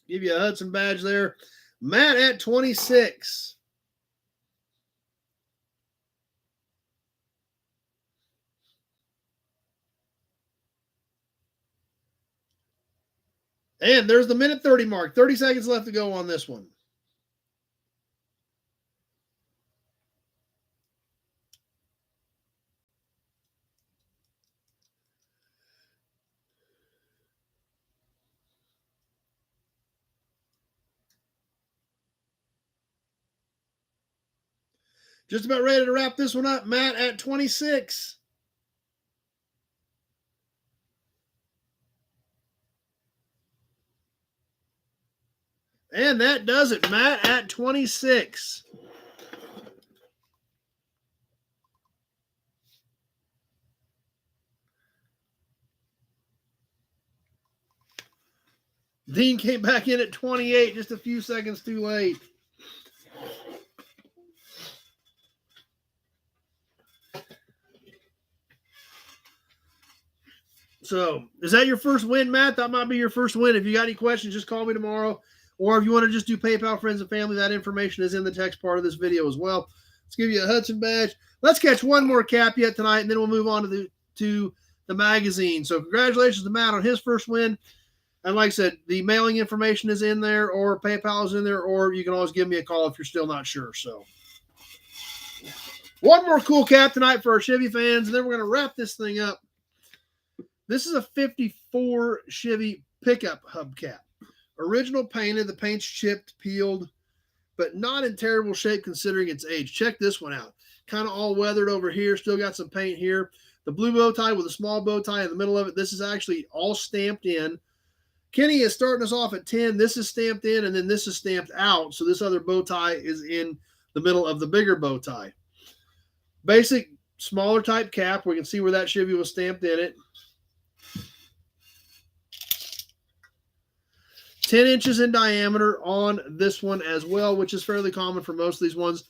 Speaker 1: Give you a Hudson badge there. Matt at 26. And there's the minute 30 mark. 30 seconds left to go on this one. Just about ready to wrap this one up. Matt at 26. And that does it. Matt at 26. Dean came back in at 28, just a few seconds too late. So, is that your first win, Matt? That might be your first win. If you got any questions, just call me tomorrow. Or if you want to just do PayPal, friends, and family, that information is in the text part of this video as well. Let's give you a Hudson badge. Let's catch one more cap yet tonight, and then we'll move on to the magazine. So, congratulations to Matt on his first win. And like I said, the mailing information is in there, or PayPal is in there, or you can always give me a call if you're still not sure. So, one more cool cap tonight for our Chevy fans, and then we're going to wrap this thing up. This is a 54 Chevy pickup hubcap. Original painted, the paint's chipped, peeled, but not in terrible shape considering its age. Check this one out. Kind of all weathered over here, still got some paint here. The blue bow tie with a small bow tie in the middle of it. This is actually all stamped in. Kenny is starting us off at 10. This is stamped in, and then this is stamped out. So this other bow tie is in the middle of the bigger bow tie. Basic, smaller type cap. We can see where that Chevy was stamped in it. 10 inches in diameter on this one as well, which is fairly common for most of these ones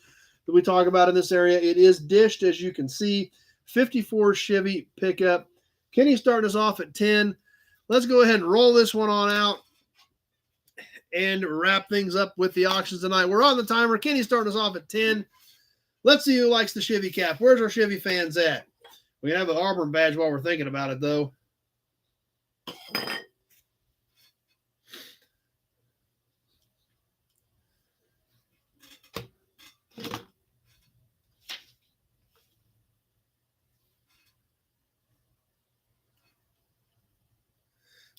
Speaker 1: that we talk about in this area. It is dished, as you can see. 54 Chevy pickup. Kenny's starting us off at 10. Let's go ahead and roll this one on out and wrap things up with the auctions tonight. We're on the timer. Kenny's starting us off at 10. Let's see who likes the Chevy cap. Where's our Chevy fans at? We can have an Auburn badge while we're thinking about it, though.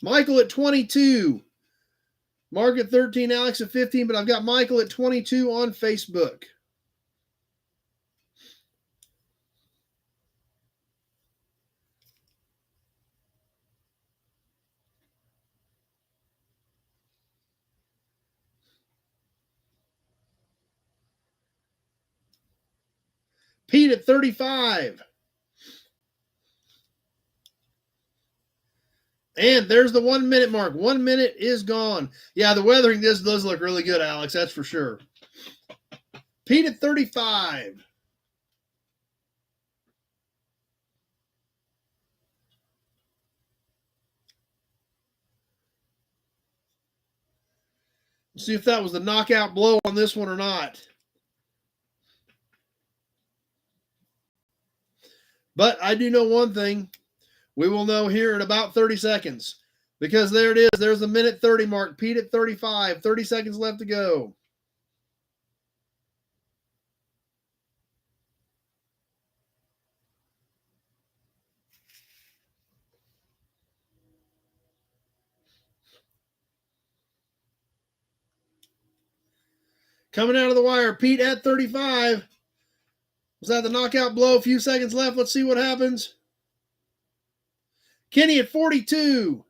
Speaker 1: Michael at 22. Mark at 13, Alex at 15, but I've got Michael at 22 on Facebook. Pete at 35. And there's the 1 minute mark. 1 minute is gone. Yeah, the weathering does look really good, Alex. That's for sure. Pete at 35. Let's see if that was the knockout blow on this one or not. But I do know one thing. We will know here in about 30 seconds. Because there it is. There's the minute 30 mark. Pete at 35. 30 seconds left to go. Coming out of the wire, Pete at 35. Was that the knockout blow? A few seconds left. Let's see what happens. Kenny at 42.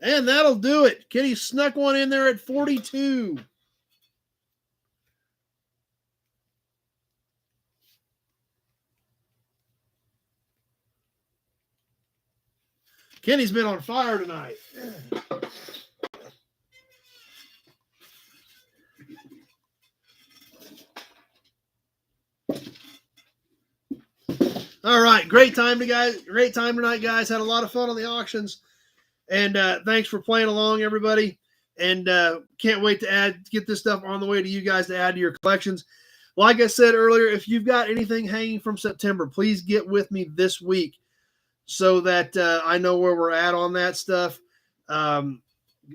Speaker 1: And that'll do it. Kenny snuck one in there at 42. Kenny's been on fire tonight. All right, great time tonight, guys. Had a lot of fun on the auctions, and thanks for playing along, everybody. And can't wait to get this stuff on the way to you guys to add to your collections. Like I said earlier, if you've got anything hanging from September, please get with me this week so that I know where we're at on that stuff.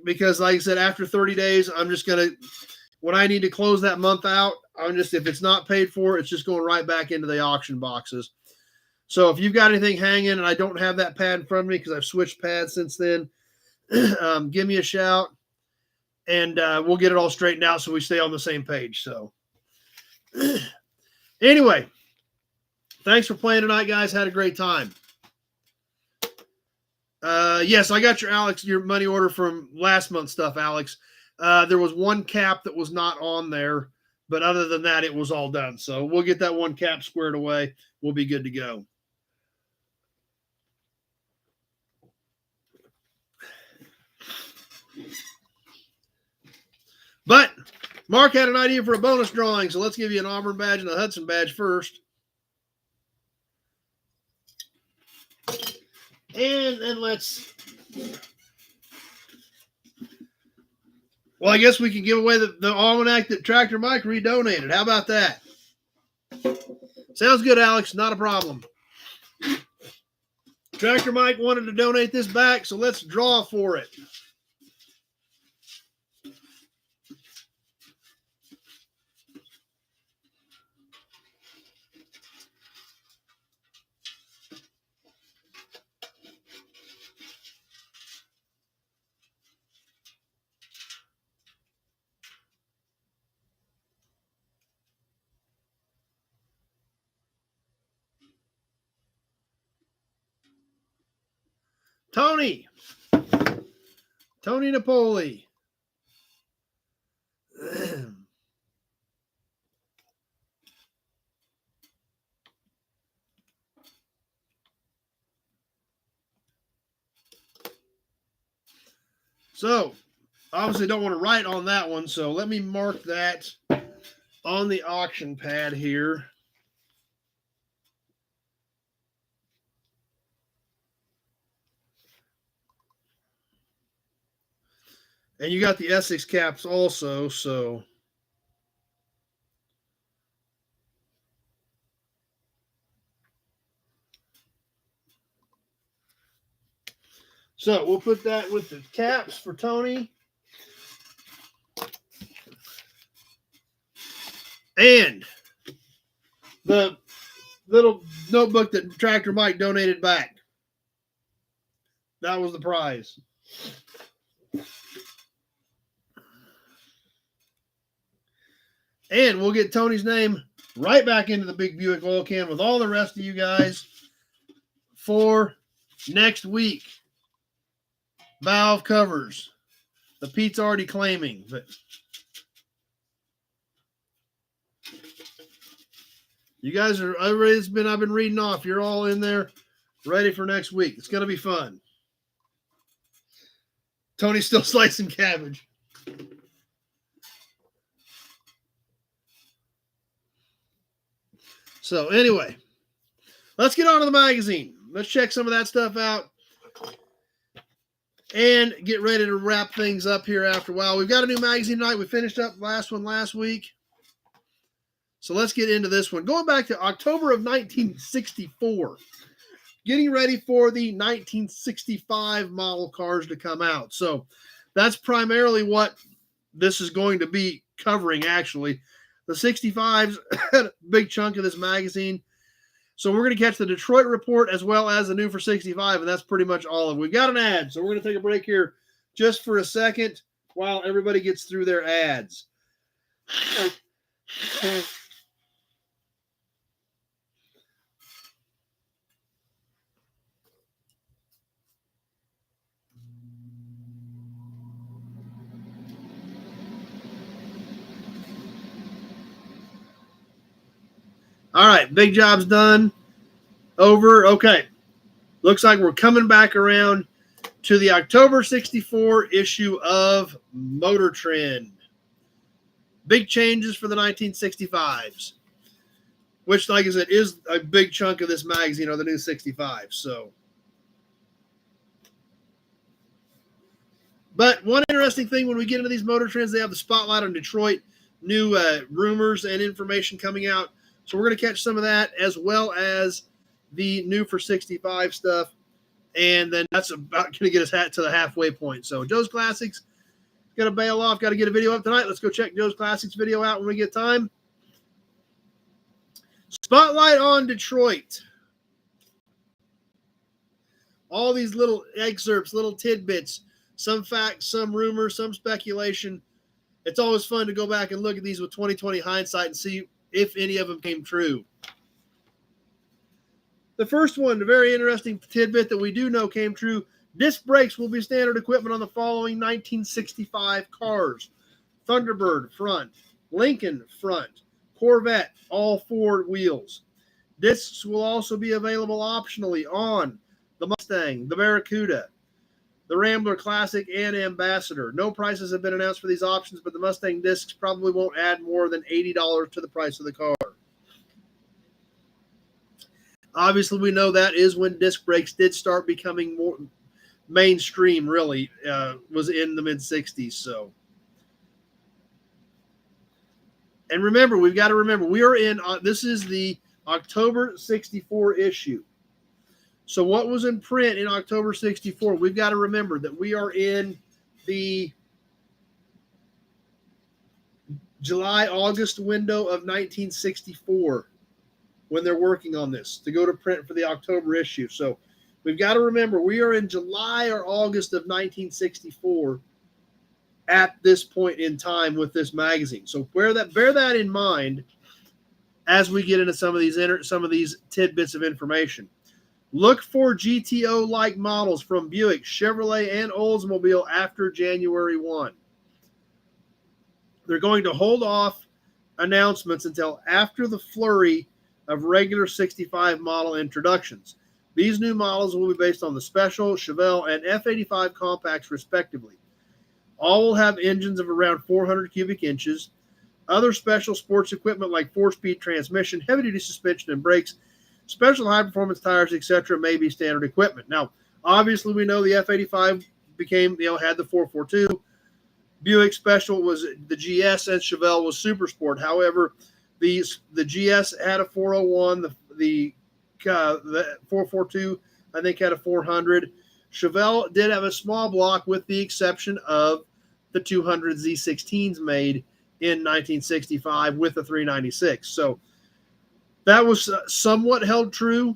Speaker 1: Because like I said, after 30 days, I'm just going to, when I need to close that month out, if it's not paid for, it's just going right back into the auction boxes. So if you've got anything hanging and I don't have that pad in front of me because I've switched pads since then, give me a shout and we'll get it all straightened out so we stay on the same page. So anyway, thanks for playing tonight, guys. Had a great time. Yes, I got your money order from last month's stuff, Alex. There was one cap that was not on there, but other than that, it was all done. So we'll get that one cap squared away. We'll be good to go. But Mark had an idea for a bonus drawing, so let's give you an Auburn badge and a Hudson badge first. And then well, I guess we can give away the almanac that Tractor Mike redonated. How about that? Sounds good, Alex. Not a problem. Tractor Mike wanted to donate this back, so let's draw for it. Tony Napoli. So, obviously don't want to write on that one, so let me mark that on the auction pad here. And you got the Essex caps also, so. So we'll put that with the caps for Tony. And the little notebook that Tractor Mike donated back. That was the prize. And we'll get Tony's name right back into the big Buick oil can with all the rest of you guys for next week. Valve covers. The Pete's already claiming, but you guys are, I've been reading off. You're all in there ready for next week. It's going to be fun. Tony's still slicing cabbage. So anyway, let's get on to the magazine. Let's check some of that stuff out and get ready to wrap things up here after a while. We've got a new magazine tonight. We finished up the last one last week. So let's get into this one. Going back to October of 1964. Getting ready for the 1965 model cars to come out. So that's primarily what this is going to be covering, actually. The 65s had a big chunk of this magazine. So we're going to catch the Detroit report as well as the new for 65, and that's pretty much all of it. We've got an ad, so we're going to take a break here just for a second while everybody gets through their ads. All right, big job's done. Over. Okay. Looks like we're coming back around to the October 64 issue of Motor Trend. Big changes for the 1965s. which, like I said, is a big chunk of this magazine, or the new 65. So, but one interesting thing when we get into these motor trends, they have the spotlight on Detroit, new rumors and information coming out. So we're going to catch some of that, as well as the new for 65 stuff. And then that's about going to get us to the halfway point. So Joe's Classics, got to bail off, got to get a video up tonight. Let's go check Joe's Classics video out when we get time. Spotlight on Detroit. All these little excerpts, little tidbits, some facts, some rumors, some speculation. It's always fun to go back and look at these with 20/20 hindsight and see if any of them came true. The first one, the very interesting tidbit that we do know came true, disc brakes will be standard equipment on the following 1965 cars. Thunderbird front, Lincoln front, Corvette, all four wheels. Discs will also be available optionally on the Mustang, the Barracuda, the Rambler Classic, and Ambassador. No prices have been announced for these options, but the Mustang discs probably won't add more than $80 to the price of the car. Obviously, we know that is when disc brakes did start becoming more mainstream, really, was in the mid-60s. So, and remember, we've got to remember, we are in, this is the October 64 issue. So what was in print in October 64? We've got to remember that we are in the July-August window of 1964 when they're working on this to go to print for the October issue. So we've got to remember we are in July or August of 1964 at this point in time with this magazine. So bear that in mind as we get into some of these tidbits of information. Look for GTO-like models from Buick, Chevrolet, and Oldsmobile after January 1. They're going to hold off announcements until after the flurry of regular 65 model introductions. These new models will be based on the Special, Chevelle, and F85 compacts, respectively. All will have engines of around 400 cubic inches. Other special sports equipment like 4-speed transmission, heavy-duty suspension and brakes, special high-performance tires, etc., may be standard equipment. Now, obviously, we know the F85 had the 442. Buick Special was the GS, and Chevelle was Super Sport. However, the GS had a 401. The 442, I think, had a 400. Chevelle did have a small block, with the exception of the 200 Z16s made in 1965 with the 396. So that was somewhat held true.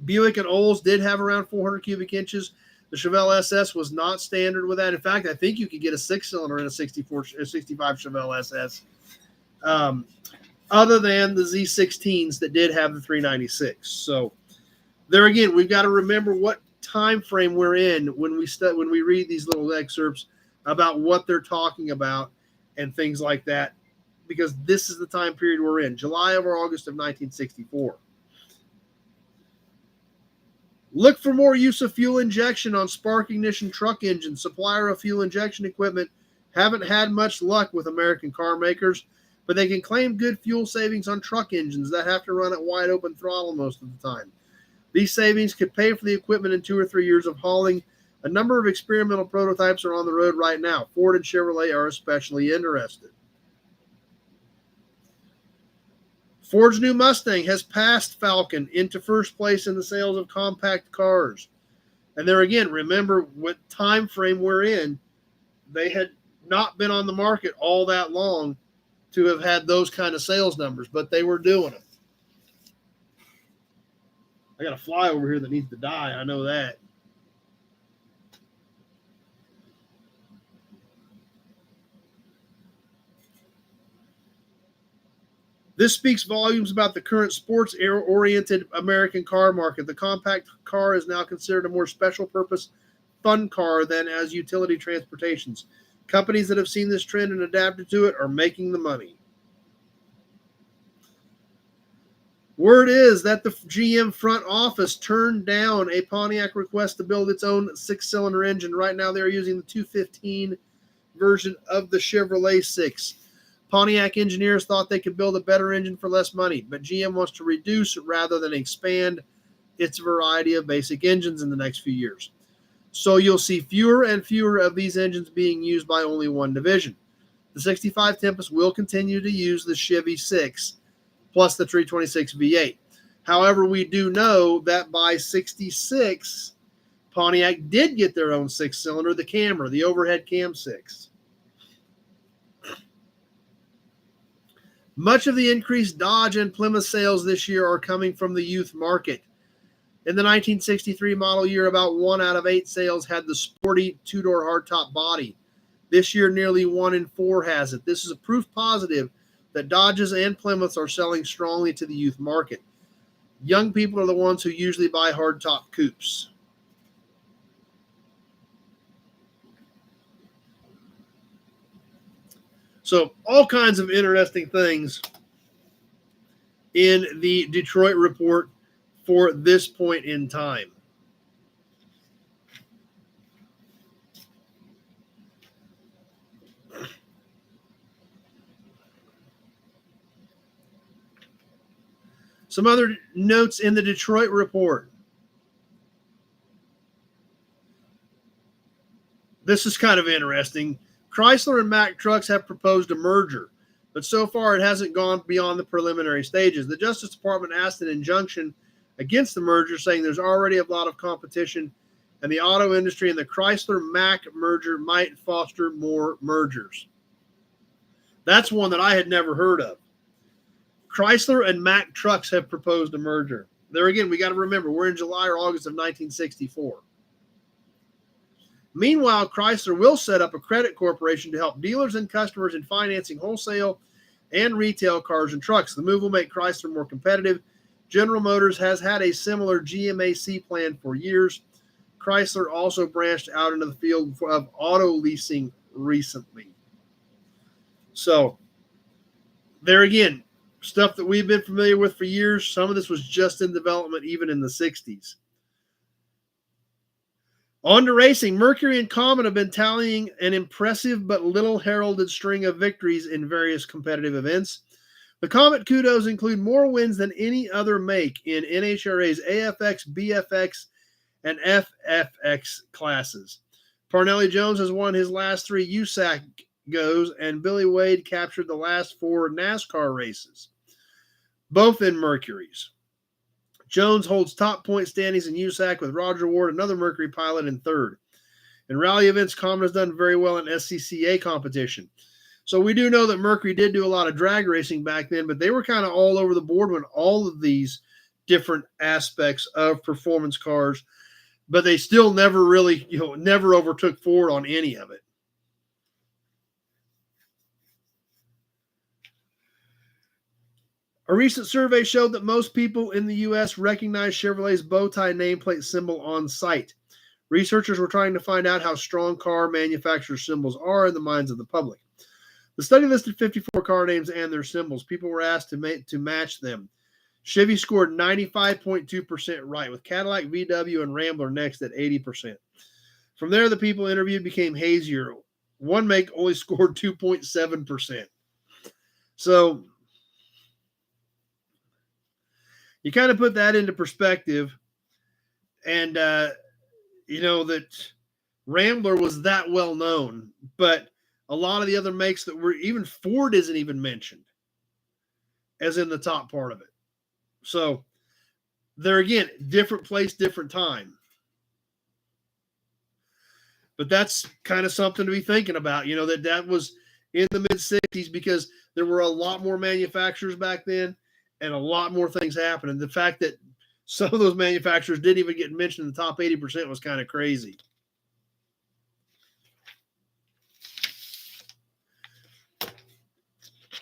Speaker 1: Buick and Olds did have around 400 cubic inches. The Chevelle SS was not standard with that. In fact, I think you could get a 6-cylinder in a 65 Chevelle SS, other than the Z16s that did have the 396. So there again, we've got to remember what time frame we're in when we read these little excerpts about what they're talking about and things like that, because this is the time period we're in, July or August of 1964. Look for more use of fuel injection on spark ignition truck engines. Supplier of fuel injection equipment haven't had much luck with American car makers, but they can claim good fuel savings on truck engines that have to run at wide open throttle most of the time. These savings could pay for the equipment in 2 or 3 years of hauling. A number of experimental prototypes are on the road right now. Ford and Chevrolet are especially interested. Ford's new Mustang has passed Falcon into first place in the sales of compact cars. And there again, remember what time frame we're in. They had not been on the market all that long to have had those kind of sales numbers, but they were doing them. I got a fly over here that needs to die. I know that. This speaks volumes about the current sports-oriented American car market. The compact car is now considered a more special-purpose fun car than as utility transportations. Companies that have seen this trend and adapted to it are making the money. Word is that the GM front office turned down a Pontiac request to build its own 6-cylinder engine. Right now, they're using the 215 version of the Chevrolet 6. Pontiac engineers thought they could build a better engine for less money, but GM wants to reduce rather than expand its variety of basic engines in the next few years. So you'll see fewer and fewer of these engines being used by only one division. The 65 Tempest will continue to use the Chevy 6 plus the 326 V8. However, we do know that by 66, Pontiac did get their own six-cylinder, the Camry, the overhead cam 6. Much of the increased Dodge and Plymouth sales this year are coming from the youth market. In the 1963 model year, about 1 out of 8 sales had the sporty two-door hardtop body. This year, nearly 1 in 4 has it. This is a proof positive that Dodges and Plymouths are selling strongly to the youth market. Young people are the ones who usually buy hardtop coupes. So all kinds of interesting things in the Detroit report for this point in time. Some other notes in the Detroit report. This is kind of interesting. Chrysler and Mack Trucks have proposed a merger, but so far it hasn't gone beyond the preliminary stages. The Justice Department asked an injunction against the merger, saying there's already a lot of competition, and the auto industry and the Chrysler-Mack merger might foster more mergers. That's one that I had never heard of. Chrysler and Mack Trucks have proposed a merger. There again, we got to remember, we're in July or August of 1964. Meanwhile, Chrysler will set up a credit corporation to help dealers and customers in financing wholesale and retail cars and trucks. The move will make Chrysler more competitive. General Motors has had a similar GMAC plan for years. Chrysler also branched out into the field of auto leasing recently. So, there again, stuff that we've been familiar with for years. Some of this was just in development even in the 60s. On to racing. Mercury and Comet have been tallying an impressive but little heralded string of victories in various competitive events. The Comet kudos include more wins than any other make in NHRA's AFX, BFX, and FFX classes. Parnelli Jones has won his last 3 USAC goes, and Billy Wade captured the last 4 NASCAR races, both in Mercuries. Jones holds top point standings in USAC with Roger Ward, another Mercury pilot, in 3rd. In rally events, Comet has done very well in SCCA competition. So we do know that Mercury did do a lot of drag racing back then, but they were kind of all over the board when all of these different aspects of performance cars, but they still never really, never overtook Ford on any of it. A recent survey showed that most people in the U.S. recognize Chevrolet's bow tie nameplate symbol on sight. Researchers were trying to find out how strong car manufacturer symbols are in the minds of the public. The study listed 54 car names and their symbols. People were asked to match them. Chevy scored 95.2% right, with Cadillac, VW, and Rambler next at 80%. From there, the people interviewed became hazier. One make only scored 2.7%. So you kind of put that into perspective, and that Rambler was that well known, but a lot of the other makes that were, even Ford isn't even mentioned as in the top part of it. So there again, different place, different time. But that's kind of something to be thinking about, that was in the mid-60s, because there were a lot more manufacturers back then and a lot more things happened. And the fact that some of those manufacturers didn't even get mentioned in the top 80% was kind of crazy.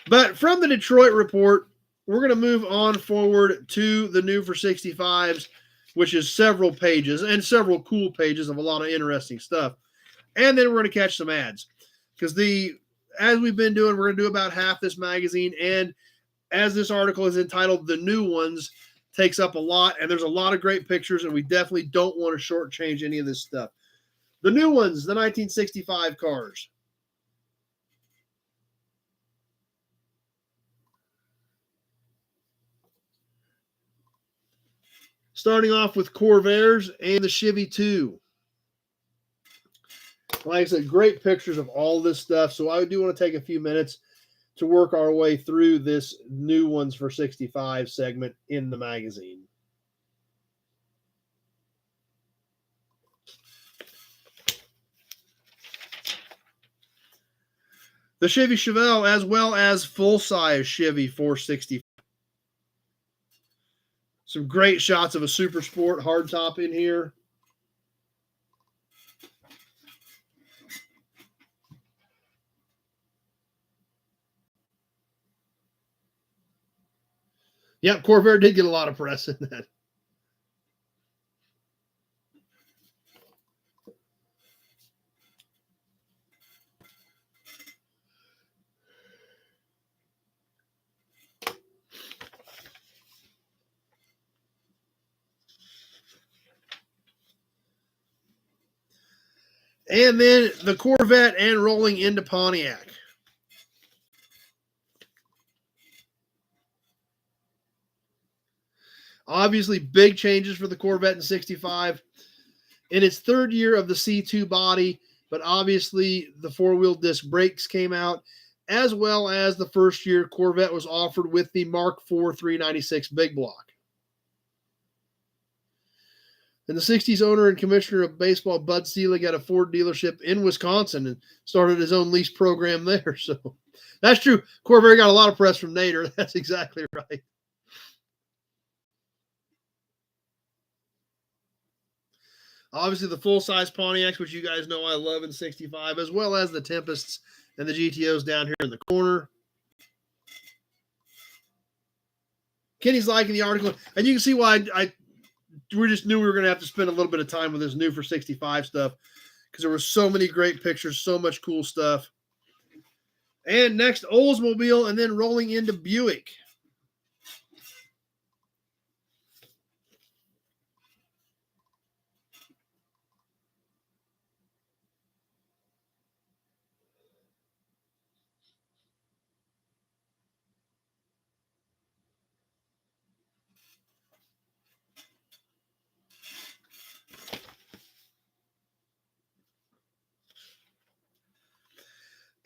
Speaker 1: But from the Detroit report, we're going to move on forward to the new for 65s, which is several pages and several cool pages of a lot of interesting stuff. And then we're going to catch some ads, because as we've been doing, we're going to do about half this magazine. And as this article is entitled, The New Ones, takes up a lot, and there's a lot of great pictures, and we definitely don't want to shortchange any of this stuff. The New Ones, the 1965 cars. Starting off with Corvairs and the Chevy 2. Like I said, great pictures of all this stuff. So I do want to take a few minutes to work our way through this new ones for 65 segment in the magazine. The Chevy Chevelle, as well as full-size Chevy 460. Some great shots of a Super Sport hardtop in here. Yep, Corvair did get a lot of press in that. And then the Corvette and rolling into Pontiac. Obviously, big changes for the Corvette in 65. In its third year of the C2 body, but obviously the four-wheel disc brakes came out, as well as the first year Corvette was offered with the Mark IV 396 big block. In the 60s, owner and commissioner of baseball Bud Selig had a Ford dealership in Wisconsin and started his own lease program there. So that's true. Corvair got a lot of press from Nader. That's exactly right. Obviously, the full-size Pontiacs, which you guys know I love in 65, as well as the Tempests and the GTOs down here in the corner. Kenny's liking the article, and you can see why we just knew we were going to have to spend a little bit of time with this new for 65 stuff because there were so many great pictures, so much cool stuff. And next, Oldsmobile, and then rolling into Buick.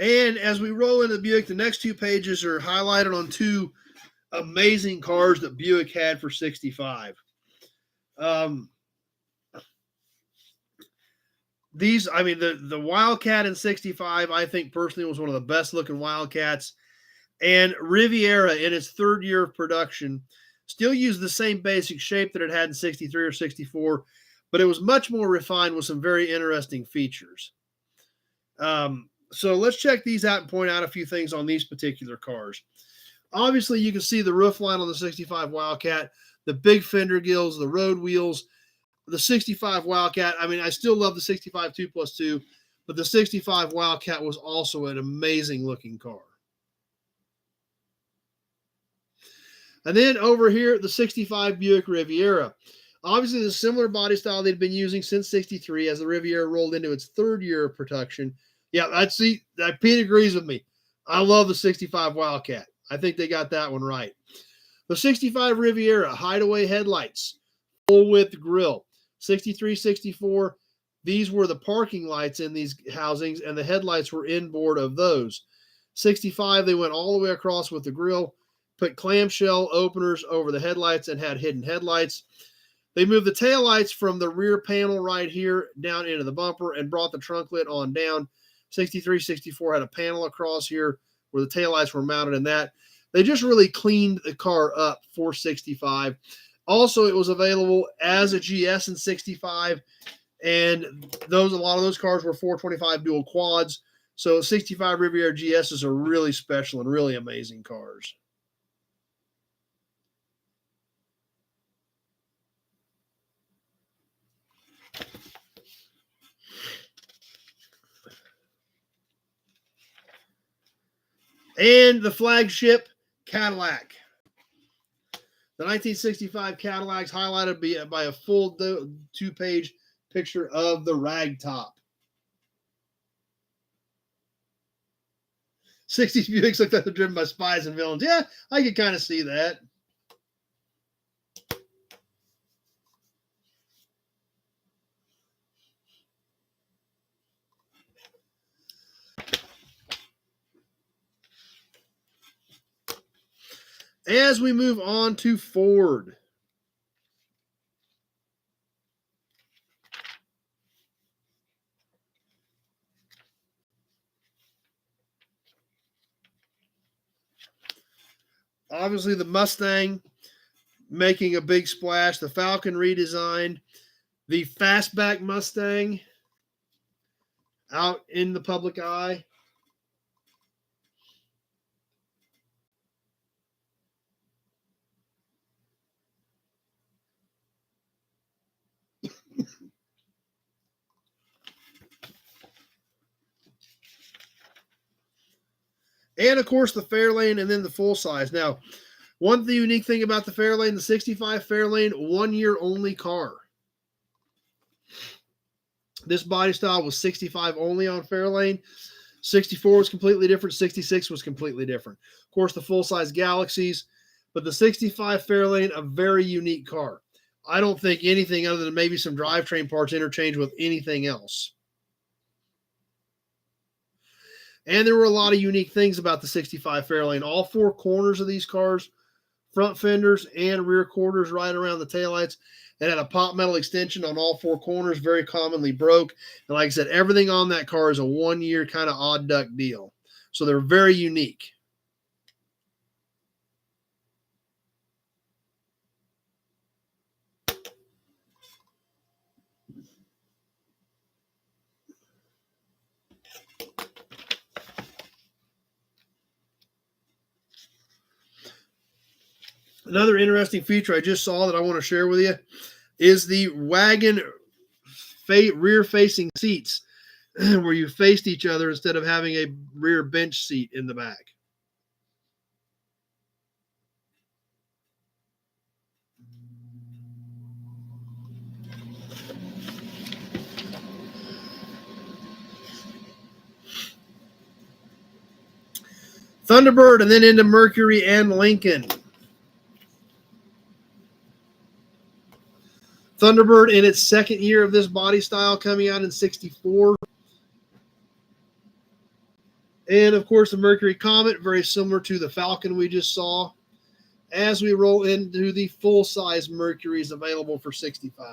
Speaker 1: And as we roll into Buick, the next two pages are highlighted on two amazing cars that Buick had for 65. These, I mean, the Wildcat in 65, I think personally was one of the best looking Wildcats. And Riviera in its third year of production still used the same basic shape that it had in 63 or 64, but it was much more refined with some very interesting features. So let's check these out and point out a few things on these particular cars. Obviously, you can see the roof line on the 65 Wildcat, the big fender gills, the road wheels. The 65 Wildcat, I mean, I still love the 65 2+2, but the 65 Wildcat was also an amazing looking car. And then over here, the 65 Buick Riviera. Obviously, the similar body style they'd been using since 63 as the Riviera rolled into its third year of production. Yeah, Pete agrees with me. I love the 65 Wildcat. I think they got that one right. The 65 Riviera, hideaway headlights, full width grille. 63, 64, these were the parking lights in these housings, and the headlights were inboard of those. 65, they went all the way across with the grille, put clamshell openers over the headlights, and had hidden headlights. They moved the taillights from the rear panel right here down into the bumper and brought the trunk lid on down. 63, 64 had a panel across here where the taillights were mounted in that. They just really cleaned the car up for 65. Also, it was available as a GS in 65, and a lot of those cars were 425 dual quads. So 65 Riviera GSs are really special and really amazing cars. And the flagship Cadillac. The 1965 Cadillacs highlighted by a full two-page picture of the ragtop. 60s Buicks looked like they're driven by spies and villains. Yeah, I could kind of see that. As we move on to Ford. Obviously, the Mustang making a big splash. The Falcon redesigned. The Fastback Mustang out in the public eye. And, of course, the Fairlane and then the full size. Now, the unique thing about the Fairlane, the 65 Fairlane, 1 year only car. This body style was 65 only on Fairlane. 64 was completely different. 66 was completely different. Of course, the full-size Galaxies, but the 65 Fairlane, a very unique car. I don't think anything other than maybe some drivetrain parts interchange with anything else. And there were a lot of unique things about the 65 Fairlane. All four corners of these cars, front fenders and rear quarters right around the taillights, it had a pot metal extension on all four corners, very commonly broke. And like I said, everything on that car is a 1 year kind of odd duck deal. So they're very unique. Another interesting feature I just saw that I want to share with you is the wagon rear-facing seats where you faced each other instead of having a rear bench seat in the back. Thunderbird and then into Mercury and Lincoln. Thunderbird in its second year of this body style, coming out in 64. And, of course, the Mercury Comet, very similar to the Falcon we just saw. As we roll into the full-size Mercuries available for 65.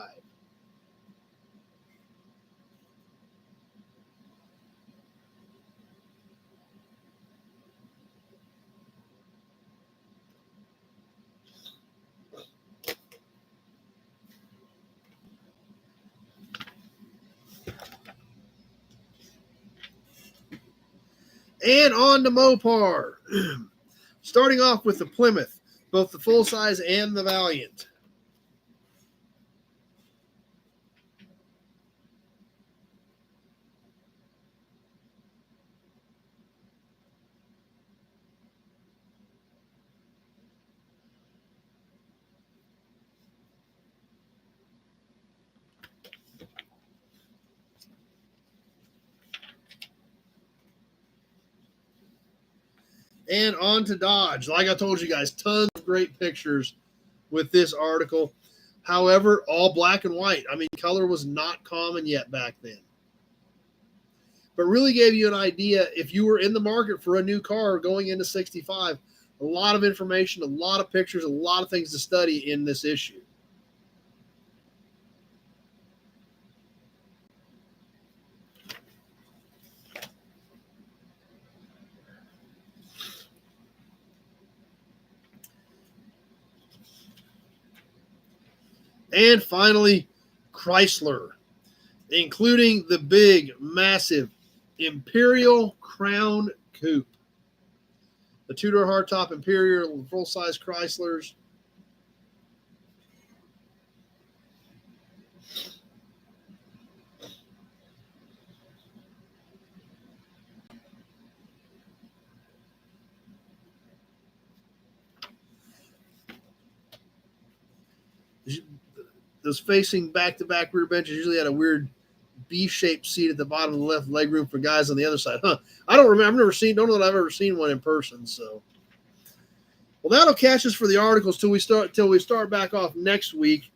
Speaker 1: And on to Mopar. Starting off with the Plymouth, both the full-size and the Valiant. And on to Dodge. Like I told you guys, tons of great pictures with this article. However, all black and white. I mean, color was not common yet back then. But really gave you an idea if you were in the market for a new car going into 65. A lot of information, a lot of pictures, a lot of things to study in this issue. And finally, Chrysler, including the big, massive Imperial Crown Coupe. The two-door hardtop Imperial full-size Chryslers. Those facing back-to-back rear benches usually had a weird B-shaped seat at the bottom of the left leg room for guys on the other side. I don't remember. Don't know that I've ever seen one in person. So, well, that'll catch us for the articles till we start back off next week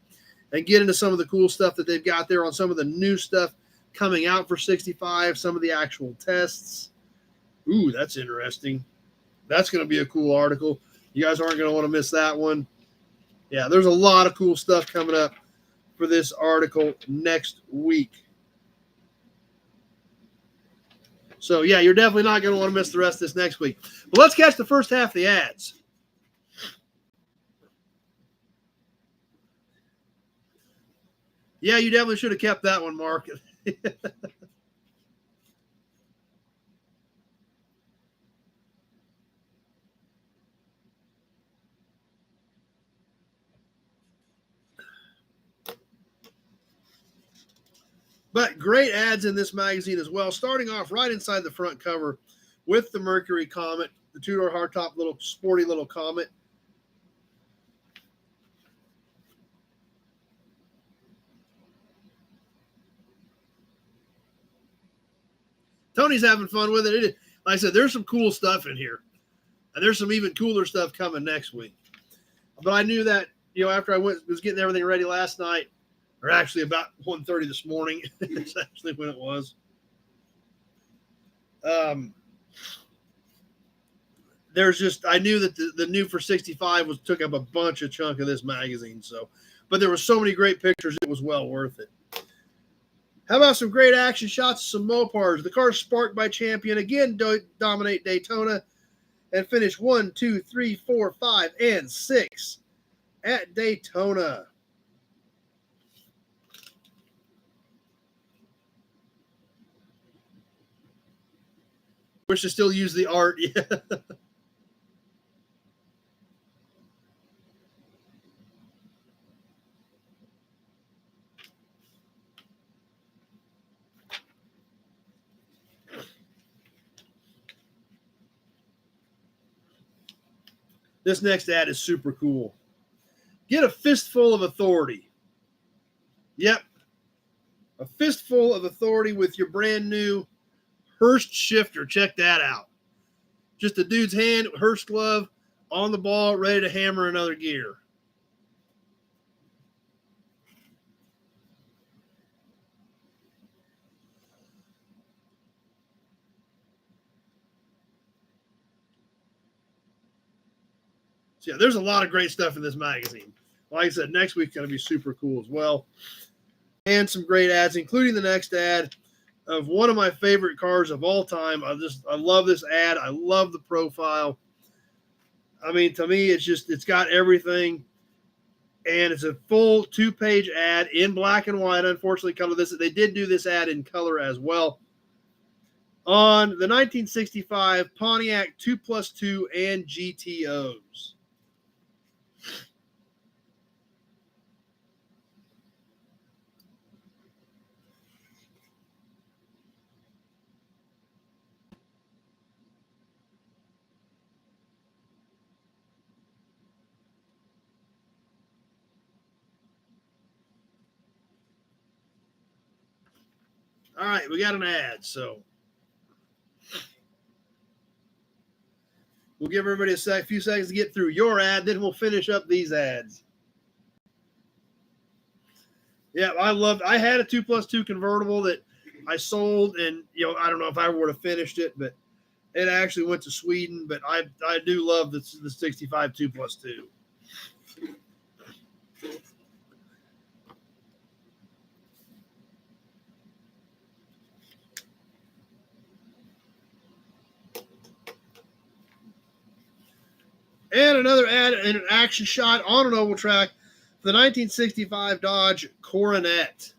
Speaker 1: and get into some of the cool stuff that they've got there on some of the new stuff coming out for 65, some of the actual tests. Ooh, that's interesting. That's going to be a cool article. You guys aren't going to want to miss that one. Yeah, there's a lot of cool stuff coming up for this article next week. So, yeah, you're definitely not going to want to miss the rest of this next week. But let's catch the first half of the ads. Yeah, you definitely should have kept that one, Mark. But great ads in this magazine as well, starting off right inside the front cover with the Mercury Comet, the two-door hardtop little sporty little Comet. Tony's having fun with it. Like I said, there's some cool stuff in here. And there's some even cooler stuff coming next week. But I knew that, after I was getting everything ready last night, or actually about 1:30 this morning, is actually when it was. I knew that the new for 65 took up a chunk of this magazine. But there were so many great pictures, it was well worth it. How about some great action shots of some Mopars? The cars sparked by Champion again dominate Daytona and finish 1, 2, 3, 4, 5, and 6 at Daytona. Wish to still use the art. Yeah. This next ad is super cool. Get a fistful of authority. Yep. A fistful of authority with your brand new Hurst shifter. Check that out. Just a dude's hand, Hurst glove, on the ball, ready to hammer another gear. So, yeah, there's a lot of great stuff in this magazine. Like I said, next week's going to be super cool as well. And some great ads, including the next ad of one of my favorite cars of all time. I love this ad. I love the profile. I mean, to me, it's got everything. And it's a full 2-page ad in black and white. Unfortunately, they did do this ad in color as well. On the 1965 Pontiac 2+2 and GTOs. All right, we got an ad, so we'll give everybody a few seconds to get through your ad, then we'll finish up these ads. Yeah, I had a 2+2 convertible that I sold, and I don't know if I would have finished it, but it actually went to Sweden. But I do love the 65 2+2. And another ad and an action shot on an oval track for the 1965 Dodge Coronet.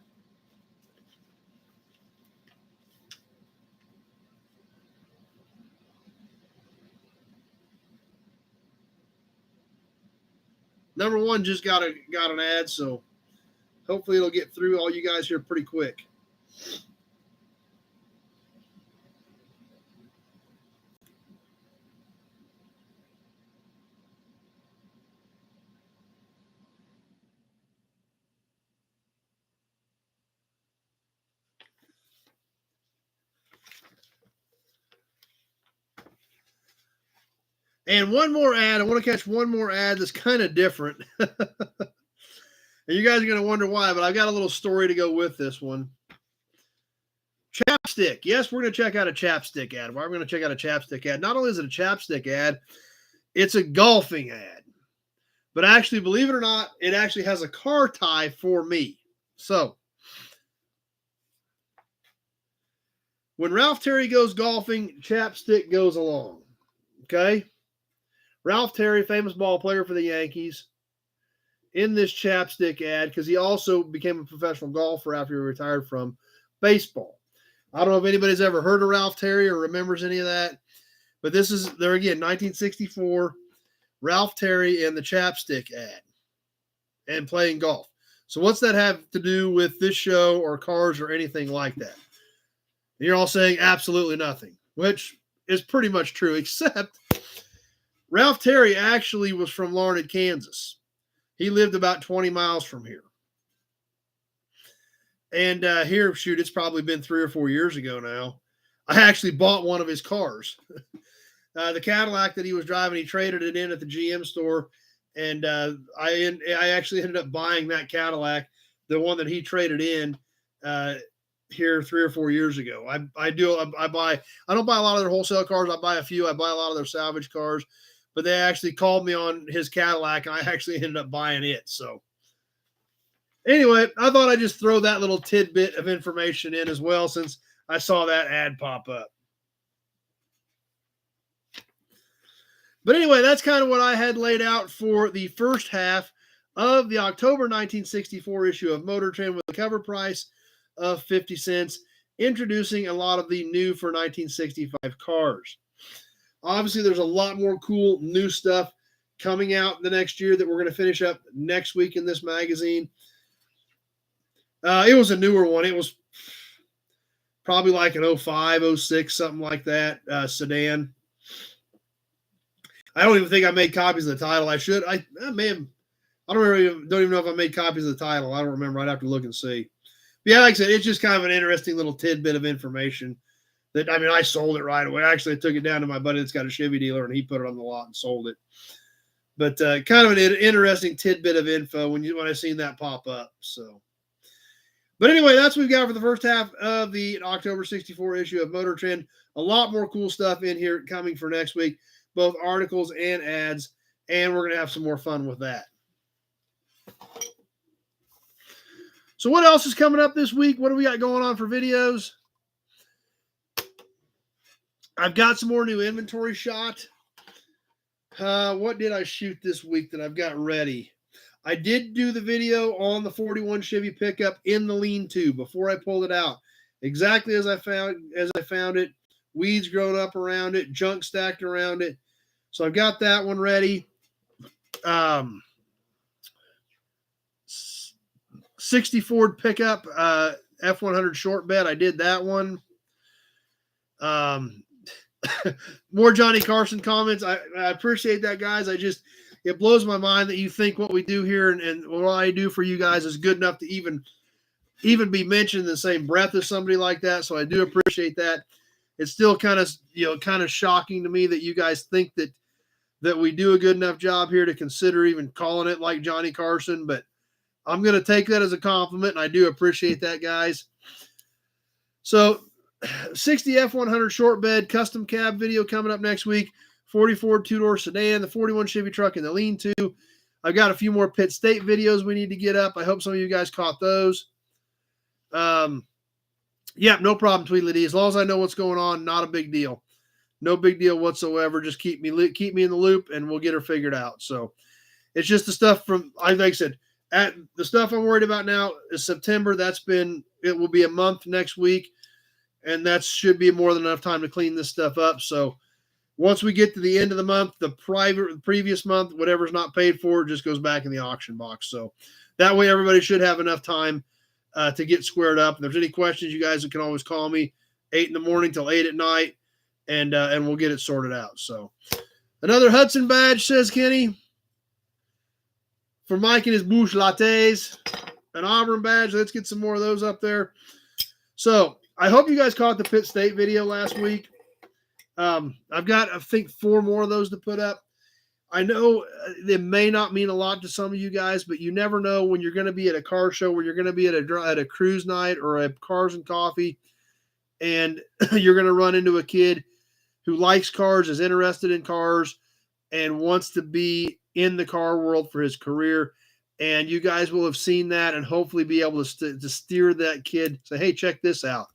Speaker 1: Number one just got an ad, so hopefully it'll get through all you guys here pretty quick. And one more ad. I want to catch one more ad that's kind of different. And you guys are going to wonder why, but I've got a little story to go with this one. Chapstick. Yes, we're going to check out a chapstick ad. Why are we going to check out a chapstick ad? Not only is it a chapstick ad, It's a golfing ad. But actually, believe it or not, it actually has a car tie for me. So, when Ralph Terry goes golfing, Chapstick goes along. Okay? Ralph Terry, famous ball player for the Yankees, in this Chapstick ad, because he also became a professional golfer after he retired from baseball. I don't know if anybody's ever heard of Ralph Terry or remembers any of that, but this is, there again, 1964, Ralph Terry and the Chapstick ad and playing golf. So what's that have to do with this show or cars or anything like that? And you're all saying absolutely nothing, which is pretty much true, except Ralph Terry actually was from Larned, Kansas. He lived about 20 miles from here. And here, shoot, it's probably been 3 or 4 years ago now. I actually bought one of his cars. The Cadillac that he was driving, he traded it in at the GM store. And I actually ended up buying that Cadillac, the one that he traded in here 3 or 4 years ago. I don't buy a lot of their wholesale cars. I buy a few. I buy a lot of their salvage cars. But they actually called me on his Cadillac, and I actually ended up buying it. So anyway, I thought I'd just throw that little tidbit of information in as well, since I saw that ad pop up. But anyway, that's kind of what I had laid out for the first half of the October 1964 issue of Motor Trend, with a cover price of 50 cents, introducing a lot of the new for 1965 cars. Obviously, there's a lot more cool new stuff coming out the next year that we're going to finish up next week in this magazine. It was a newer one. It was probably like an 05, 06, something like that, sedan. I don't even think I made copies of the title. I should. I may have. I don't even know if I made copies of the title. I don't remember. I'd have to look and see. But yeah, like I said, it's just kind of an interesting little tidbit of information that, I mean, I sold it right away. Actually, I took it down to my buddy that's got a Chevy dealer, and he put it on the lot and sold it. But kind of an interesting tidbit of info when I seen that pop up. So, but anyway, that's what we've got for the first half of the October 64 issue of Motor Trend. A lot more cool stuff in here coming for next week, both articles and ads, and we're going to have some more fun with that. So what else is coming up this week? What do we got going on for videos? I've got some more new inventory shot. What did I shoot this week that I've got ready? I did do the video on the 41 Chevy pickup in the lean-to before I pulled it out. Exactly as I found it. Weeds grown up around it, junk stacked around it. So I've got that one ready. 60 Ford pickup, F100 short bed. I did that one. More Johnny Carson comments. I appreciate that, guys. It blows my mind that you think what we do here and what I do for you guys is good enough to even be mentioned in the same breath as somebody like that. So I do appreciate that. It's still kind of shocking to me that you guys think that we do a good enough job here to consider even calling it like Johnny Carson, but I'm going to take that as a compliment, and I do appreciate that, guys. So 60 F100 short bed custom cab video coming up next week. 44 two-door sedan, the 41 Chevy truck, and the lean-to. I've got a few more Pitt State videos we need to get up. I hope some of you guys caught those. Yeah, no problem, Tweedledee. As long as I know what's going on, not a big deal. No big deal whatsoever. Just keep me in the loop, and we'll get her figured out. So it's just the stuff from, like I said, the stuff I'm worried about now is September. It will be a month next week, and that should be more than enough time to clean this stuff up. So once we get to the end of the month, the previous month, whatever's not paid for, just goes back in the auction box. So that way everybody should have enough time to get squared up. If there's any questions, you guys can always call me 8 in the morning till 8 at night, and we'll get it sorted out. So another Hudson badge, says Kenny. For Mike and his Bush lattes, an Auburn badge. Let's get some more of those up there. So I hope you guys caught the Pitt State video last week. I've got, I think, 4 more of those to put up. I know it may not mean a lot to some of you guys, but you never know when you're going to be at a car show, where you're going to be at a cruise night or a Cars and Coffee, and you're going to run into a kid who likes cars, is interested in cars, and wants to be in the car world for his career. And you guys will have seen that and hopefully be able to steer that kid. Say, hey, check this out.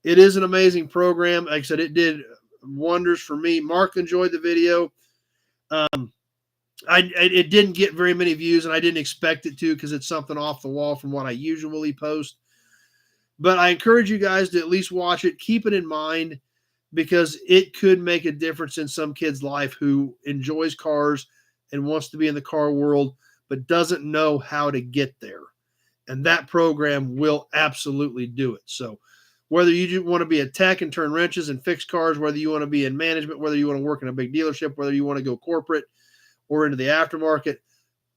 Speaker 1: It is an amazing program. Like I said, it did wonders for me. Mark enjoyed the video. It didn't get very many views, and I didn't expect it to because it's something off the wall from what I usually post. But I encourage you guys to at least watch it. Keep it in mind because it could make a difference in some kid's life who enjoys cars and wants to be in the car world but doesn't know how to get there. And that program will absolutely do it. So whether you want to be a tech and turn wrenches and fix cars, whether you want to be in management, whether you want to work in a big dealership, whether you want to go corporate or into the aftermarket,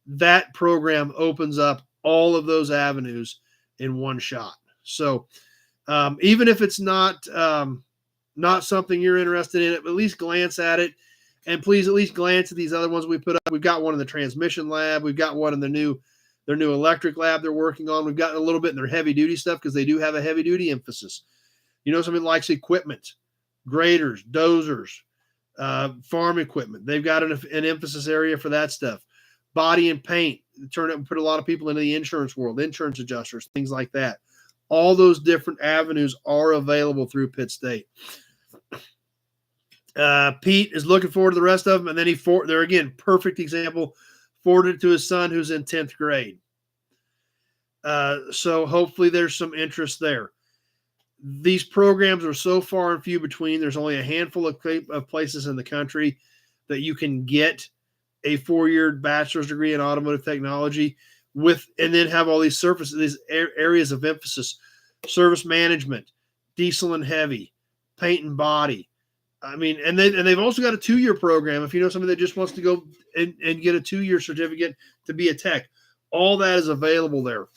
Speaker 1: that program opens up all of those avenues in one shot. So even if it's not something you're interested in, at least glance at it. And please at least glance at these other ones we put up. We've got one in the transmission lab. We've got one in their new electric lab they're working on. We've got a little bit in their heavy duty stuff because they do have a heavy duty emphasis. You know, something like equipment, graders, dozers, farm equipment. They've got an emphasis area for that stuff. Body and paint. Turn up and put a lot of people into the insurance world, insurance adjusters, things like that. All those different avenues are available through Pitt State. Pete is looking forward to the rest of them, and then they're again, perfect example, forwarded to his son who's in 10th grade. So hopefully there's some interest there. These programs are so far and few between. There's only a handful of places in the country that you can get a 4-year bachelor's degree in automotive technology and then have all these these areas of emphasis: service management, diesel and heavy, paint and body. I mean, and they've also got a 2-year program. If you know somebody that just wants to go and get a 2-year certificate to be a tech, all that is available there.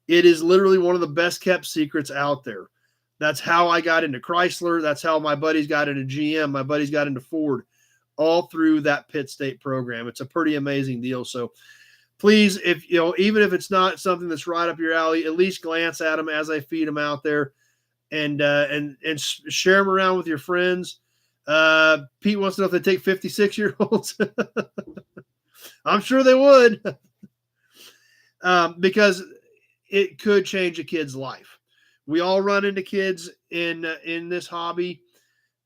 Speaker 1: It is literally one of the best kept secrets out there. That's how I got into Chrysler. That's how my buddies got into GM. My buddies got into Ford, all through that Pitt State program. It's a pretty amazing deal. So please, even if it's not something that's right up your alley, at least glance at them as I feed them out there, and share them around with your friends. Pete wants to know if they take 56-year-olds. I'm sure they would, because it could change a kid's life. We all run into kids in this hobby,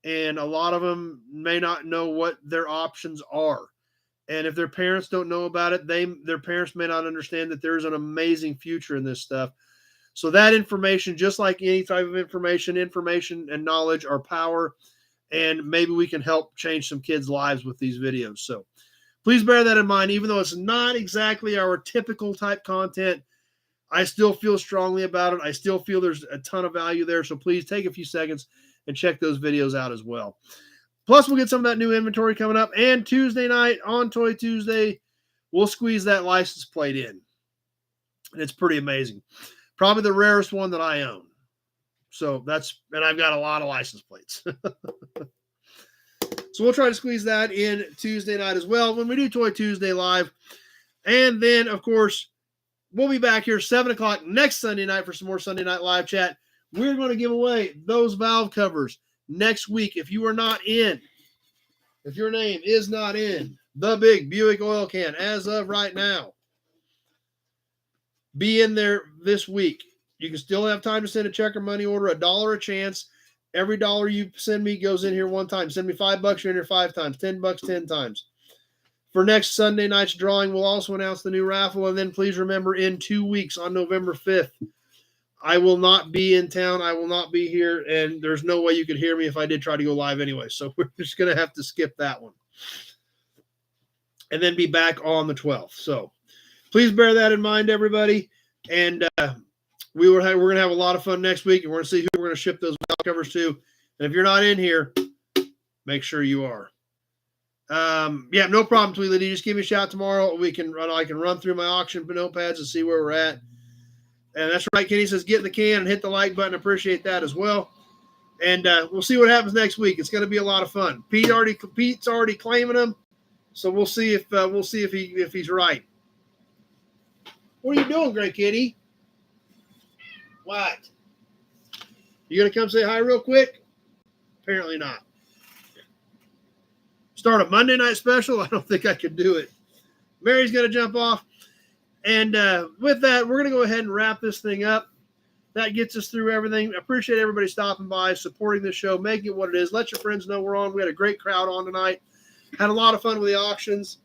Speaker 1: and a lot of them may not know what their options are. And if their parents don't know about it, their parents may not understand that there's an amazing future in this stuff. So that information, just like any type of information and knowledge are power. And maybe we can help change some kids' lives with these videos. So please bear that in mind. Even though it's not exactly our typical type content, I still feel strongly about it. I still feel there's a ton of value there. So please take a few seconds and check those videos out as well. Plus, we'll get some of that new inventory coming up. And Tuesday night on Toy Tuesday, we'll squeeze that license plate in. And it's pretty amazing. Probably the rarest one that I own. So and I've got a lot of license plates. So we'll try to squeeze that in Tuesday night as well when we do Toy Tuesday live. And then, of course, we'll be back here 7 o'clock next Sunday night for some more Sunday Night Live chat. We're going to give away those valve covers next week. If your name is not in the big Buick oil can as of right now, be in there this week. You can still have time to send a check or money order, $1 a chance. Every dollar you send me goes in here one time. Send me $5, you're in here 5 times. $10, 10 times. For next Sunday night's drawing, we'll also announce the new raffle. And then please remember, in 2 weeks on November 5th, I will not be in town. I will not be here. And there's no way you could hear me if I did try to go live anyway. So we're just going to have to skip that one. And then be back on the 12th. So please bear that in mind, everybody. And we're going to have a lot of fun next week. And we're going to see who we're going to ship those valve covers to. And if you're not in here, make sure you are. Yeah, no problem, Tweedledee. Just give me a shout tomorrow. I can run through my auction notepads and see where we're at. And that's right. Kenny says, get in the can and hit the like button. Appreciate that as well. And we'll see what happens next week. It's going to be a lot of fun. Pete's already claiming them. So we'll see if he's right. What are you doing, Gray Kitty? What? You going to come say hi real quick? Apparently not. Stop. start a Monday night special. I don't think I could do it. Mary's going to jump off. And with that, we're going to go ahead and wrap this thing up. That gets us through everything. I appreciate everybody stopping by, supporting the show, making it what it is. Let your friends know we're on. We had a great crowd on tonight. Had a lot of fun with the auctions.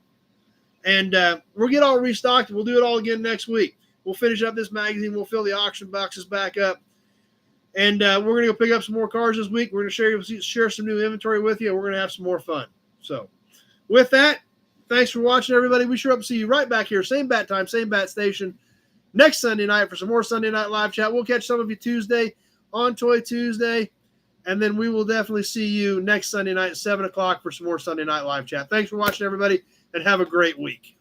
Speaker 1: And we'll get all restocked. We'll do it all again next week. We'll finish up this magazine. We'll fill the auction boxes back up. And we're going to go pick up some more cars this week. We're going to share some new inventory with you. We're going to have some more fun. So with that, thanks for watching, everybody. We sure hope to see you right back here. Same bat time, same bat station. Next Sunday night for some more Sunday Night Live Chat. We'll catch some of you Tuesday on Toy Tuesday. And then we will definitely see you next Sunday night at 7 o'clock for some more Sunday Night Live Chat. Thanks for watching, everybody, and have a great week.